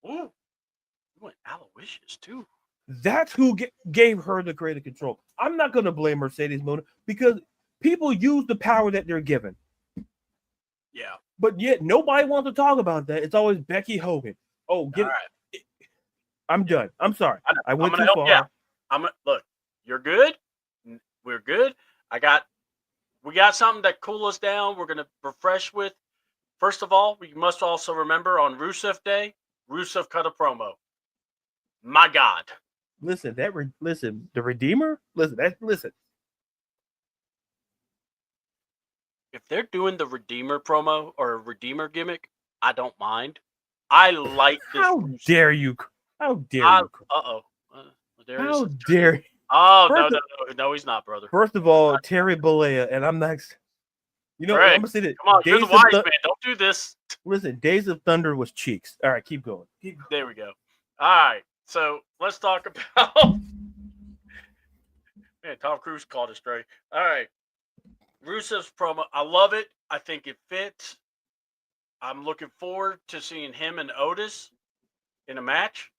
Speaker 1: Ooh, you went Aloysius too.
Speaker 2: That's who gave her the creative control. I'm not going to blame Mercedes Moné because people use the power that they're given.
Speaker 1: Yeah.
Speaker 2: But yet nobody wants to talk about that. It's always Becky Hogan. Oh, get it. I'm done. I'm sorry. I went too far.
Speaker 1: Look, you're good. We're good. We got something that cool us down. We're gonna refresh with. First of all, we must also remember on Rusev Day, Rusev cut a promo. My God.
Speaker 2: Listen, the Redeemer. Listen.
Speaker 1: If they're doing the Redeemer promo or Redeemer gimmick, I don't mind. I like this.
Speaker 2: How dare you? How dare you?
Speaker 1: How
Speaker 2: dare you?
Speaker 1: Oh, no, he's not, brother.
Speaker 2: First of all, Terry Bollea, and I'm next. You know, I'm gonna say that.
Speaker 1: Come on, you're the wise man. Don't do this.
Speaker 2: Listen, Days of Thunder was cheeks. All right, keep going.
Speaker 1: There we go. All right, so let's talk about. Man, Tom Cruise called it straight. All right, Rusev's promo. I love it. I think it fits. I'm looking forward to seeing him and Otis in a match.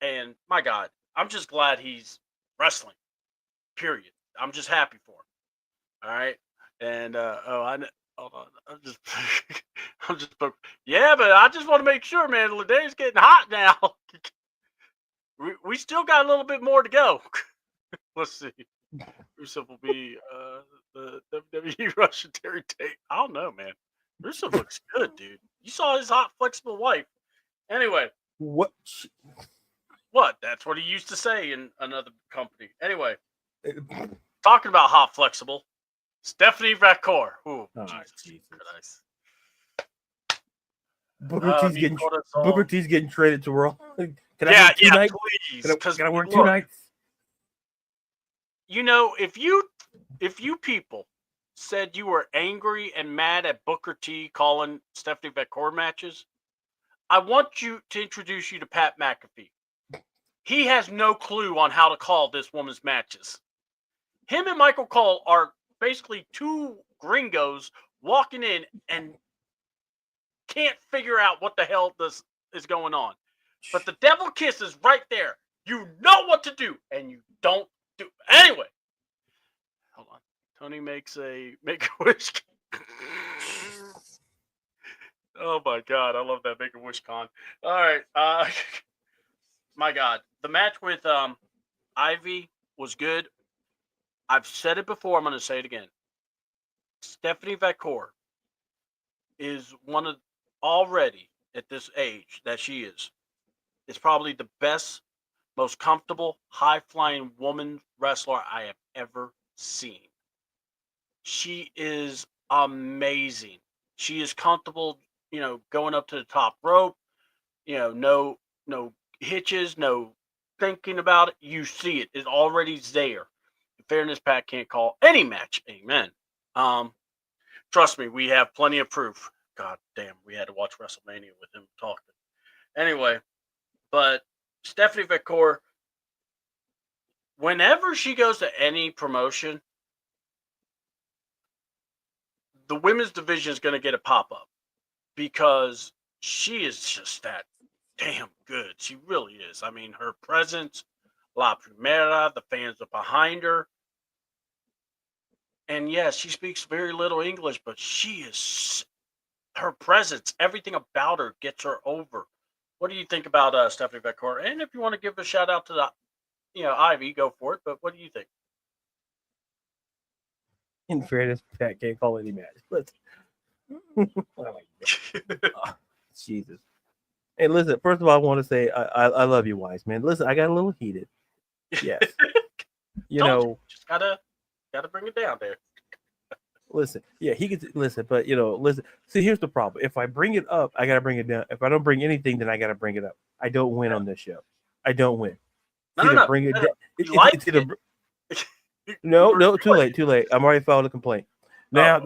Speaker 1: And my God, I'm just glad he's wrestling. Period. I'm just happy for him. All right. And hold on. I'm just yeah, but I just want to make sure, man. The day's getting hot now. we still got a little bit more to go. Let's see. Rusev will be the WWE Russian Terry Tate. I don't know, man. Rusev looks good, dude. You saw his hot, flexible wife. Anyway.
Speaker 2: What?
Speaker 1: That's what he used to say in another company. Anyway. Talking about hot, flexible. Stephanie Vacour. Ooh, Jesus Christ.
Speaker 2: Booker T's getting traded to Raw. Can I work 2 nights?
Speaker 1: Please.
Speaker 2: Can I work 2 nights?
Speaker 1: You know, if you people said you were angry and mad at Booker T calling Stephanie Vacour matches, I want to introduce you to Pat McAfee. He has no clue on how to call this woman's matches. Him and Michael Cole are basically 2 gringos walking in and can't figure out what the hell this is going on. But the devil kiss is right there. You know what to do, and you don't do. Anyway, hold on. Tony makes a Make-A-Wish. Oh my God, I love that Make-A-Wish con. All right, my God, the match with Ivy was good. I've said it before. I'm going to say it again. Stephanie Vacour is one of already at this age that she is probably the best, most comfortable, high-flying woman wrestler I have ever seen. She is amazing. She is comfortable, going up to the top rope. No hitches, no thinking about it. You see it. It's already there. In fairness, Pat can't call any match. Amen. Trust me, we have plenty of proof. God damn, we had to watch WrestleMania with him talking. Anyway, but Stephanie Vacour, whenever she goes to any promotion, the women's division is going to get a pop-up because she is just that damn good. She really is. I mean, her presence, La Primera, the fans are behind her. And yes, she speaks very little English, but her presence, everything about her gets her over. What do you think about Stephanie Vacour? And if you want to give a shout out to the, Ivy, go for it. But what do you think?
Speaker 2: In fairness, Pat can't call any match. But Jesus. Hey, listen. First of all, I want to say I love you, Wise man. Listen, I got a little heated. Yes.
Speaker 1: Just gotta bring it down there.
Speaker 2: Listen, yeah, he gets listen, but listen. See, here's the problem. If I bring it up, I gotta bring it down. If I don't bring anything, then I gotta bring it up. I don't win on this show. I don't win.
Speaker 1: No.
Speaker 2: Bring it down. No, too late. I'm already filed a complaint. Now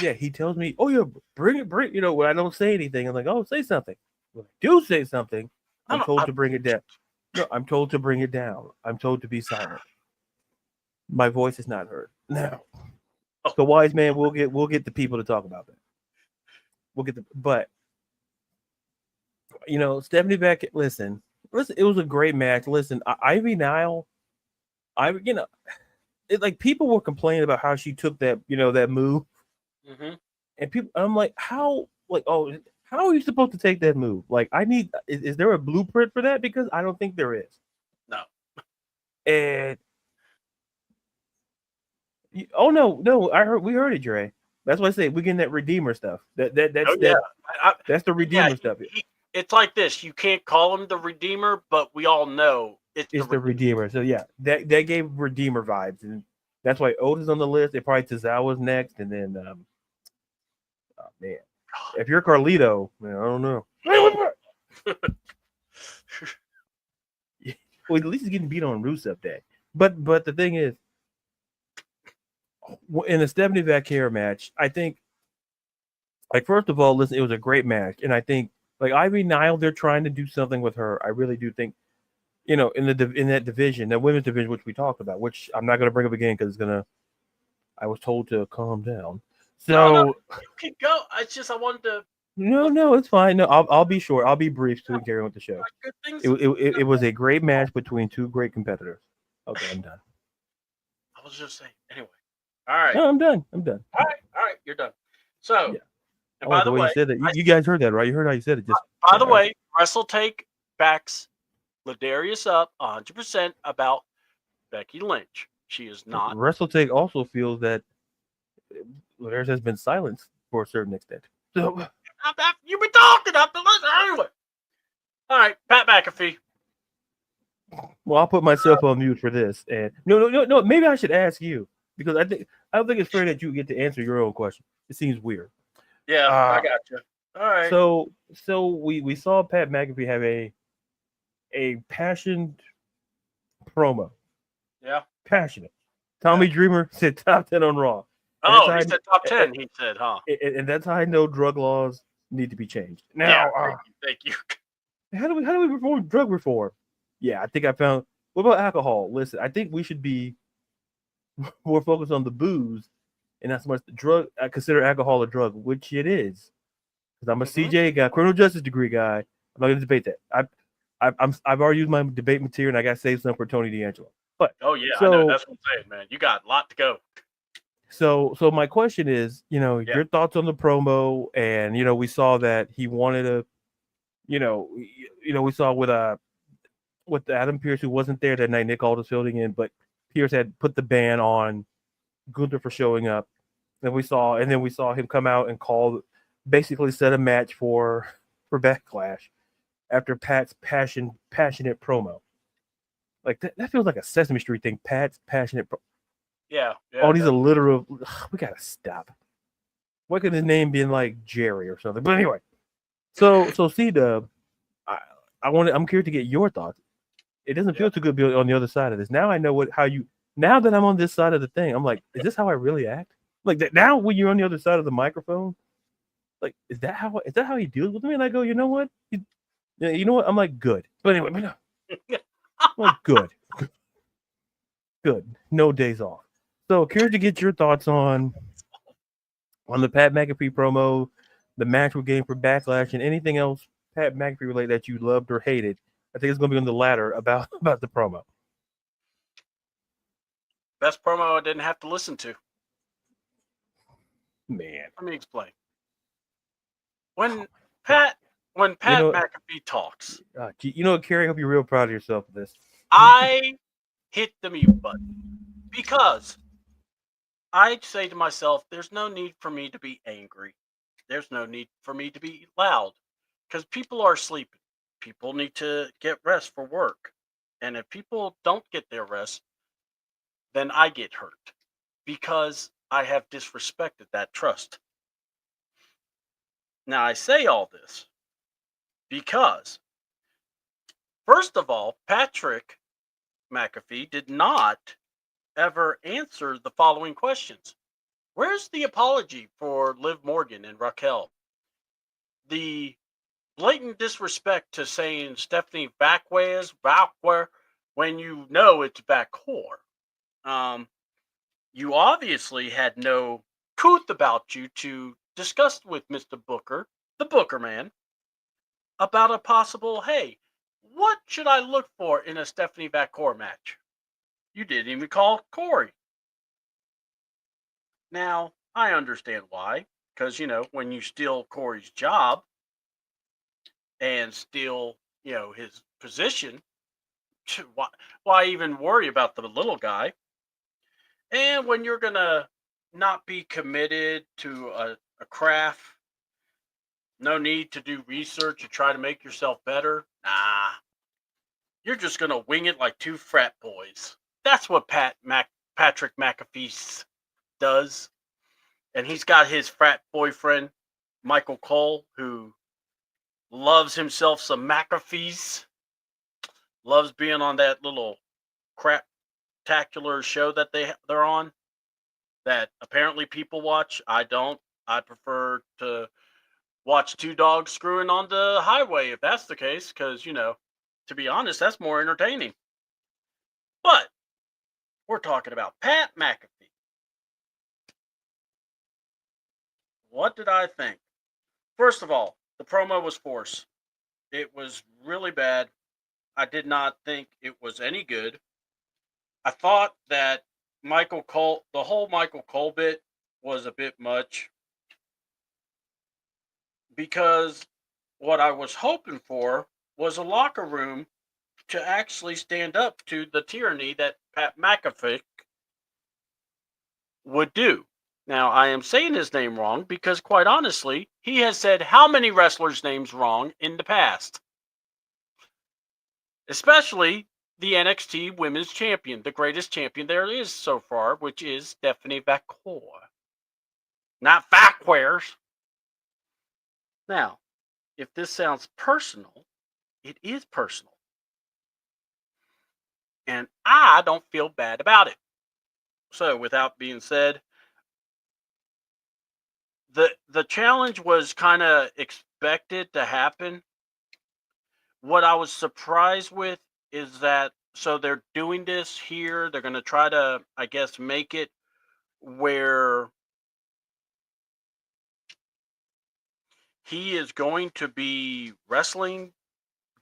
Speaker 2: Yeah, he tells me, "Oh yeah, bring it, bring." When I don't say anything, I'm like, "Oh, say something." When I do say something, I'm
Speaker 1: No,
Speaker 2: told to bring it down. No, I'm told to bring it down. I'm told to be silent. My voice is not heard. Now,
Speaker 1: oh,
Speaker 2: the wise man we'll get the people to talk about that. We'll get the but Stephanie Beckett. Listen, it was a great match. Listen, Ivy Nile, like people were complaining about how she took that move,
Speaker 1: mhm.
Speaker 2: and people, I'm like, how, like, oh, how are you supposed to take that move? Like, is there a blueprint for that? Because I don't think there is.
Speaker 1: No.
Speaker 2: And oh no, we heard it, Dre. That's why I say we're getting that Redeemer stuff.
Speaker 1: Oh yeah.
Speaker 2: That's the
Speaker 1: Yeah.
Speaker 2: Redeemer stuff.
Speaker 1: It's like this. You can't call him the Redeemer, but we all know it's
Speaker 2: It's the Redeemer. So yeah, that gave Redeemer vibes, and that's why Otis on the list. It probably Tozawa's next, and then oh man, if you're Carlito, man, I don't know. Well, at least he's getting beat on Rusev Day. But the thing is, in the Stephanie Vaquer match, I think, like, first of all, listen, it was a great match, and I think, like, Ivy Nile, they're trying to do something with her. I really do think, in that division, that women's division, which we talked about, which I'm not going to bring up again because I was told to calm down. So
Speaker 1: no, you can go. It's just I wanted to.
Speaker 2: no, it's fine. No, I'll be short. I'll be brief so we can carry on with the show.
Speaker 1: Good things.
Speaker 2: It was a great match between two great competitors. Okay, I'm done.
Speaker 1: I was just saying. Anyway. All right.
Speaker 2: No, I'm done.
Speaker 1: All right. You're done. So,
Speaker 2: Yeah.
Speaker 1: and by the way,
Speaker 2: you said that. You guys heard that, right? You heard how you said it. Just
Speaker 1: by the way, Wrestle Take backs Ladarius up 100% about Becky Lynch. She is not.
Speaker 2: Wrestle Take also feels that Ladarius has been silenced for a certain extent. So
Speaker 1: You've been talking after listen anyway. All right, Pat McAfee.
Speaker 2: well, I'll put myself on mute for this. And no. Maybe I should ask you because I don't think it's fair that you get to answer your own question. It seems weird.
Speaker 1: Yeah, I got you. All right.
Speaker 2: So we saw Pat McAfee have a passionate promo.
Speaker 1: Yeah.
Speaker 2: Passionate. Tommy Dreamer said top 10 on Raw.
Speaker 1: Oh, he said top 10. He said, huh?
Speaker 2: And that's how I know drug laws need to be changed. Now,
Speaker 1: yeah, thank you.
Speaker 2: How do we reform drug reform? Yeah, I think I found. What about alcohol? Listen, I think we should be more focused on the booze and not so much the drug. I consider alcohol a drug, which it is. Because I'm a CJ guy, criminal justice degree guy. I'm not going to debate that. I've already used my debate material, and I got to save some for Tony D'Angelo. But
Speaker 1: I know that's what I'm saying, man. You got a lot to go.
Speaker 2: So my question is, your thoughts on the promo, and we saw that he wanted to, we saw with Adam Pearce, who wasn't there that night. Nick Aldis filling in, but Pearce had put the ban on Gunther for showing up. And we saw him come out and basically set a match for Backlash after Pat's passionate promo. Like that feels like a Sesame Street thing. Pat's passionate.
Speaker 1: Yeah.
Speaker 2: All these alliterative. We gotta stop. Why could his name be like Jerry or something? But anyway, so CDouble, I'm curious to get your thoughts. It doesn't feel too good being on the other side of this. Now I know now that I'm on this side of the thing, I'm like, is this how I really act? Like that now when you're on the other side of the microphone, like is that how he deals with me? And I go, you know what? I'm like, good. But anyway, no. I'm like, good. No days off. So curious to get your thoughts on the Pat McAfee promo, the match we're getting for Backlash, and anything else Pat McAfee related that you loved or hated. I think it's going to be on the latter about the promo.
Speaker 1: Best promo I didn't have to listen to.
Speaker 2: Man,
Speaker 1: let me explain. When Pat McAfee talks,
Speaker 2: Kerry, I hope you're real proud of yourself for this.
Speaker 1: I hit the mute button because I say to myself, there's no need for me to be angry. There's no need for me to be loud because people are sleeping. People need to get rest for work. And if people don't get their rest, then I get hurt because I have disrespected that trust. Now, I say all this because, first of all, Patrick McAfee did not ever answer the following questions. Where's the apology for Liv Morgan and Raquel? The blatant disrespect to saying Stephanie Backware when you know it's Backcore. Um, you obviously had no couth about you to discuss with Mr. Booker, the Booker man, about a possible, hey, what should I look for in a Stephanie Backcore match? You didn't even call Corey. Now, I understand why, because, when you steal Corey's job and steal, his position, why, why even worry about the little guy? And when you're going to not be committed to a craft, no need to do research to try to make yourself better. Nah, you're just going to wing it like two frat boys. That's what Patrick McAfee does. And he's got his frat boyfriend, Michael Cole, who loves himself some McAfees, loves being on that little craptacular show that they're on that apparently people watch. I don't. I prefer to watch two dogs screwing on the highway if that's the case, because, to be honest, that's more entertaining. But we're talking about Pat McAfee. What did I think? First of all, the promo was forced. It was really bad. I did not think it was any good. I thought that the whole Michael Cole bit was a bit much because what I was hoping for was a locker room to actually stand up to the tyranny that Pat McAfee would do. Now, I am saying his name wrong because, quite honestly, he has said how many wrestlers' names wrong in the past, especially the NXT Women's Champion, the greatest champion there is so far, which is Stephanie Backcore. Not Backwares. Now, if this sounds personal, it is personal. And I don't feel bad about it. So, without being said, the challenge was kind of expected to happen. What I was surprised with is that so they're doing this here. They're going to try to, I guess, make it where he is going to be wrestling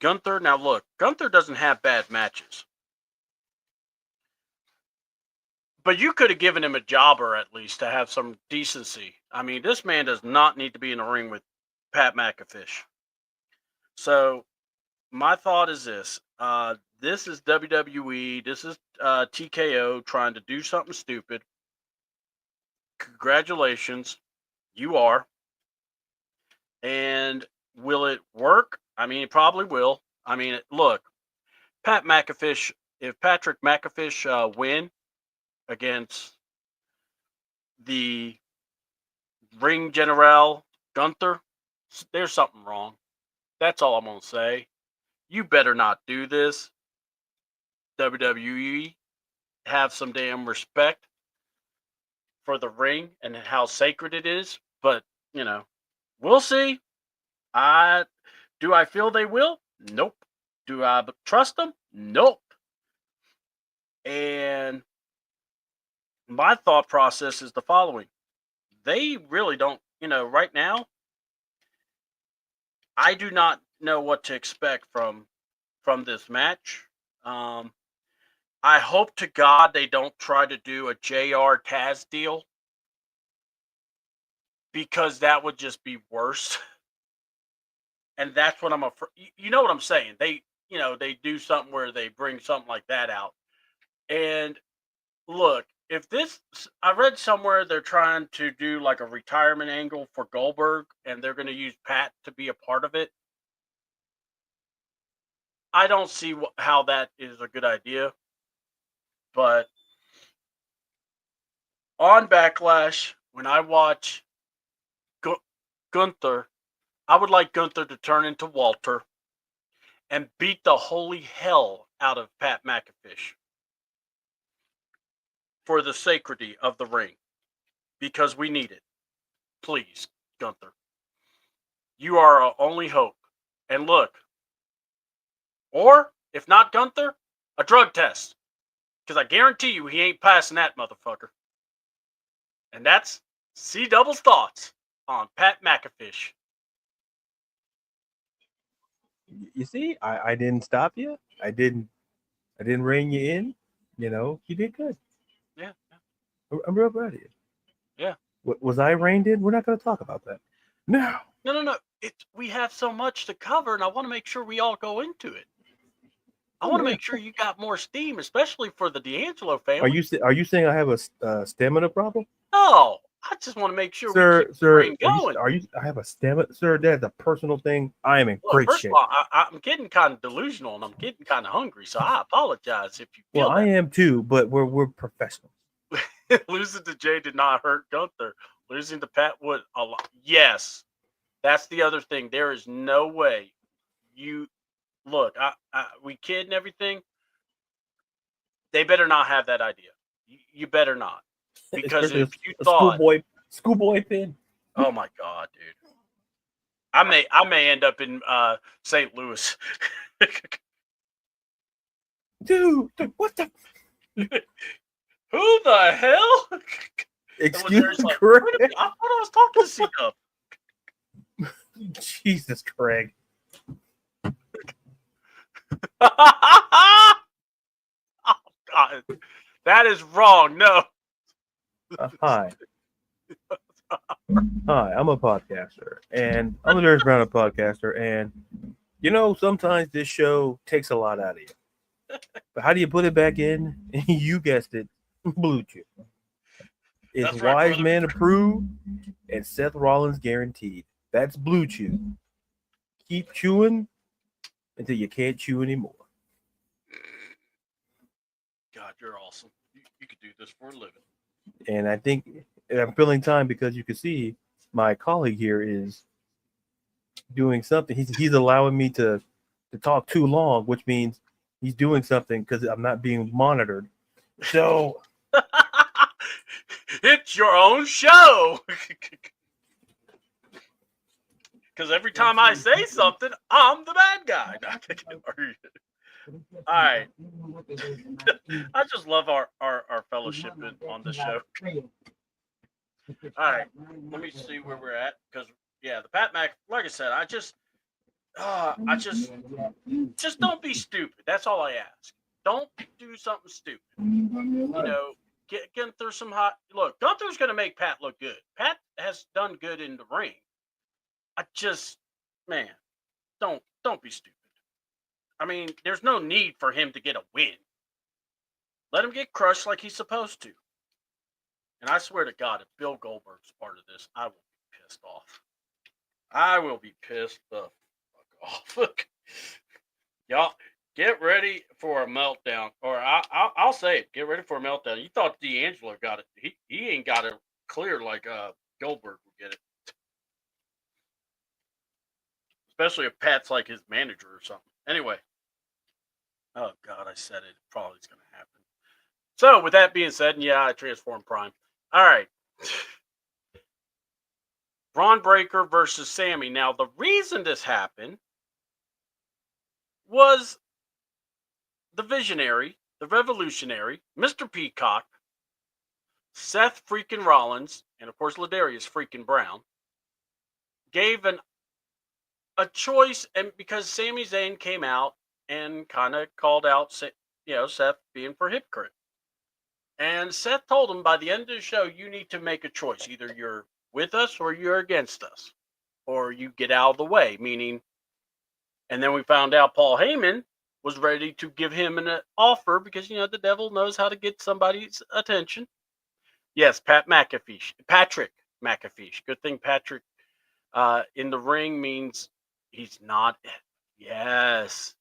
Speaker 1: Gunther. Now, look, Gunther doesn't have bad matches, but you could have given him a jobber at least to have some decency. I mean, this man does not need to be in a ring with Pat McAfee. So my thought is this: this is WWE. This is TKO trying to do something stupid. Congratulations, you are. And will it work? I mean, it probably will. I mean, look, Pat McAfee. If Patrick McAfee win against the Ring General Gunther, there's something wrong. That's all I'm gonna say. You better not do this. WWE, have some damn respect for the ring and how sacred it is. But, we'll see. Do I feel they will? Nope. Do I trust them? Nope. And my thought process is the following. They really don't, right now, I do not know what to expect from this match. I hope to God they don't try to do a JR Taz deal because that would just be worse. And that's what I'm afraid. You know what I'm saying? They do something where they bring something like that out. And look, I read somewhere they're trying to do like a retirement angle for Goldberg and they're going to use Pat to be a part of it. I don't see how that is a good idea. But on Backlash, when I watch Gunther, I would like Gunther to turn into Walter and beat the holy hell out of Pat McAfee for the sacredity of the ring. because we need it. Please, Gunther. You are our only hope. And look, or if not Gunther, a drug test. Because I guarantee you he ain't passing that motherfucker. And that's CDouble's thoughts on Pat McAfee.
Speaker 2: You see, I didn't stop you. I didn't rein you in. You know, you did good.
Speaker 1: Yeah.
Speaker 2: I'm real proud of you.
Speaker 1: Yeah.
Speaker 2: Was I reined in? We're not going to talk about that. No.
Speaker 1: No. We have so much to cover, and I want to make sure we all go into it. I want to make sure you got more steam, especially for the D'Angelo family.
Speaker 2: Are you saying I have a stamina problem?
Speaker 1: No, I just want to make sure we keep the brain going.
Speaker 2: I have a stamina, sir. That's a personal thing. I am in great
Speaker 1: First
Speaker 2: shape.
Speaker 1: of all, I'm getting kind of delusional, and I'm getting kind of hungry, so I apologize if you feel
Speaker 2: I am too, but we're professionals.
Speaker 1: Losing to Jay did not hurt Gunther. Losing to Pat would a lot. Yes, that's the other thing. There is no way you look. We kid and everything. They better not have that idea. You better not, because if you thought
Speaker 2: schoolboy pin.
Speaker 1: Oh my God, dude! I may end up in St. Louis.
Speaker 2: Dude, what the?
Speaker 1: Who the hell?
Speaker 2: Excuse me,
Speaker 1: like,
Speaker 2: Craig.
Speaker 1: I thought I was talking to C-Dub.
Speaker 2: Jesus, Craig.
Speaker 1: Oh God, that is wrong. No.
Speaker 2: Hi. Hi, I'm a podcaster, and I'm a very proud podcaster, and you know, sometimes this show takes a lot out of you. But how do you put it back in? You guessed it, Bluetooth. It's
Speaker 1: That's right,
Speaker 2: Wise
Speaker 1: brother.
Speaker 2: Man approved and Seth Rollins guaranteed. That's Bluetooth. Keep chewing until you can't chew anymore.
Speaker 1: God, you're awesome. You could do this for a living.
Speaker 2: And I think I'm filling time because you can see my colleague here is doing something. He's allowing me to talk too long, which means he's doing something because I'm not being monitored. So
Speaker 1: it's your own show. Because every time I say something, I'm the bad guy. All right. I just love our fellowship on the show. All right. Let me see where we're at. Because, yeah, the Pat Mac, like I said, I just don't be stupid. That's all I ask. Don't do something stupid. You know, get through some hot. Look, Gunther's going to make Pat look good. Pat has done good in the ring. Man, don't be stupid. I mean, there's no need for him to get a win. Let him get crushed like he's supposed to. And I swear to God, if Bill Goldberg's part of this, I will be pissed off. I will be pissed the fuck off. Y'all, get ready for a meltdown. Or I'll say it. Get ready for a meltdown. You thought D'Angelo got it. He ain't got it clear like Goldberg would get it. Especially if Pat's like his manager or something. Anyway. Oh, God, I said it. Probably is going to happen. So, with that being said, yeah, I transformed Prime. All right. Braun Breaker versus Sammy. Now, the reason this happened was the visionary, the revolutionary, Mr. Peacock, Seth freaking Rollins, and of course, Ladarius freaking Brown, gave a choice, and because Sami Zayn came out and kind of called out, Seth being for hypocrite. And Seth told him by the end of the show, you need to make a choice. Either you're with us or you're against us. Or you get out of the way, meaning, and then we found out Paul Heyman was ready to give him an offer because, the devil knows how to get somebody's attention. Yes, Patrick McAfee. Good thing Patrick in the ring means he's not. Yes.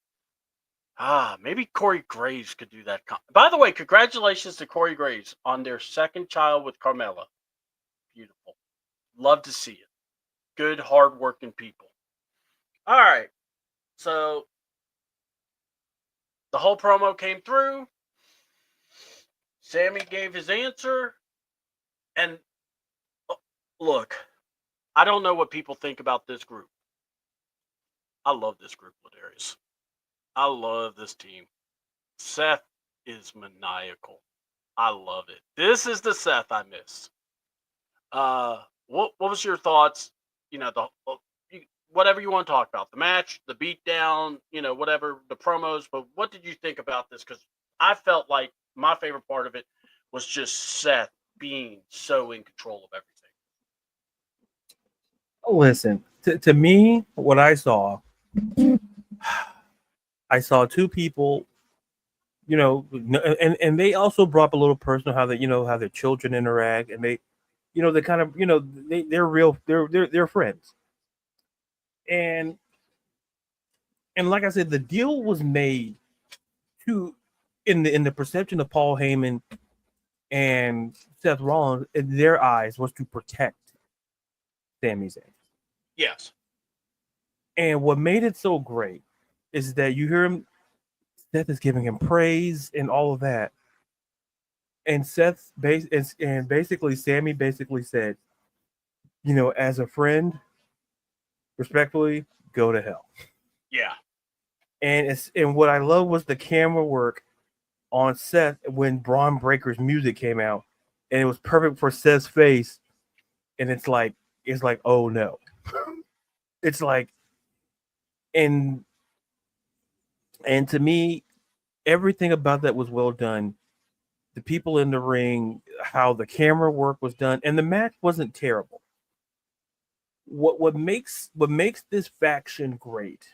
Speaker 1: Maybe Corey Graves could do that. By the way, congratulations to Corey Graves on their second child with Carmella. Beautiful. Love to see it. Good, hardworking people. All right. So the whole promo came through. Sammy gave his answer. And Look, I don't know what people think about this group. I love this group, Ladarius. I love this team. Seth is maniacal. I love it. This is the Seth I miss. What was your thoughts? You know, whatever you want to talk about, the match, the beatdown, whatever, the promos. But what did you think about this? Because I felt like my favorite part of it was just Seth being so in control of everything.
Speaker 2: Listen, to me, what I saw two people, and they also brought up a little personal how how their children interact, and they kind of, they're real, they're friends, and like I said, the deal was made to, in the perception of Paul Heyman and Seth Rollins, in their eyes, was to protect Sami Zayn.
Speaker 1: Yes.
Speaker 2: And what made it so great is that you hear him, Seth is giving him praise and all of that. And basically Sammy basically said, as a friend, respectfully, go to hell.
Speaker 1: Yeah.
Speaker 2: And what I love was the camera work on Seth when Braun Breaker's music came out, and it was perfect for Seth's face. And it's like, oh no. It's like, and to me, everything about that was well done. The people in the ring, how the camera work was done, and the match wasn't terrible. What makes this faction great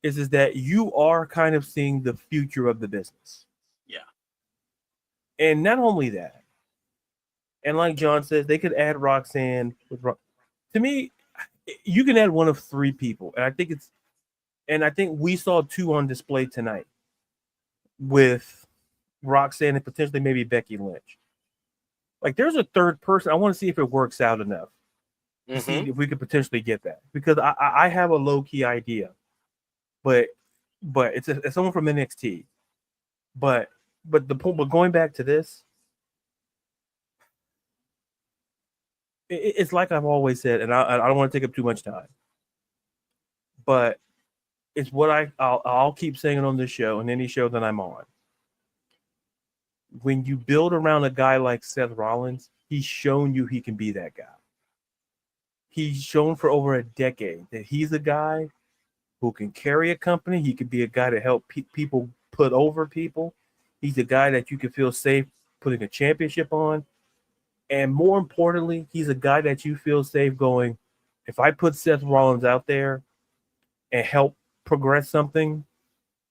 Speaker 2: is that you are kind of seeing the future of the business.
Speaker 1: Yeah.
Speaker 2: And not only that, and like John says, they could add Roxanne to me, you can add one of three people, and I think we saw two on display tonight with Roxanne and potentially maybe Becky Lynch. Like, there's a third person. I want to see if it works out enough to see if we could potentially get that, because I have a low key idea, but it's someone from NXT. But going back to this, it's like I've always said, and I don't want to take up too much time, but it's what I'll keep saying it on this show and any show that I'm on. When you build around a guy like Seth Rollins, he's shown you he can be that guy. He's shown for over a decade that he's a guy who can carry a company. He could be a guy to help people put over people. He's a guy that you can feel safe putting a championship on. And more importantly, he's a guy that you feel safe going, if I put Seth Rollins out there and help progress something,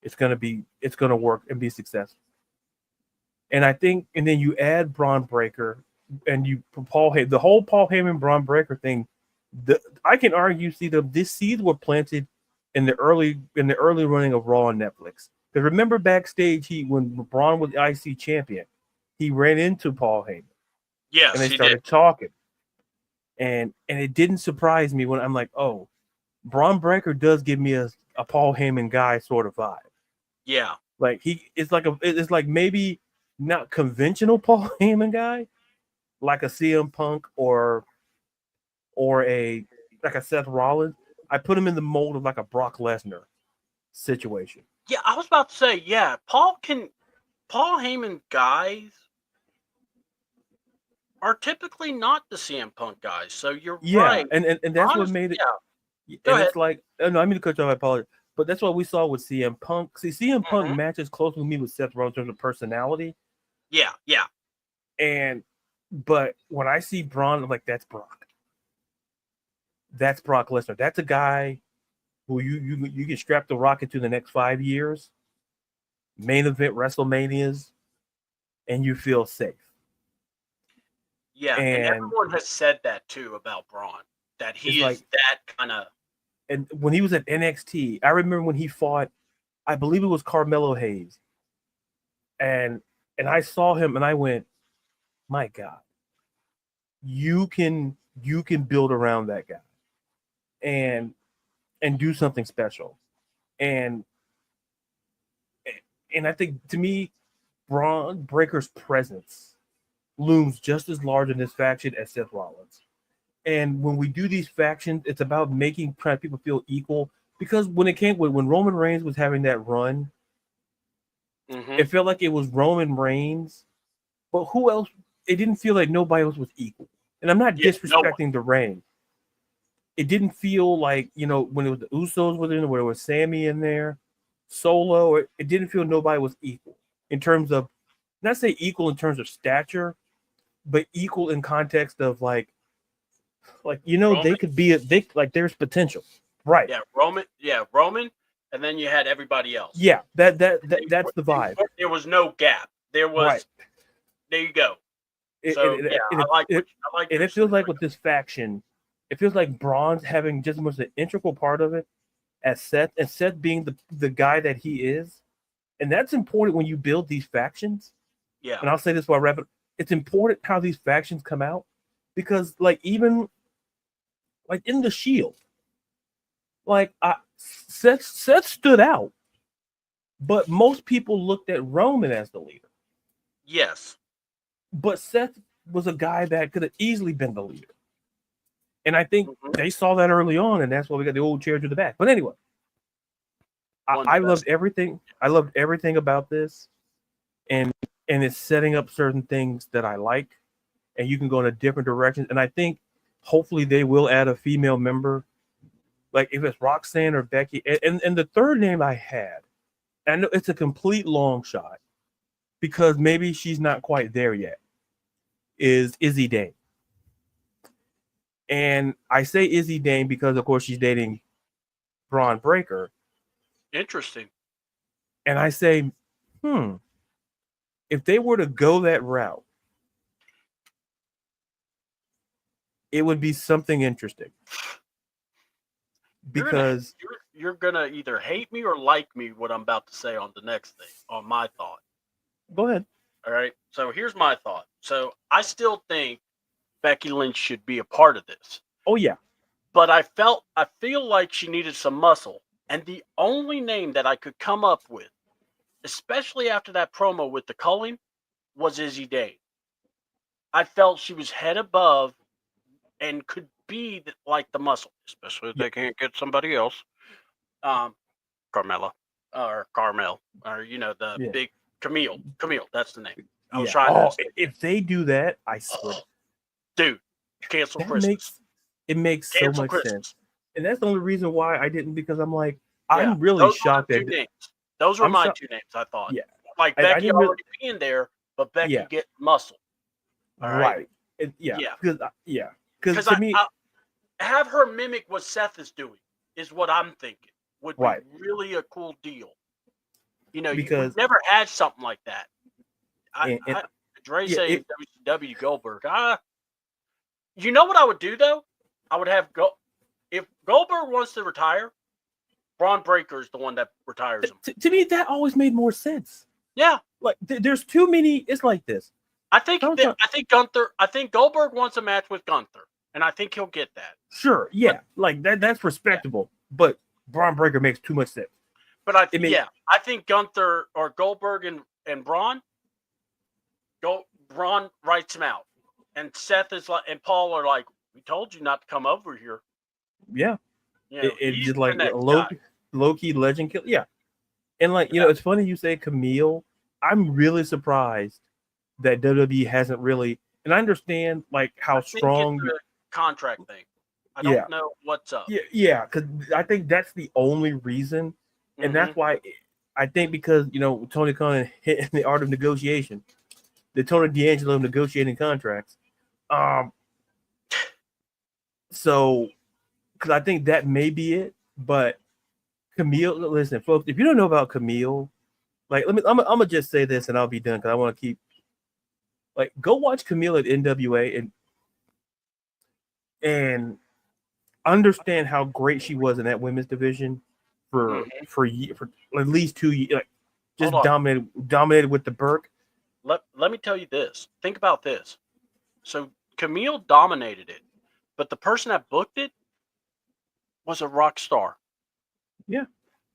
Speaker 2: it's going to work and be successful. And I think, and then you add Braun Breaker and the whole Paul Heyman Braun Breaker thing. I can argue, these seeds were planted in the early running of Raw on Netflix. Because remember backstage, when Braun was IC champion, he ran into Paul Heyman.
Speaker 1: Yes,
Speaker 2: and they started talking. And it didn't surprise me when I'm like, oh, Braun Breaker does give me a Paul Heyman guy sort of vibe.
Speaker 1: Yeah.
Speaker 2: Like it's like maybe not conventional Paul Heyman guy, like a CM Punk or a Seth Rollins. I put him in the mold of like a Brock Lesnar situation.
Speaker 1: Yeah, I was about to say, yeah, Paul Heyman guys are typically not the CM Punk guys. So you're right.
Speaker 2: And that's what made it.
Speaker 1: Yeah.
Speaker 2: Go ahead. It's like, no, I mean to cut you off. I apologize. But that's what we saw with CM Punk. See, CM Punk matches closely with me with Seth Rollins in terms of personality.
Speaker 1: Yeah.
Speaker 2: But when I see Braun, I'm like, that's Brock. That's Brock Lesnar. That's a guy who you get strapped the rocket to the next 5 years, main event WrestleManias, and you feel safe.
Speaker 1: Yeah, and everyone has said that too about Braun, that he is that kind of.
Speaker 2: And when he was at NXT, I remember when he fought, I believe it was Carmelo Hayes, and I saw him and I went, my God, you can build around that guy, and do something special, and I think, to me, Braun Breaker's presence looms just as large in this faction as Seth Rollins. And when we do these factions, it's about making people feel equal. Because when Roman Reigns was having that run, it felt like it was Roman Reigns, but who else? It didn't feel like nobody else was equal. And I'm not disrespecting the Reigns. It didn't feel like, when it was the Usos within, where there was Sammy in there, Solo, it didn't feel nobody was equal in terms of, not say equal in terms of stature, but equal in context of like
Speaker 1: Roman.
Speaker 2: they could be there's potential, right?
Speaker 1: Roman, and then you had everybody else.
Speaker 2: Yeah, that's the vibe.
Speaker 1: There was no gap. There was. Right. There you go. I like it. And
Speaker 2: it feels like with this faction, it feels like Braun's having just as much an integral part of it as Seth, and Seth being the guy that he is, and that's important when you build these factions.
Speaker 1: Yeah.
Speaker 2: And I'll say this while I wrap it. It's important how these factions come out, because even in the Shield, Seth stood out, but most people looked at Roman as the leader.
Speaker 1: Yes.
Speaker 2: But Seth was a guy that could have easily been the leader. And I think they saw that early on, and that's why we got the old chair to the back. But anyway, I loved everything. I loved everything about this, and it's setting up certain things that I like, and you can go in a different direction. And I think hopefully they will add a female member, like if it's Roxanne or Becky. And the third name I had, I know it's a complete long shot because maybe she's not quite there yet, is Izzy Dane. And I say Izzy Dane because, of course, she's dating Braun Breaker.
Speaker 1: Interesting.
Speaker 2: And I say, if they were to go that route, it would be something interesting. Because
Speaker 1: you're gonna either hate me or like me what I'm about to say on the next thing, on my thought.
Speaker 2: Go ahead.
Speaker 1: All right. So here's my thought. So I still think Becky Lynch should be a part of this.
Speaker 2: Oh yeah.
Speaker 1: But I feel like she needed some muscle. And the only name that I could come up with, especially after that promo with the culling, was Izzy Dane. I felt she was head above and could be like the muscle, especially if they can't get somebody else. Carmella or Carmel or big Camille. Camille, that's the name. I was trying to say.
Speaker 2: If they do that, I swear.
Speaker 1: Dude, cancel Christmas.
Speaker 2: It makes so much sense. And that's the only reason why I didn't, because I'm like, I'm really shocked that
Speaker 1: names. Those were my two names, I thought.
Speaker 2: Yeah.
Speaker 1: Like Becky already being there, but Becky get muscle. All right. Because to me, have her mimic what Seth is doing is what I'm thinking would be really a cool deal. Because you never had something like that. Dre saying WCW Goldberg. You know what I would do though? I would have if Goldberg wants to retire, Braun Breaker is the one that retires him.
Speaker 2: To me, that always made more sense.
Speaker 1: Yeah,
Speaker 2: like there's too many. It's like this.
Speaker 1: I think Gunther. I think Goldberg wants a match with Gunther, and I think he'll get that.
Speaker 2: Sure, yeah, like that. That's respectable, but Braun Breaker makes too much sense.
Speaker 1: But I think Gunther or Goldberg and Braun. Braun writes him out, and Seth is like, and Paul are like, "We told you not to come over here."
Speaker 2: Yeah, it's just like low-key legend kill. Yeah, and it's funny you say Camille. I'm really surprised that WWE hasn't really, and I understand how strong
Speaker 1: the contract thing. I don't know what's up.
Speaker 2: Yeah, because I think that's the only reason, and that's why I think because Tony Khan hit in the art of negotiation, the Tony D'Angelo of negotiating contracts. So, because I think that may be it, but Camille, listen, folks, if you don't know about Camille, I'm gonna just say this and I'll be done because I want to keep. Go watch Camille at NWA and understand how great she was in that women's division for at least 2 years. Just dominated with the Burke.
Speaker 1: Let me tell you this. Think about this. So Camille dominated it, but the person that booked it was a rock star.
Speaker 2: Yeah.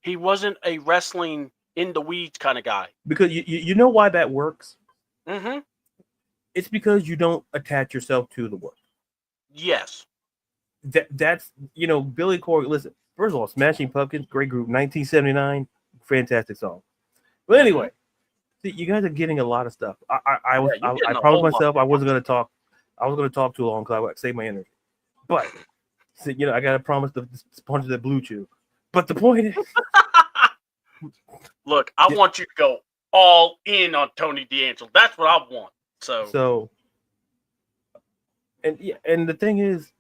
Speaker 1: He wasn't a wrestling in the weeds kind of guy.
Speaker 2: Because you know why that works?
Speaker 1: Mm-hmm.
Speaker 2: It's because you don't attach yourself to the work.
Speaker 1: Yes.
Speaker 2: that's Billy Corgan. Listen, first of all, Smashing Pumpkins, great group, 1979, fantastic song. But anyway, see, you guys are getting a lot of stuff. I promised myself I wasn't going to talk. I was going to talk too long because I would save my energy. But see, I got to promise the sponges that Blue Chew. But the point is,
Speaker 1: look, I want you to go all in on Tony D'Angelo. That's what I want. So,
Speaker 2: and the thing is,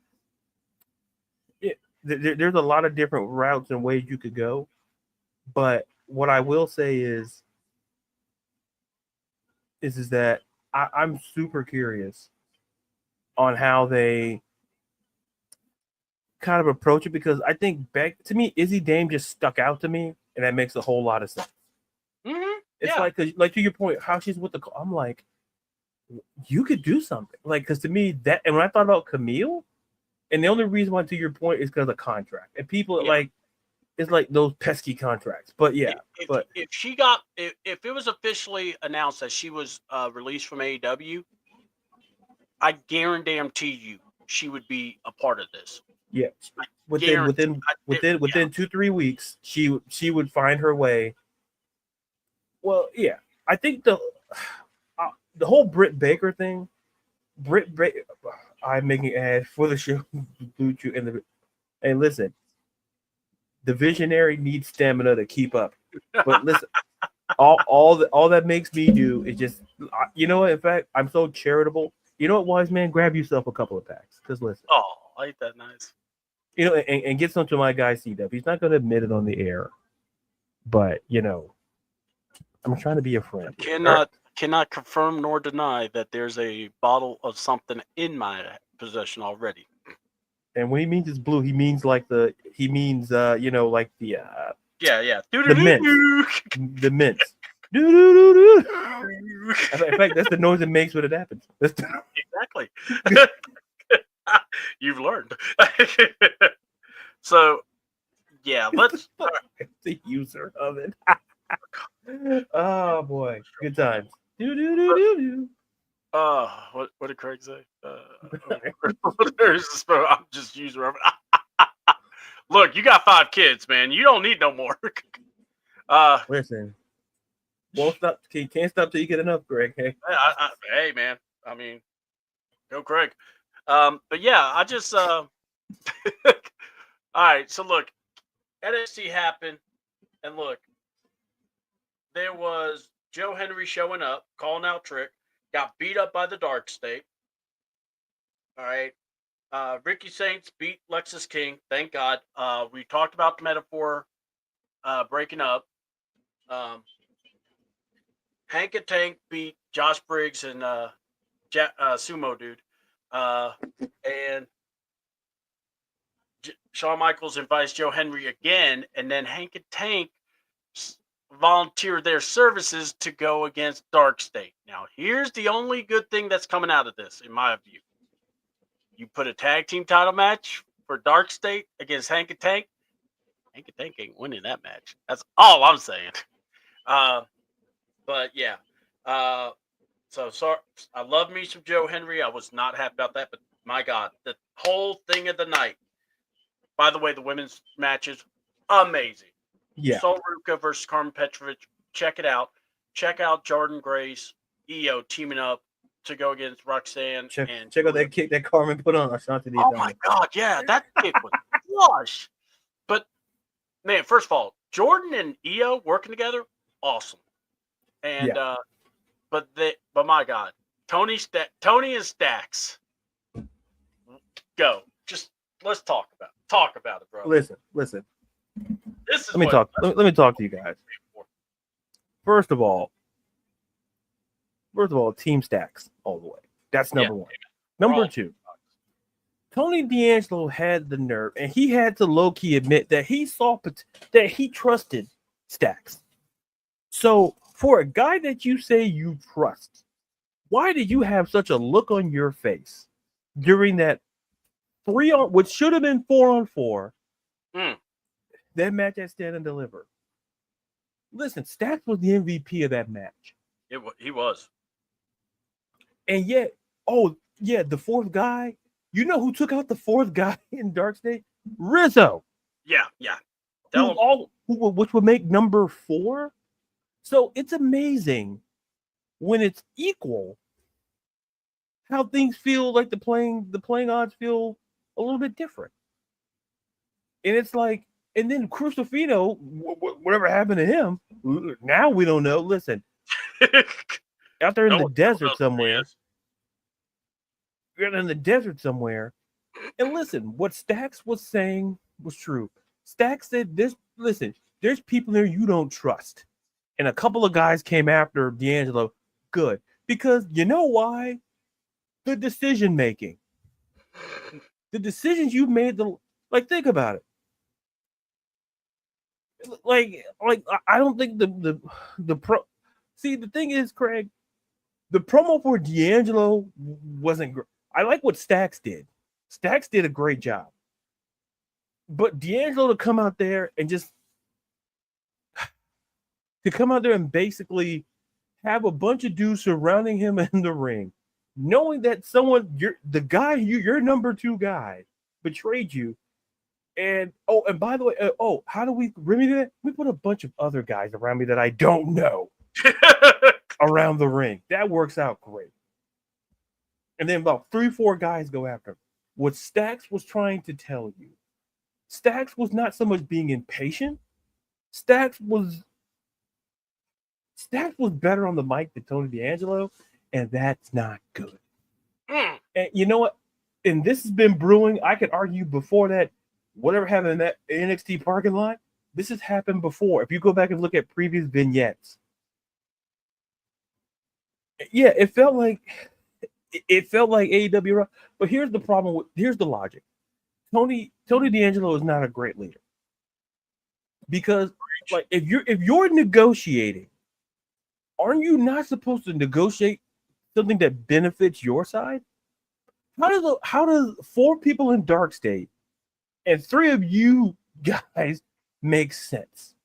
Speaker 2: there's a lot of different routes and ways you could go. But what I will say is that I'm super curious on how they kind of approach it, because I think back to me, Izzy Dame just stuck out to me, and that makes a whole lot of sense.
Speaker 1: Mm-hmm.
Speaker 2: It's like to your point, how she's with I'm like, you could do something, like, because to me that, and when I thought about Camille, and the only reason why, to your point, is because of contract, and people like, it's like those pesky contracts. But if
Speaker 1: it was officially announced that she was released from AEW, I guarantee you she would be a part of this.
Speaker 2: Yeah, within 2-3 weeks, she would find her way. Well, yeah, I think the whole Britt Baker thing. I'm making an ad for the show. Hey, listen, the visionary needs stamina to keep up. But listen, all that makes me do is just, in fact, I'm so charitable. You know what, wise man, grab yourself a couple of packs. Because listen,
Speaker 1: ain't that nice?
Speaker 2: And get some to my guy CDouble. He's not going to admit it on the air, but I'm trying to be a friend.
Speaker 3: Cannot confirm nor deny that there's a bottle of something in my possession already.
Speaker 2: And when he means it's blue, he means like the mint. The mint. In fact, that's the noise it makes when it happens.
Speaker 1: Exactly. You've learned. So, yeah, let's.
Speaker 2: The user of it. Oh boy, good times.
Speaker 1: What did Craig say? I'm just using. Look, you got 5 kids, man. You don't need no more.
Speaker 2: Listen, won't stop. You can't stop till you get enough, Greg. Hey,
Speaker 1: hey, man. I mean, go, Craig. But yeah, I just. All right. So look, NXT happened, and look, there was Joe Henry showing up, calling out Trick, got beat up by the Dark State. All right. Ricky Saints beat Lexus King. Thank God. We talked about the metaphor breaking up. Hank and Tank beat Josh Briggs and Sumo Dude. And Shawn Michaels invites Joe Henry again, and then Hank and Tank volunteer their services to go against Dark State. Now, here's the only good thing that's coming out of this, in my view. You put a tag team title match for Dark State against Hank and Tank. Hank and Tank ain't winning that match. That's all I'm saying. But yeah. So sorry. I love me some Joe Henry. I was not happy about that, but my God, the whole thing of the night. By the way, the women's matches, amazing.
Speaker 2: Yeah.
Speaker 1: Sol Ruka versus Carmen Petrovich. Check it out. Check out Jordan Grace, EO teaming up to go against Roxanne.
Speaker 2: Check out that kick that Carmen put on Ashanti.
Speaker 1: Oh my God, yeah, that kick was flush. But man, first of all, Jordan and EO working together, awesome. And but my God, Tony and Stacks, go. Just let's talk about it, bro.
Speaker 2: Listen.
Speaker 1: This is
Speaker 2: let me talk to you guys. First of all, team Stacks all the way. That's number one. Number two, Tony D'Angelo had the nerve, and he had to low-key admit that he trusted Stacks. So for a guy that you say you trust, why did you have such a look on your face during that which should have been 4-on-4? That match at Stand and Deliver. Listen, Stacks was the MVP of that match.
Speaker 1: He was.
Speaker 2: And yet, the fourth guy, You know who took out the fourth guy in Dark State? Rizzo.
Speaker 1: Yeah.
Speaker 2: Which would make number 4. So it's amazing when it's equal how things feel like the playing odds feel a little bit different. And it's like, and then Crucifino, whatever happened to him, now we don't know. Listen, out there in the desert somewhere. You're in the desert somewhere. And listen, what Stacks was saying was true. Stacks said there's people there you don't trust. And a couple of guys came after D'Angelo. Good. Because you know why? The decision making. The decisions you made, think about it. Like I don't think the pro. See, the thing is, Craig, the promo for D'Angelo wasn't great. I like what Stacks did. Stacks did a great job. But D'Angelo to come out there and basically have a bunch of dudes surrounding him in the ring, knowing that your number 2 guy betrayed you. And by the way, how do we remedy that? We put a bunch of other guys around me that I don't know around the ring. That works out great. And then about 3-4 guys go after him. What Stacks was trying to tell you, Stacks was not so much being impatient. Stacks was better on the mic than Tony D'Angelo, and that's not good. And you know what? And this has been brewing. I could argue before that, whatever happened in that NXT parking lot, this has happened before. If you go back and look at previous vignettes, yeah, it felt like AEW. But here's the problem. Here's the logic. Tony D'Angelo is not a great leader, because like if you're negotiating, aren't you not supposed to negotiate something that benefits your side? How does 4 people in Dark State and 3 of you guys make sense?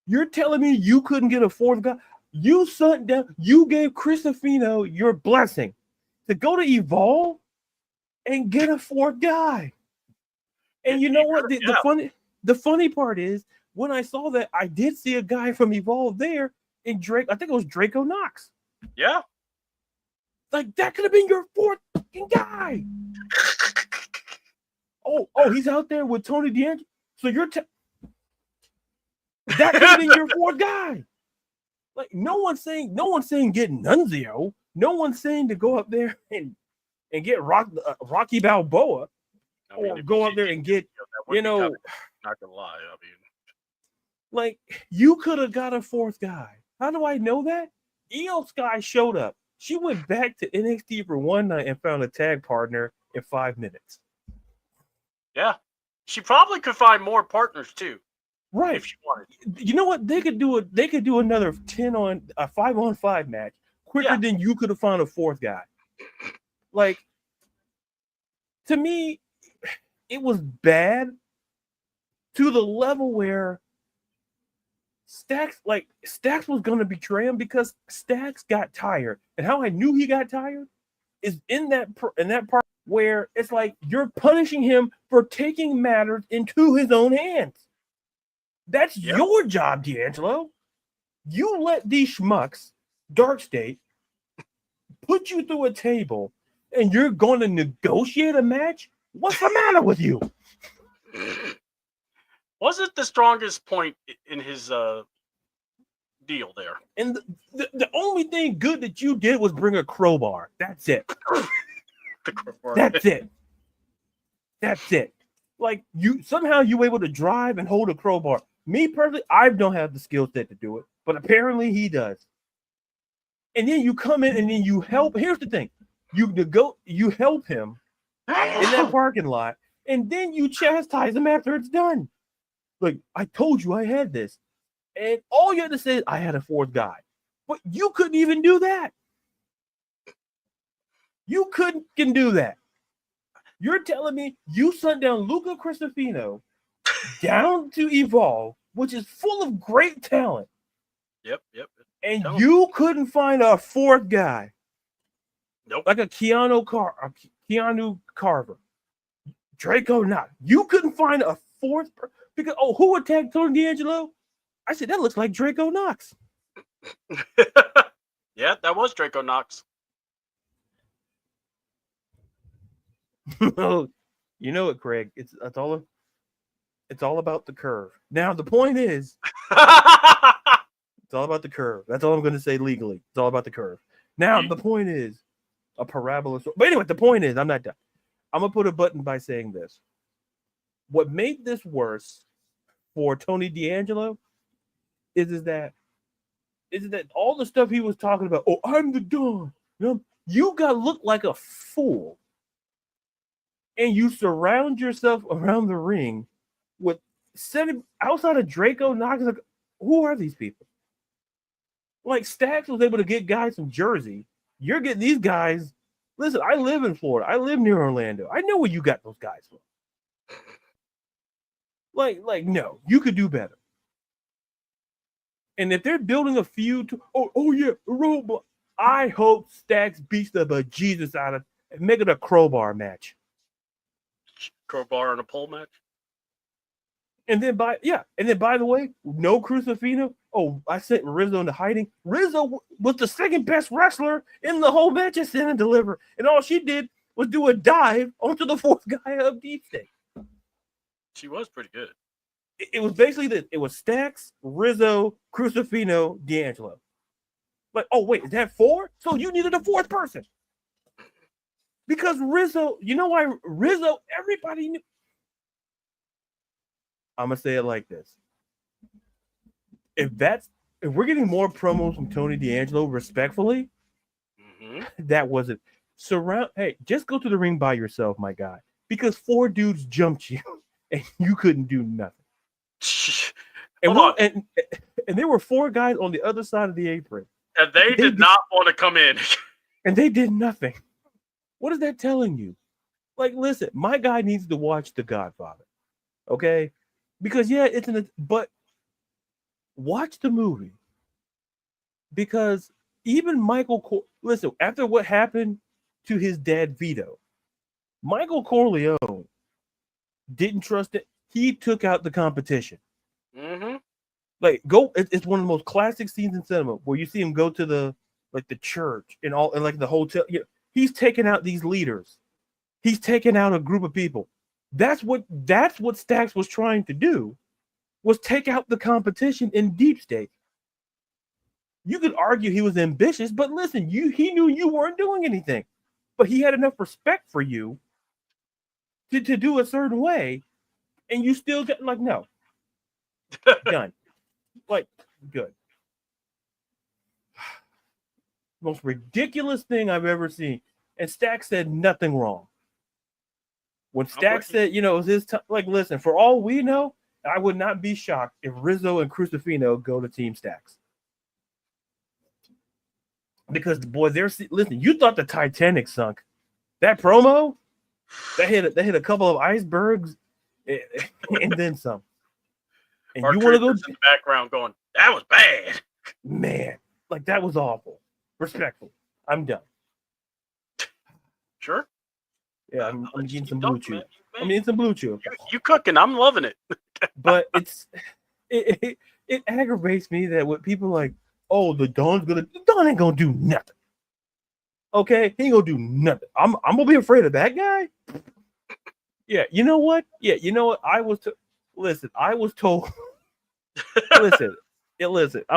Speaker 2: You're telling me you couldn't get a 4th guy? You sent down. You gave Crucifino your blessing to go to Evolve and get a 4th guy. And you know what? The funny part is, when I saw that, I did see a guy from Evolve there in Drake. I think it was Draco Knox.
Speaker 1: Yeah.
Speaker 2: Like, that could have been your 4th fucking guy. Oh, he's out there with Tony D'Angelo. So that could have been your 4th guy. Like, no one's saying get Nunzio. No one's saying to go up there and get Rocky Balboa, or go up there and get, not
Speaker 1: gonna lie. I mean,
Speaker 2: like, you could have got a 4th guy. How do I know that? Io Sky showed up. She went back to NXT for one night and found a tag partner in 5 minutes.
Speaker 1: Yeah, she probably could find more partners too.
Speaker 2: Right.
Speaker 1: If she wanted.
Speaker 2: You know what? They could do another 5-on-5 match quicker than you could have found a 4th guy. Like, to me, it was bad to the level where Stacks was going to betray him, because Stacks got tired. And how I knew he got tired is in that part where it's like you're punishing him for taking matters into his own hands. That's your job, D'Angelo. You let these schmucks, Dark State, put you through a table, and you're going to negotiate a match? What's the matter with you?
Speaker 1: Wasn't the strongest point in his deal there.
Speaker 2: And the only thing good that you did was bring a crowbar. That's it. That's it. That's it. Like, you were able to drive and hold a crowbar. Me personally, I don't have the skill set to do it, but apparently he does. And then you come in and then you help. Here's the thing. You help him in that parking lot, and then you chastise him after it's done. Like, I told you I had this. And all you had to say is, I had a 4th guy. But you couldn't even do that. You couldn't do that. You're telling me you sent down Luca Cristofino down to Evolve, which is full of great talent.
Speaker 1: Yep.
Speaker 2: And you couldn't find a 4th guy.
Speaker 1: Nope.
Speaker 2: Like a Keanu Keanu Carver, Draco Knox. You couldn't find a fourth because who attacked Tony D'Angelo? I said that looks like Draco Knox.
Speaker 1: Yeah, that was Draco Knox.
Speaker 2: You know it, Craig. It's all about the curve. Now the point is, it's all about the curve. That's all I'm going to say legally. It's all about the curve. Now the point is a parabola. But anyway, the point is, I'm not done. I'm gonna put a button by saying this. What made this worse for Tony D'Angelo is that all the stuff he was talking about. Oh, I'm the Don. You got looked like a fool, and you surround yourself around the ring with 7 outside of Draco Knox. Like, who are these people? Like Stacks was able to get guys from Jersey. You're getting these guys. Listen, I live in Florida. I live near Orlando. I know where you got those guys from. Like, no, you could do better. And if they're building a feud, yeah, Roadblock. I hope Stacks beats the bejesus out of and make it a crowbar match.
Speaker 1: Crowbar and a pole match.
Speaker 2: And then by the way, no Crucifino. Oh, I sent Rizzo into hiding. Rizzo was the second best wrestler in the whole match at Stand and Deliver. And all she did was do a dive onto the fourth guy of Deep State.
Speaker 1: She was pretty good.
Speaker 2: It was basically this. It was Stacks, Rizzo, Crucifino, D'Angelo. Like, oh, wait, is that 4? So you needed a 4th person. Because Rizzo, you know why Rizzo, everybody knew. I'm going to say it like this. If we're getting more promos from Tony D'Angelo, respectfully, that wasn't. Hey, just go to the ring by yourself, my guy. Because 4 dudes jumped you and you couldn't do nothing. And there were 4 guys on the other side of the apron.
Speaker 1: And they did not want to come in.
Speaker 2: And they did nothing. What is that telling you? Like, listen, my guy needs to watch The Godfather. Okay? Because, yeah, but watch the movie. Because even listen, after what happened to his dad, Vito, Michael Corleone didn't trust it. He took out the competition.
Speaker 1: Mm-hmm.
Speaker 2: Like, it's one of the most classic scenes in cinema where you see him go to the church and the hotel. You know, he's taking out these leaders. He's taking out a group of people. That's what Stacks was trying to do, was take out the competition in Deep State. You could argue he was ambitious, but listen, he knew you weren't doing anything. But he had enough respect for you to do a certain way, and you still get no. Done. Like, good. Most ridiculous thing I've ever seen. And Stacks said nothing wrong. When Stacks said, it was his time, listen, for all we know, I would not be shocked if Rizzo and Crucifino go to Team Stacks. Because, boy, listen, you thought the Titanic sunk. That promo, they hit a couple of icebergs and then some. And
Speaker 1: Mark
Speaker 2: you want to go
Speaker 1: in the background going, that was bad.
Speaker 2: Man, that was awful. Respectful. I'm done.
Speaker 1: Sure.
Speaker 2: Yeah, I'm getting some blue chew. I'm getting some blue chew.
Speaker 1: You cooking? I'm loving it.
Speaker 2: But it aggravates me that what people like, oh, the Don ain't gonna do nothing. Okay, he ain't gonna do nothing. I'm gonna be afraid of that guy. Yeah, you know what? I was told. Listen. I'm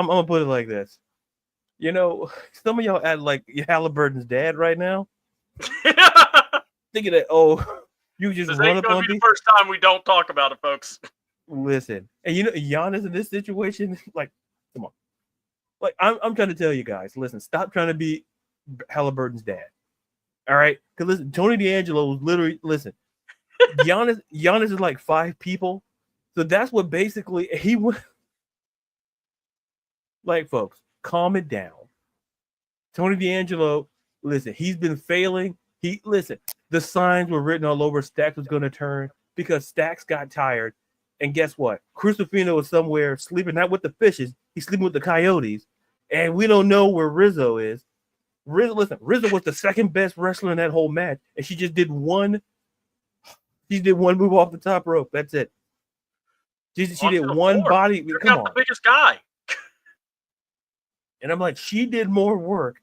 Speaker 2: gonna put it like this. Some of y'all act like Halliburton's dad right now. Thinking that, you just
Speaker 1: this
Speaker 2: run
Speaker 1: ain't
Speaker 2: up
Speaker 1: gonna
Speaker 2: on
Speaker 1: be
Speaker 2: me.
Speaker 1: the first time we don't talk about it, folks.
Speaker 2: Listen, and Giannis in this situation, come on. I'm trying to tell you guys, listen, stop trying to be Halliburton's dad. All right? Because listen, Tony D'Angelo was literally, listen, Giannis is like 5 people. So that's what basically he was. Folks, calm it down. Tony D'Angelo, listen, he's been failing. The signs were written all over Stacks was going to turn because Stacks got tired. And guess what? Crucifino is somewhere sleeping, not with the fishes. He's sleeping with the coyotes. And we don't know where Rizzo is. RZA was the second best wrestler in that whole match, and she just did one. She did one move off the top rope. That's it. She did one body. Come on,
Speaker 1: the biggest guy.
Speaker 2: And I'm like, she did more work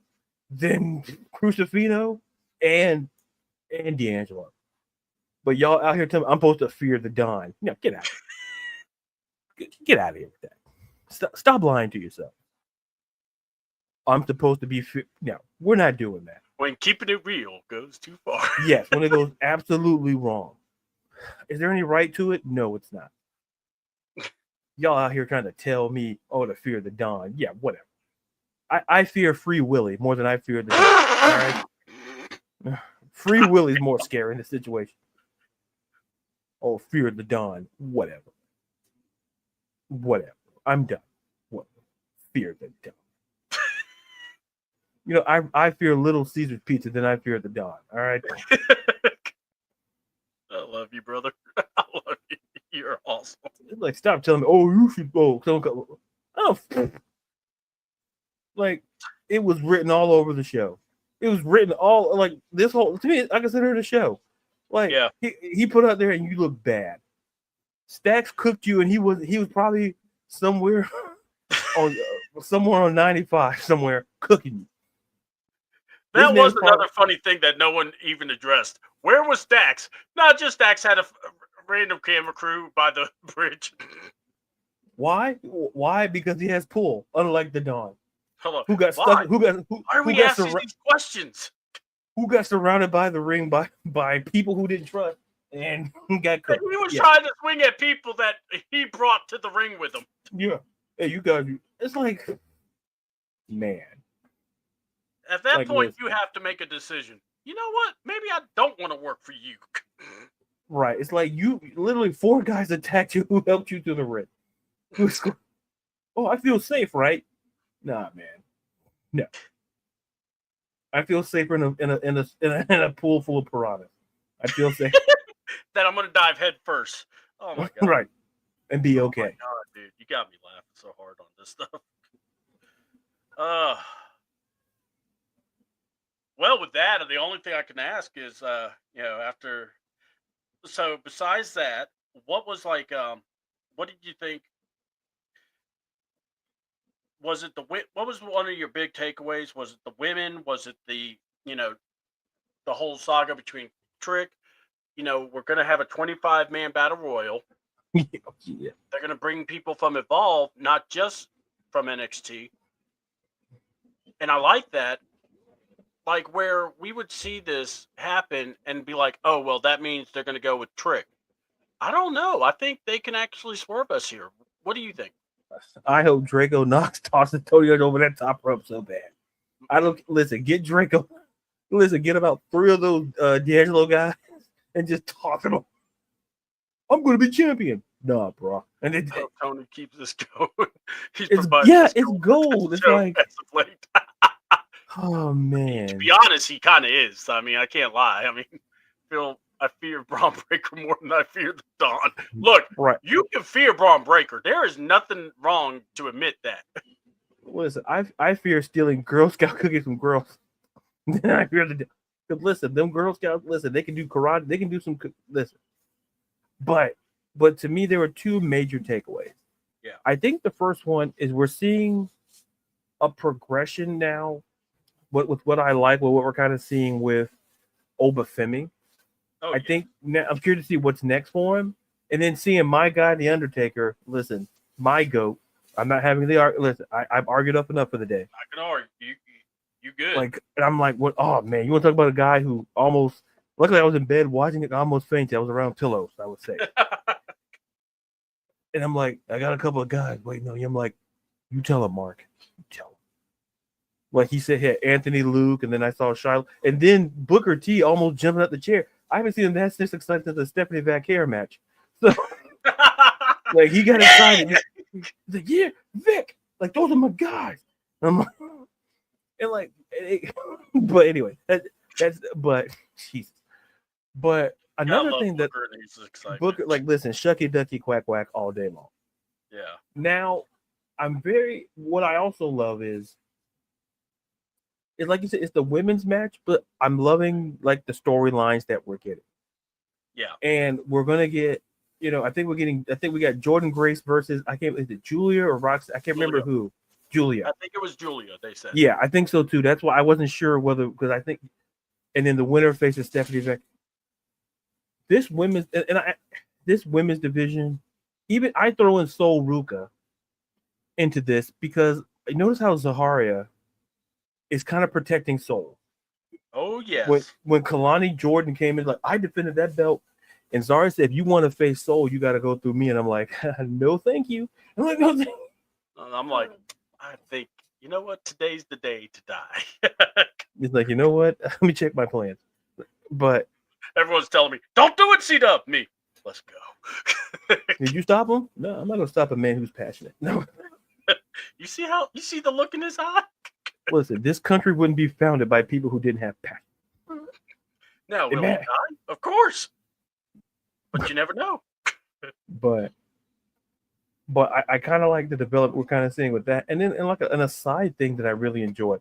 Speaker 2: than Crucifino and D'Angelo. But y'all out here telling me I'm supposed to fear the Don. No, get out. Get out of here with that. Stop lying to yourself. I'm supposed to be. No, we're not doing that.
Speaker 1: When keeping it real goes too far.
Speaker 2: Yes, when it goes absolutely wrong. Is there any right to it? No, it's not. Y'all out here trying to tell me, oh, to fear the Don. Yeah, whatever. I fear Free Willy more than I fear the Don. All right? Free Willy's more scary in this situation. Oh, fear the Don. Whatever. I'm done. What? Fear the Don. You know, I fear Little Caesar's Pizza than I fear the Don. All right.
Speaker 1: I love you, brother. I love you. You're awesome.
Speaker 2: It's like, stop telling me, oh, you should go. Oh, like, it was written all over the show. It was written all, like, this whole, to me, I consider it a show. Like,
Speaker 1: yeah.
Speaker 2: he put out there and you look bad. Stacks cooked you and he was probably somewhere on 95 somewhere cooking you.
Speaker 1: That was another funny thing that no one even addressed. Where was Dax? Not just Dax had a random camera crew by the bridge.
Speaker 2: Why? Because he has pull, unlike the Don.
Speaker 1: Hello.
Speaker 2: Who got stuck? Why
Speaker 1: are we asking these questions?
Speaker 2: Who got surrounded by the ring by people who didn't trust and got cooked?
Speaker 1: He was trying to swing at people that he brought to the ring with him.
Speaker 2: Yeah. Hey, you guys. It's like, man.
Speaker 1: At that point, you have to make a decision. You know what? Maybe I don't want to work for you.
Speaker 2: Right. It's like you literally 4 guys attacked you who helped you to the ring. Oh, I feel safe, right? Nah, man. No. I feel safer in a pool full of piranhas. I feel safe.
Speaker 1: That I'm gonna dive head first. Oh my god.
Speaker 2: Right. And be okay.
Speaker 1: Oh my god, dude. You got me laughing so hard on this stuff. Well, with that, the only thing I can ask is, after. So, besides that, what was like? What did you think? Was it what was one of your big takeaways? Was it the women? Was it the the whole saga between Trick? We're gonna have a 25-man battle royal.
Speaker 2: Yeah.
Speaker 1: They're gonna bring people from Evolve, not just from NXT. And I like that. Like where we would see this happen and be like, oh, well, that means they're going to go with Trick. I don't know. I think they can actually swerve us here. What do you think?
Speaker 2: I hope Draco Knox tosses Tony over that top rope so bad. Get Draco. Get about 3 of those D'Angelo guys and just toss them. I'm going to be champion. Nah, bro. And then
Speaker 1: Tony keeps this going.
Speaker 2: It's gold. It's like, oh man.
Speaker 1: To be honest, he kind of is. I mean, I can't lie. I mean, I fear Braun Breaker more than I fear the Dawn. Look,
Speaker 2: right.
Speaker 1: You can fear Braun Breaker. There is nothing wrong to admit that.
Speaker 2: Listen, I fear stealing Girl Scout cookies from girls. Then I fear listen, them Girl Scouts. Listen, they can do karate. They can do some. Listen, but to me, there were 2 major takeaways.
Speaker 1: Yeah,
Speaker 2: I think the first one is we're seeing a progression now. With what I like, with what we're kind of seeing with Obafemi. I think now I'm curious to see what's next for him. And then seeing my guy, The Undertaker, listen, my GOAT. I'm not having listen, I've argued up enough for the day.
Speaker 1: I can argue. You good.
Speaker 2: Like, and I'm like, what? Oh, man, you want to talk about a guy who almost, luckily I was in bed watching it, I almost fainted. I was around pillows, I would say. And I'm like, I got a couple of guys waiting on you. I'm like, you tell him, Mark. You tell him. Like he said, here, Anthony Luke, and then I saw Shiloh, and then Booker T almost jumping out the chair. I haven't seen him that excited since the Stephanie Vaquer match. So, like, he got excited. He's like, yeah, Vic, like those are my guys. I'm like, and like, but anyway, but Jesus. But another thing that Booker, like, listen, shucky ducky quack quack all day long.
Speaker 1: Yeah.
Speaker 2: Now, what I also love is it's like you said, it's the women's match, but I'm loving like the storylines that we're getting.
Speaker 1: Yeah.
Speaker 2: And we're gonna get, I think we got Jordan Grace versus is it Julia or Roxy? I can't remember who. Julia.
Speaker 1: I think it was Julia, they said.
Speaker 2: Yeah, I think so too. That's why I wasn't sure whether, because I think, and then the winner faces Stephanie Beck. This women's this women's division, even I throw in Sol Ruka into this because notice how Zaharia is kind of protecting Sol.
Speaker 1: Oh yes.
Speaker 2: When Kalani Jordan came in, like, I defended that belt, and Zara said, if you want to face Sol, you got to go through me. And I'm like, no, thank you. I'm like, no,
Speaker 1: I'm like, I think, you know what? Today's the day to die.
Speaker 2: He's like, you know what? Let me check my plans. But
Speaker 1: everyone's telling me, don't do it, C-Dub. Me, let's go.
Speaker 2: Did you stop him? No, I'm not gonna stop a man who's passionate. No.
Speaker 1: You see the look in his eye?
Speaker 2: Listen, this country wouldn't be founded by people who didn't have passion.
Speaker 1: Now, will he die? Of course. But you never know.
Speaker 2: But I kind of like the development we're kind of seeing with that. And then like an aside thing that I really enjoyed.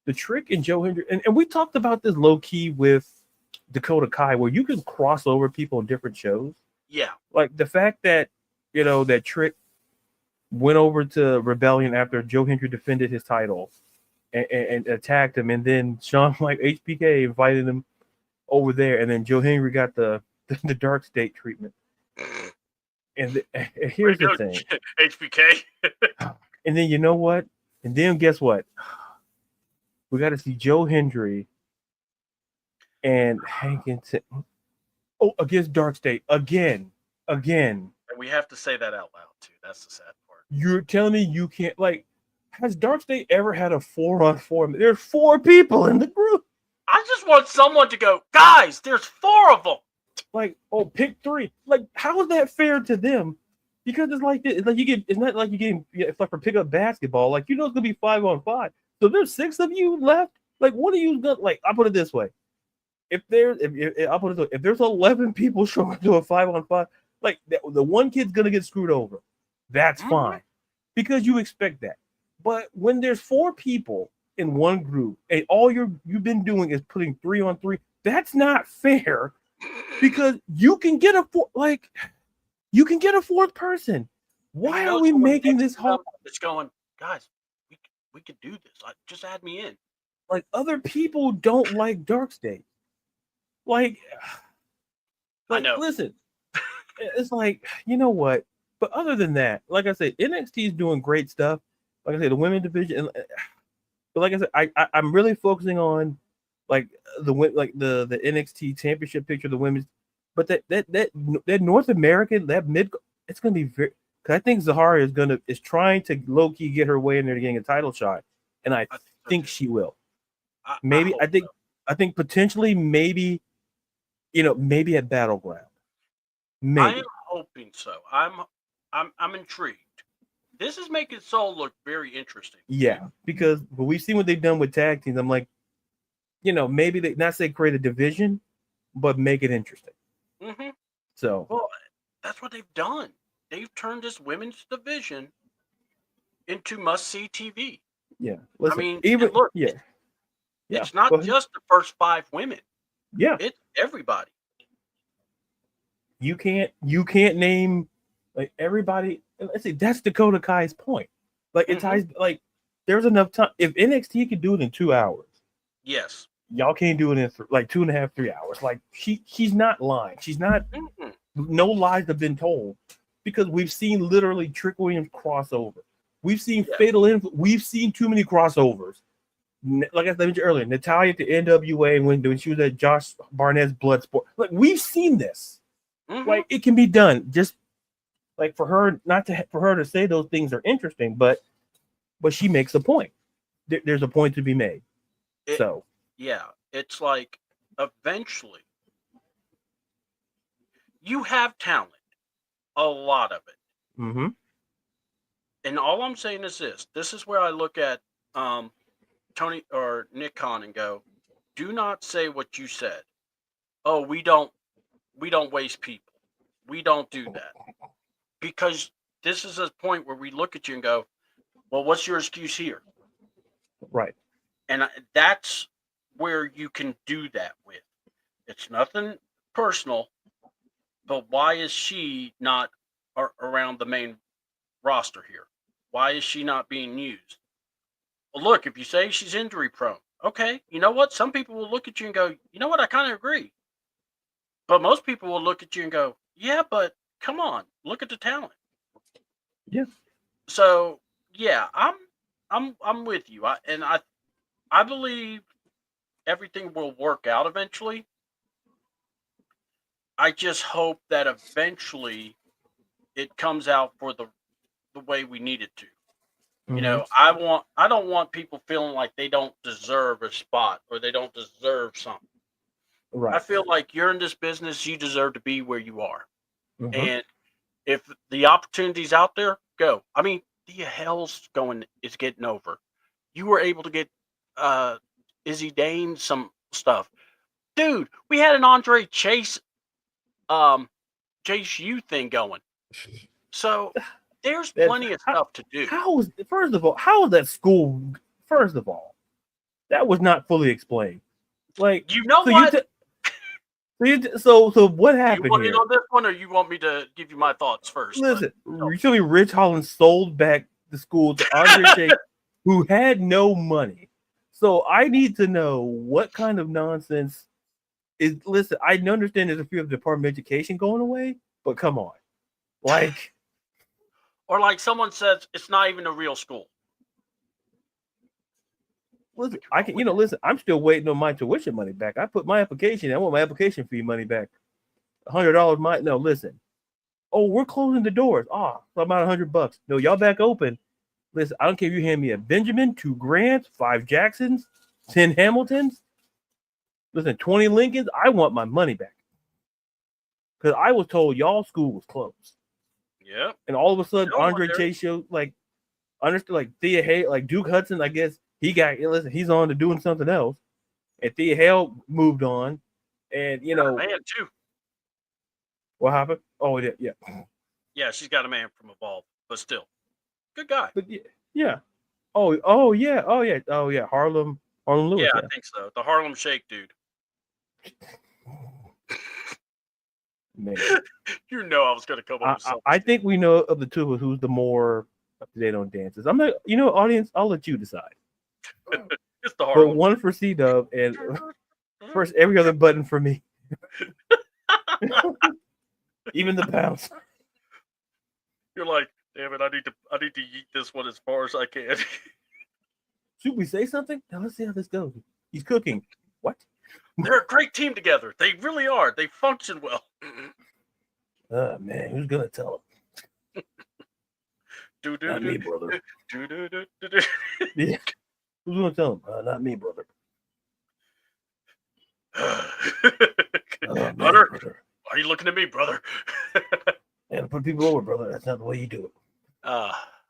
Speaker 2: The Trick and Joe Hendry, and we talked about this low key with Dakota Kai, where you can cross over people in different shows.
Speaker 1: Yeah.
Speaker 2: Like the fact that, that Trick went over to Rebellion after Joe Hendry defended his title and attacked him, and then Sean like HBK invited him over there, and then Joe Hendry got the dark state treatment. And here's the thing,
Speaker 1: HBK.
Speaker 2: and then you know what? And then guess what? We got to see Joe Hendry and Hankinson against Dark State again.
Speaker 1: And we have to say that out loud too. That's the sad part.
Speaker 2: You're telling me you can't, like, has Dark State ever had a 4-on-4? There's 4 people in the group.
Speaker 1: I just want someone to go, guys, there's 4 of them.
Speaker 2: Like, pick 3. Like, how is that fair to them? Because it's like this. It's like it's not like you're getting, it's like for pickup basketball. Like, it's gonna be 5-on-5. So there's 6 of you left. Like, what are you gonna, like? I'll put it this way: if there's 11 people showing up to a 5-on-5, like the one kid's gonna get screwed over. That's fine, because you expect that. But when there's 4 people in one group and all you've been doing is putting 3-on-3, that's not fair. Because you can get a 4th person. Why are we making this hard?
Speaker 1: It's going, guys. We could do this. Just add me in.
Speaker 2: Like, other people don't like Dark State. Like
Speaker 1: I know.
Speaker 2: Listen, it's like, you know what? But other than that, like I said, NXT is doing great stuff. Like I said, the women's division. But like I said, I'm really focusing on like the NXT championship picture, the women's. But that North American, that mid, it's gonna be very. Because I think Zaharia is trying to low key get her way in there to getting a title shot, and I think she will. I think potentially maybe at Battleground. Maybe.
Speaker 1: I am hoping so. I'm intrigued. This is making Soul look very interesting.
Speaker 2: Yeah, because we've seen what they've done with tag teams. I'm like, maybe they not say create a division, but make it interesting.
Speaker 1: Mm-hmm.
Speaker 2: So,
Speaker 1: well, that's what they've done. They've turned this women's division into must-see TV.
Speaker 2: Yeah,
Speaker 1: listen, I mean, even look, it's not just the first 5 women.
Speaker 2: Yeah,
Speaker 1: it's everybody.
Speaker 2: You can't name like everybody. Let's see, that's Dakota Kai's point. Like it ties. Like there's enough time. If NXT could do it in 2 hours,
Speaker 1: yes,
Speaker 2: y'all can't do it in like 2.5, 3 hours. Like she's not lying. She's not. No lies have been told. Because we've seen literally Trick Williams crossover. We've seen Fatal Influence. We've seen too many crossovers. Like I mentioned earlier, Natalya to NWA when she was at Josh Barnett's Bloodsport. Like we've seen this. Like it can be done. Just like for her to say those things are interesting, but she makes a point. There's a point to be made.
Speaker 1: It's like eventually you have talent. A lot of it.
Speaker 2: Mm-hmm.
Speaker 1: And all I'm saying is this. This is where I look at Tony or Nick Khan and go, do not say what you said. Oh, we don't waste people. We don't do that. Because this is a point where we look at you and go, well, what's your excuse here?
Speaker 2: Right.
Speaker 1: And that's where you can do that with. It's nothing personal, but why is she not around the main roster here? Why is she not being used? Well, look, if you say she's injury prone, okay, you know what? Some people will look at you and go, you know what? I kind of agree. But most people will look at you and go, yeah, but come on, look at the talent.
Speaker 2: Yeah.
Speaker 1: So yeah, I'm with you. I believe everything will work out eventually. I just hope that eventually it comes out for the way we need it to. You know, I don't want people feeling like they don't deserve a spot or they don't deserve something.
Speaker 2: Right.
Speaker 1: I feel like you're in this business, you deserve to be where you are.
Speaker 2: Mhm.
Speaker 1: And if the opportunity's out there, go. I mean, the hell's is getting over. You were able to get Izzy Dane some stuff. Dude, we had an Andre Chase Chase U thing going. So there's plenty of stuff to do.
Speaker 2: How is that school? First of all, that was not fully explained. Like,
Speaker 1: you know
Speaker 2: so
Speaker 1: what?
Speaker 2: So what happened
Speaker 1: you want
Speaker 2: here?
Speaker 1: in on this one, or you want me to give you my thoughts first?
Speaker 2: Listen, recently Rich Holland sold back the school to Andre Chase, who had no money. So I need to know what kind of nonsense is. Listen, I understand there's a few of the Department of Education going away, but come on, like,
Speaker 1: or like someone says, it's not even a real school.
Speaker 2: listen, I can, listen, I'm still waiting on my tuition money back. I put my application. I want my application fee money back. $100. No, listen. Oh, we're closing the doors. So I'm out $100. No, y'all back open. Listen, I don't care if you hand me a Benjamin, 2 Grants, 5 Jacksons, 10 Hamiltons. Listen, 20 Lincolns. I want my money back. Because I was told y'all school was closed.
Speaker 1: Yeah.
Speaker 2: And all of a sudden, Andre Chase showed, understood, like Thea Hale, like Duke Hudson, I guess he's on to doing something else. And Thea Hale moved on. And,
Speaker 1: man, too.
Speaker 2: What happened? Oh, yeah.
Speaker 1: Yeah, she's got a man from Evolve, but still. Good guy.
Speaker 2: But yeah. Oh yeah. Harlem Lewis.
Speaker 1: Yeah, I think so. The Harlem Shake dude.
Speaker 2: Man.
Speaker 1: You know I was going to come up with something.
Speaker 2: I think we know of the two of us who's the more up to date on dances. I'm not, audience, I'll let you decide.
Speaker 1: It's the Harlem.
Speaker 2: But one for C-Dub and first every other button for me. Even the bounce.
Speaker 1: You're like, damn it, I need to yeet this one as far as I can.
Speaker 2: Should we say something? Now let's see how this goes. He's cooking. What?
Speaker 1: They're a great team together. They really are. They function well.
Speaker 2: Oh man, who's gonna tell him? Not me, brother. Yeah. Who's gonna tell him? Not me, brother.
Speaker 1: Hunter,
Speaker 2: brother.
Speaker 1: why are you looking at me, brother?
Speaker 2: And put people over, brother. That's not the way you do it.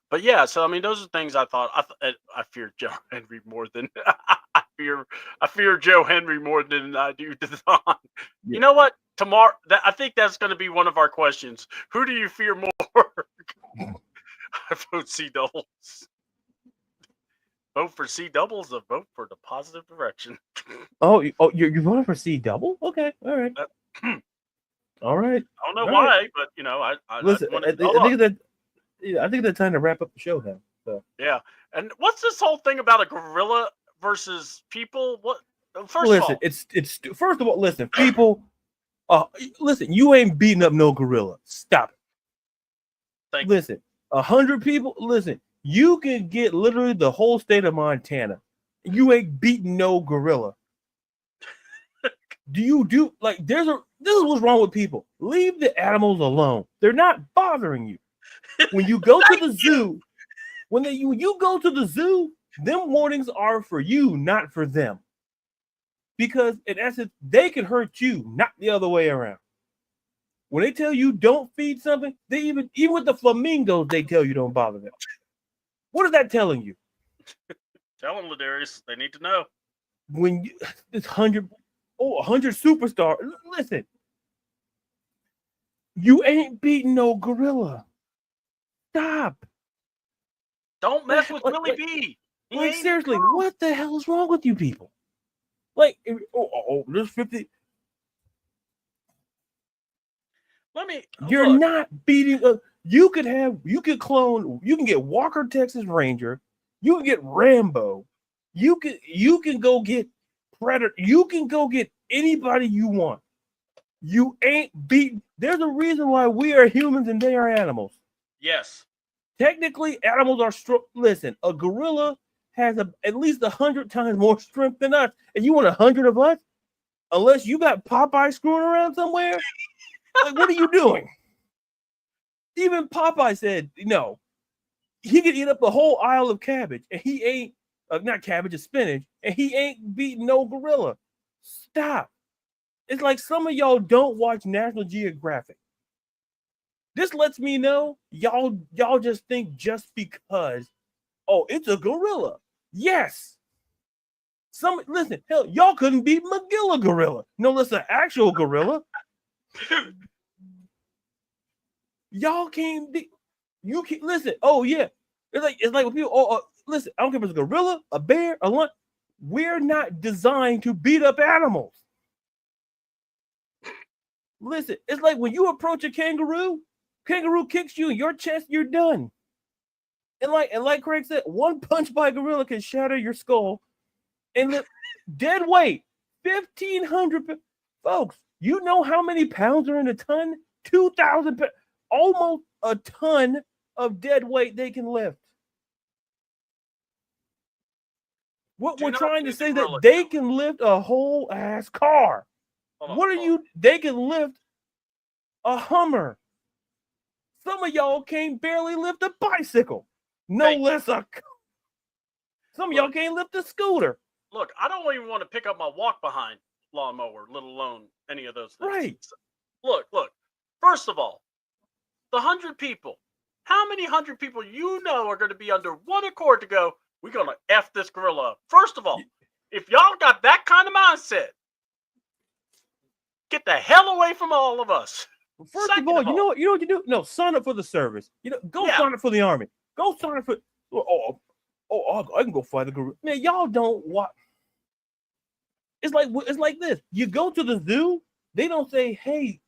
Speaker 1: But yeah, so I mean, those are things I thought. I fear Joe Henry more than I fear Joe Henry more than I do Devon. Yeah. You know what? Tomorrow, I think that's going to be one of our questions. Who do you fear more? I vote CDoubles. Vote for CDoubles or vote for the positive direction.
Speaker 2: You're voting for CDouble? Okay, all right. All right.
Speaker 1: I don't know why, but I
Speaker 2: listen. I think they're trying to wrap up the show now. So.
Speaker 1: Yeah, and what's this whole thing about a gorilla versus people? What? First
Speaker 2: of all, listen, people. Listen, you ain't beating up no gorilla. Stop it. Listen, 100 people. Listen, you can get literally the whole state of Montana. You ain't beating no gorilla. This is what's wrong with people. Leave the animals alone. They're not bothering you. When you go to the zoo, when you go to the zoo, them warnings are for you, not for them. Because in essence, they can hurt you, not the other way around. When they tell you don't feed something, they even with the flamingos, they tell you don't bother them. What is that telling you?
Speaker 1: Tell them, Ladarius. They need to know.
Speaker 2: When this 100 superstar, listen, you ain't beating no gorilla. Stop.
Speaker 1: Don't mess with Willie B.
Speaker 2: Like, seriously, what the hell is wrong with you people? Like, there's 50. You're
Speaker 1: look.
Speaker 2: not beating. You could clone. You can get Walker Texas Ranger. You can get Rambo. You can go get Predator. You can go get anybody you want. You ain't beating. There's a reason why we are humans and they are animals.
Speaker 1: Yes.
Speaker 2: Technically, animals are strong. Listen, a gorilla has at least 100 times more strength than us, and you want 100 of us? Unless you got Popeye screwing around somewhere, like what are you doing? Even Popeye said, no, he could eat up the whole aisle of cabbage, and he ain't not cabbage, it's spinach, and he ain't beating no gorilla. Stop. It's like some of y'all don't watch National Geographic. This lets me know y'all just think just because, oh, it's a gorilla. Yes. Listen, hell, y'all couldn't beat Magilla gorilla. No, that's an actual gorilla. Y'all can't be. You can't listen. Oh yeah, it's like when people. Listen, I don't care if it's a gorilla, a bear, a lion. We're not designed to beat up animals. Listen, it's like when you approach a kangaroo kicks you in your chest, you're done. And like Craig said, one punch by a gorilla can shatter your skull. And look, dead weight, 1,500 folks. You know how many pounds are in a ton? 2,000 pounds. Almost a ton of dead weight they can lift. What we're trying to say that they can lift a whole ass car. They can lift a Hummer. Some of y'all can't barely lift a bicycle. Some of y'all can't lift a scooter.
Speaker 1: Look, I don't even want to pick up my walk behind lawnmower, let alone any of those things.
Speaker 2: Right.
Speaker 1: Look. First of all, the 100 people. How many 100 people are going to be under one accord to go, we're going to F this gorilla up? First of all, if y'all got that kind of mindset, get the hell away from all of us.
Speaker 2: First of all, you know what you do? No, sign up for the service. Go sign up for the army. Go sign up for. I can go fight the gorilla. Man, y'all don't watch. It's like this. You go to the zoo. They don't say, "Hey,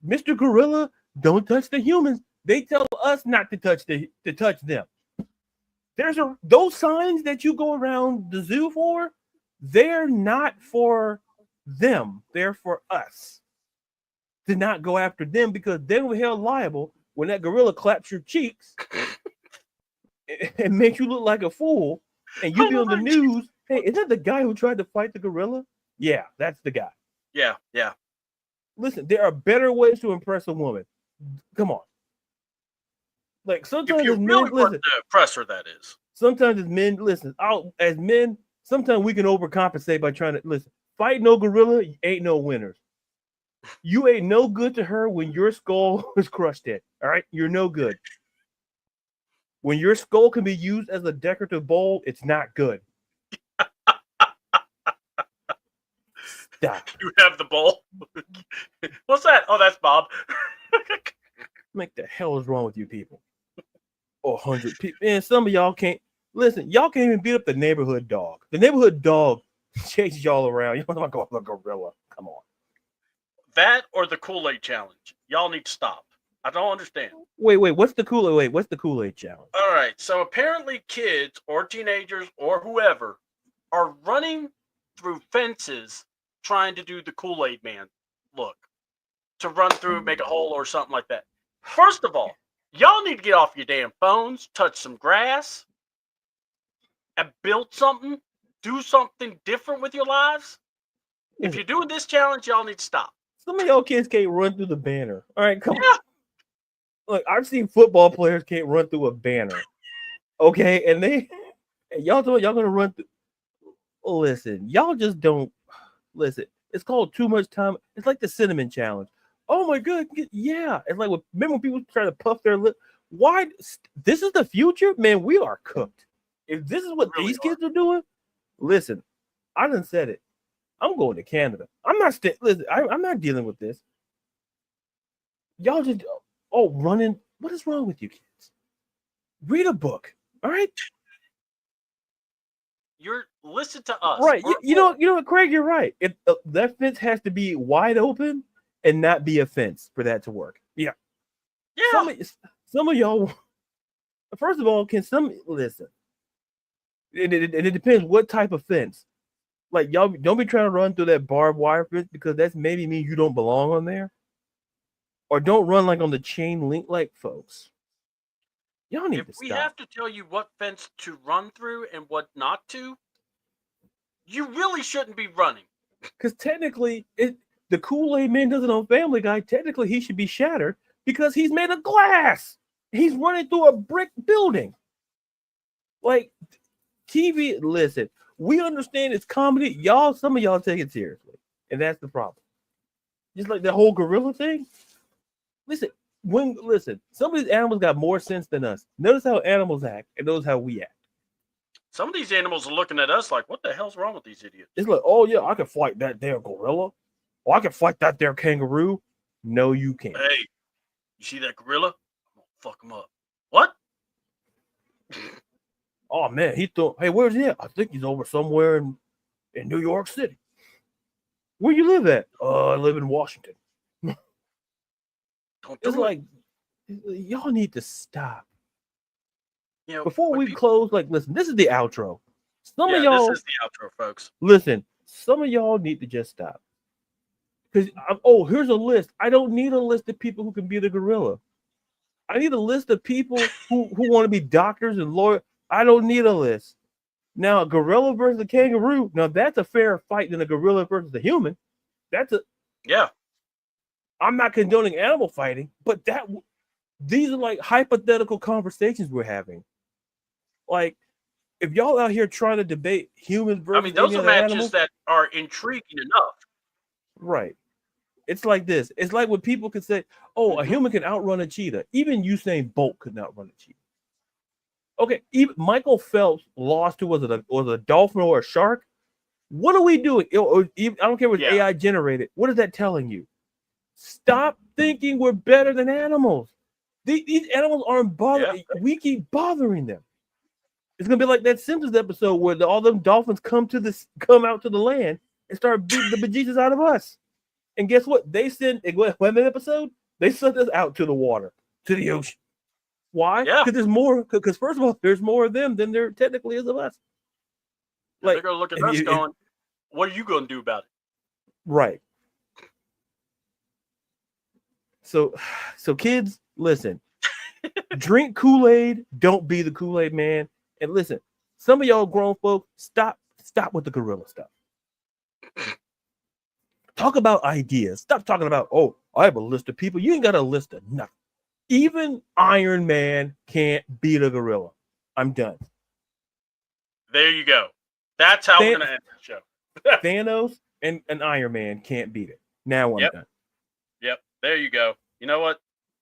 Speaker 2: Mr. Gorilla, don't touch the humans." They tell us not to touch them. Those signs that you go around the zoo for. They're not for them. They're for us. To not go after them because they were held liable when that gorilla claps your cheeks and makes you look like a fool, and you be on the news. Hey, is that the guy who tried to fight the gorilla? Yeah, that's the guy.
Speaker 1: Yeah.
Speaker 2: Listen, there are better ways to impress a woman. Come on. Like sometimes as men, listen.
Speaker 1: The oppressor, that is.
Speaker 2: Sometimes as men, listen. As men, sometimes we can overcompensate by trying to listen. Fight no gorilla, ain't no winners. You ain't no good to her when your skull is crushed in. All right, you're no good. When your skull can be used as a decorative bowl, it's not good. Stop.
Speaker 1: You have the bowl. What's that? Oh, that's Bob.
Speaker 2: What the hell is wrong with you people? 100 people. Man, some of y'all can't listen. Y'all can't even beat up the neighborhood dog. The neighborhood dog chases y'all around. You want to go look gorilla? Come on.
Speaker 1: That or the Kool-Aid challenge. Y'all need to stop. I don't understand.
Speaker 2: Wait. What's the Kool-Aid challenge?
Speaker 1: All right. So apparently kids or teenagers or whoever are running through fences trying to do the Kool-Aid man look. To run through, make a hole or something like that. First of all, y'all need to get off your damn phones, touch some grass, and build something. Do something different with your lives. If you're doing this challenge, y'all need to stop.
Speaker 2: Some of y'all kids can't run through the banner. All right, come on. Look, I've seen football players can't run through a banner. Okay, and y'all gonna run through. Listen, y'all just don't listen. It's called too much time. It's like the cinnamon challenge. Oh my god, yeah. It's like remember when people try to puff their lip. Why? This is the future, man. We are cooked. If this is what these kids are doing, listen. I done said it. I'm going to Canada. I'm not dealing with this. Y'all just running. What is wrong with you kids? Read a book. All right.
Speaker 1: You're listen to us.
Speaker 2: Right. You know what, Craig, you're right. That fence has to be wide open and not be a fence for that to work. Yeah.
Speaker 1: Yeah.
Speaker 2: Some of y'all, first of all, can some listen? It depends what type of fence. Like, y'all don't be trying to run through that barbed wire fence because that's maybe mean you don't belong on there. Or don't run like on the chain link, like folks. Y'all need to stop.
Speaker 1: If we have to tell you what fence to run through and what not to, you really shouldn't be running.
Speaker 2: Because technically, the Kool-Aid Man doesn't know Family Guy. Technically, he should be shattered because he's made of glass. He's running through a brick building. Like, TV, listen, we understand it's comedy. Some of y'all take it seriously. And that's the problem. Just like the whole gorilla thing. Listen, some of these animals got more sense than us. Notice how animals act and notice how we act.
Speaker 1: Some of these animals are looking at us like, what the hell's wrong with these idiots?
Speaker 2: It's like, oh yeah, I can fight that there gorilla. Oh, I can fight that there kangaroo. No, you can't.
Speaker 1: Hey, you see that gorilla? I'm gonna fuck him up. What?
Speaker 2: Oh man, hey, where's he at? I think he's over somewhere in New York City. Where you live at? I live in Washington. It's like, y'all need to stop.
Speaker 1: You know,
Speaker 2: before we close, like, listen, this is the outro. Some of y'all,
Speaker 1: this is the outro, folks.
Speaker 2: Listen, some of y'all need to just stop. Because here's a list. I don't need a list of people who can be the gorilla. I need a list of people who want to be doctors and lawyers. I don't need a list. Now, a gorilla versus a kangaroo. Now that's a fairer fight than a gorilla versus a human.
Speaker 1: Yeah.
Speaker 2: I'm not condoning animal fighting, but these are like hypothetical conversations we're having. Like, if y'all out here trying to debate humans versus
Speaker 1: those are matches
Speaker 2: animals,
Speaker 1: that are intriguing enough.
Speaker 2: Right. It's like this. It's like when people can say, "Oh, a human can outrun a cheetah." Even Usain Bolt could not outrun a cheetah. Okay, even Michael Phelps lost to was a dolphin or a shark. What are we doing? I don't care if it's AI generated. What is that telling you? Stop thinking we're better than animals. These animals aren't bothering. Yeah. We keep bothering them. It's gonna be like that Simpsons episode where all them dolphins come out to the land and start beating the bejesus out of us. And guess what? They send when that episode they sent us out to the water, to the ocean. Why?
Speaker 1: Yeah.
Speaker 2: Because there's more. Because first of all, there's more of them than there technically is of us.
Speaker 1: Like, they're gonna look at us going, "What are you gonna do about it?"
Speaker 2: Right. So kids, listen. Drink Kool-Aid. Don't be the Kool-Aid man. And listen, some of y'all grown folk, stop with the gorilla stuff. Talk about ideas. Stop talking about, I have a list of people. You ain't got a list of nothing. Even Iron Man can't beat a gorilla. I'm done.
Speaker 1: There you go. That's how we're gonna end the show.
Speaker 2: Thanos and Iron Man can't beat it. Now I'm done.
Speaker 1: Yep. There you go. You know what?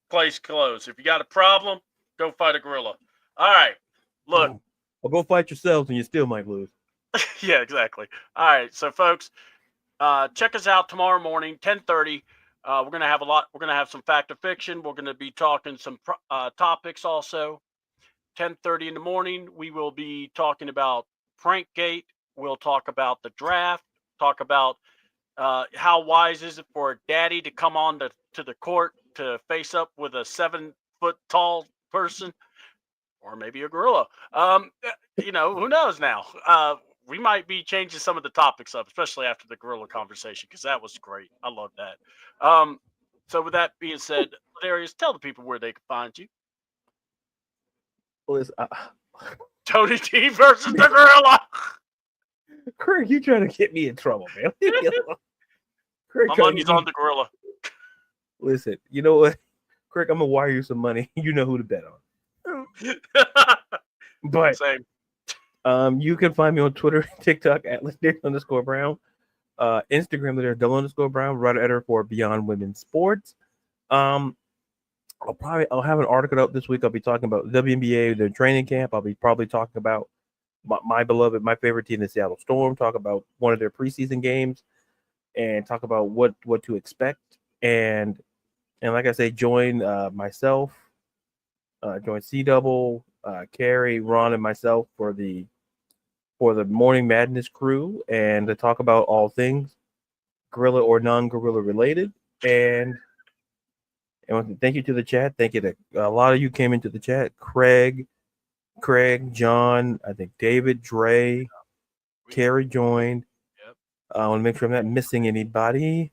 Speaker 1: Place closed. If you got a problem, go fight a gorilla. All right. Look.
Speaker 2: Well, go fight yourselves and you still might lose.
Speaker 1: Yeah, exactly. All right. So, folks, check us out tomorrow morning, 10:30. We're gonna have We're gonna have some fact or fiction. We're gonna be talking some topics also. 10:30 in the morning, we will be talking about Prankgate. We'll talk about the draft. Talk about how wise is it for a daddy to come on to the court to face up with a 7-foot tall person, or maybe a gorilla. Who knows now? We might be changing some of the topics up, especially after the gorilla conversation, because that was great. I love that. So with that being said, Darius, tell the people where they can find you. Tony T versus the gorilla.
Speaker 2: Craig, you trying to get me in trouble, man?
Speaker 1: My money's on the gorilla.
Speaker 2: Listen, you know what, Craig? I'm gonna wire you some money. You know who to bet on. But
Speaker 1: same.
Speaker 2: You can find me on Twitter, TikTok at @Brown, Instagram there's _Brown, writer editor for Beyond Women's Sports. I'll have an article out this week. I'll be talking about WNBA, their training camp. I'll be probably talking about my favorite team, the Seattle Storm. Talk about one of their preseason games, and talk about what to expect. And like I say, join myself, join CDouble, Carrie, Ron, and myself for the for the Morning Madness crew and to talk about all things gorilla or non-gorilla related. And thank you to the chat. Thank you to a lot of you came into the chat. Craig, John, I think David, Dre, Carrie joined.
Speaker 3: Yep.
Speaker 2: I want to make sure I'm not missing anybody.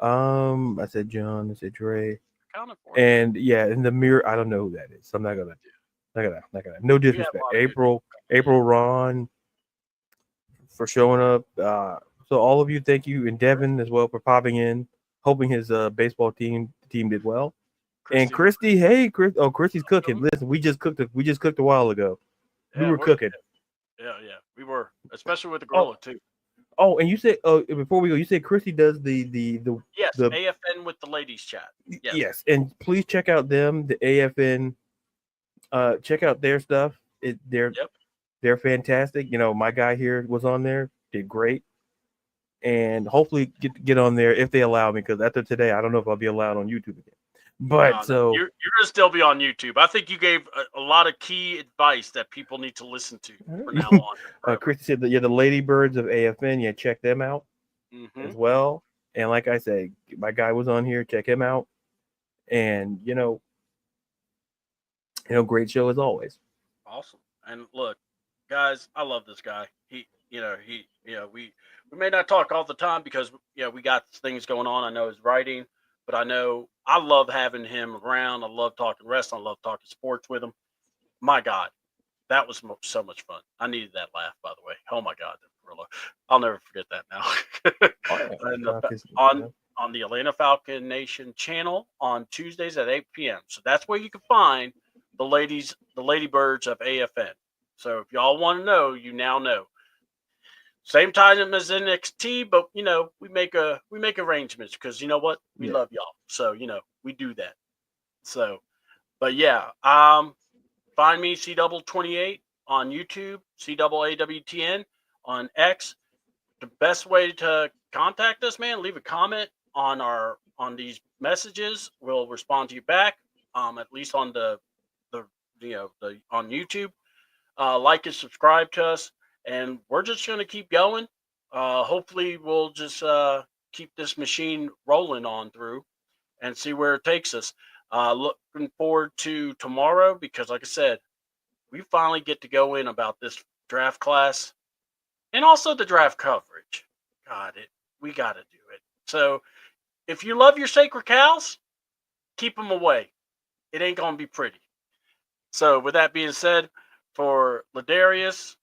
Speaker 3: No,
Speaker 2: I said John, I said Dre,
Speaker 3: counted for it.
Speaker 2: and yeah, in the mirror, I don't know who that is. So I'm not gonna. No disrespect.
Speaker 3: lot of good
Speaker 2: April, Ron, for showing up. So all of you, thank you, and Devin as well for popping in, hoping his baseball team did well. And Christy, hey, Christy's cooking. Listen, we just cooked a while ago. We were cooking.
Speaker 3: Yeah, we were, especially with the gorilla too.
Speaker 2: Oh, and you said before we go, you said Christy does the
Speaker 3: Yes,
Speaker 2: the
Speaker 3: AFN with the ladies chat.
Speaker 2: yes, and please check out them, the AFN. Check out their stuff. They're fantastic. You know, my guy here was on there, did great, and hopefully get on there if they allow me. Because after today, I don't know if I'll be allowed on YouTube again. But so
Speaker 3: you're gonna still be on YouTube. I think you gave a lot of key advice that people need to listen to from now on.
Speaker 2: Christy said that the Ladybirds of AFN. Yeah, check them out as well. And like I said, my guy was on here. Check him out. And great show as always.
Speaker 3: Awesome. And look, guys, I love this guy. We may not talk all the time because we got things going on. I know his writing, but I love having him around. I love talking wrestling. I love talking sports with him. My God, that was so much fun. I needed that laugh, by the way. Oh my God, I'll never forget that now. And on the Atlanta Falcon Nation channel on Tuesdays at 8 p.m. So that's where you can find the Ladybirds of AFN. So if y'all want to know, you now know. Same time as NXT, but we make arrangements because you know what? We love y'all. So we do that. So, but yeah, find me CDouble28 on YouTube, CDoubleAWTN on X. The best way to contact us, man, leave a comment on these messages. We'll respond to you back. At least on the on YouTube. Like and subscribe to us, and we're just going to keep going. Hopefully, we'll just keep this machine rolling on through and see where it takes us. Looking forward to tomorrow because, like I said, we finally get to go in about this draft class and also the draft coverage. We got to do it. So, if you love your sacred cows, keep them away. It ain't going to be pretty. So, with that being said, for Ladarius,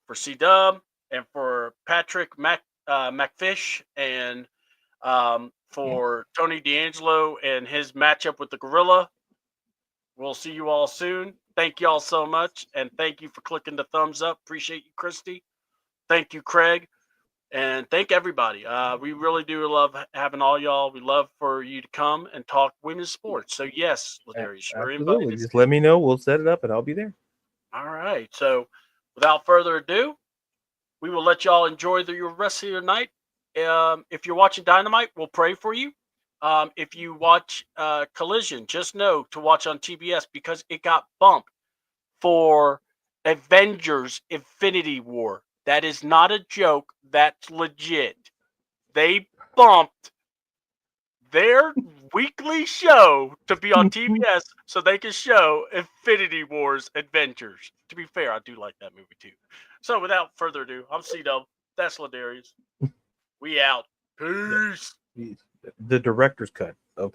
Speaker 3: for C-Dub, and for Patrick McFish, and for Tony D'Angelo and his matchup with the Gorilla, we'll see you all soon. Thank you all so much, and thank you for clicking the thumbs up. Appreciate you, Christy. Thank you, Craig. And thank everybody. We really do love having all y'all. We love for you to come and talk women's sports. So, yes, Ladarius, you're invited.
Speaker 2: Just let me know. We'll set it up, and I'll be there.
Speaker 3: All right. So, without further ado, we will let y'all enjoy your rest of your night. If you're watching Dynamite, we'll pray for you. If you watch Collision, just know to watch on TBS because it got bumped for Avengers Infinity War. That is not a joke. That's legit. They bumped their weekly show to be on TBS so they can show Infinity War's Adventures. To be fair, I do like that movie too. So without further ado, I'm C-Dub. That's Ladarius. We out. Peace.
Speaker 2: The director's cut of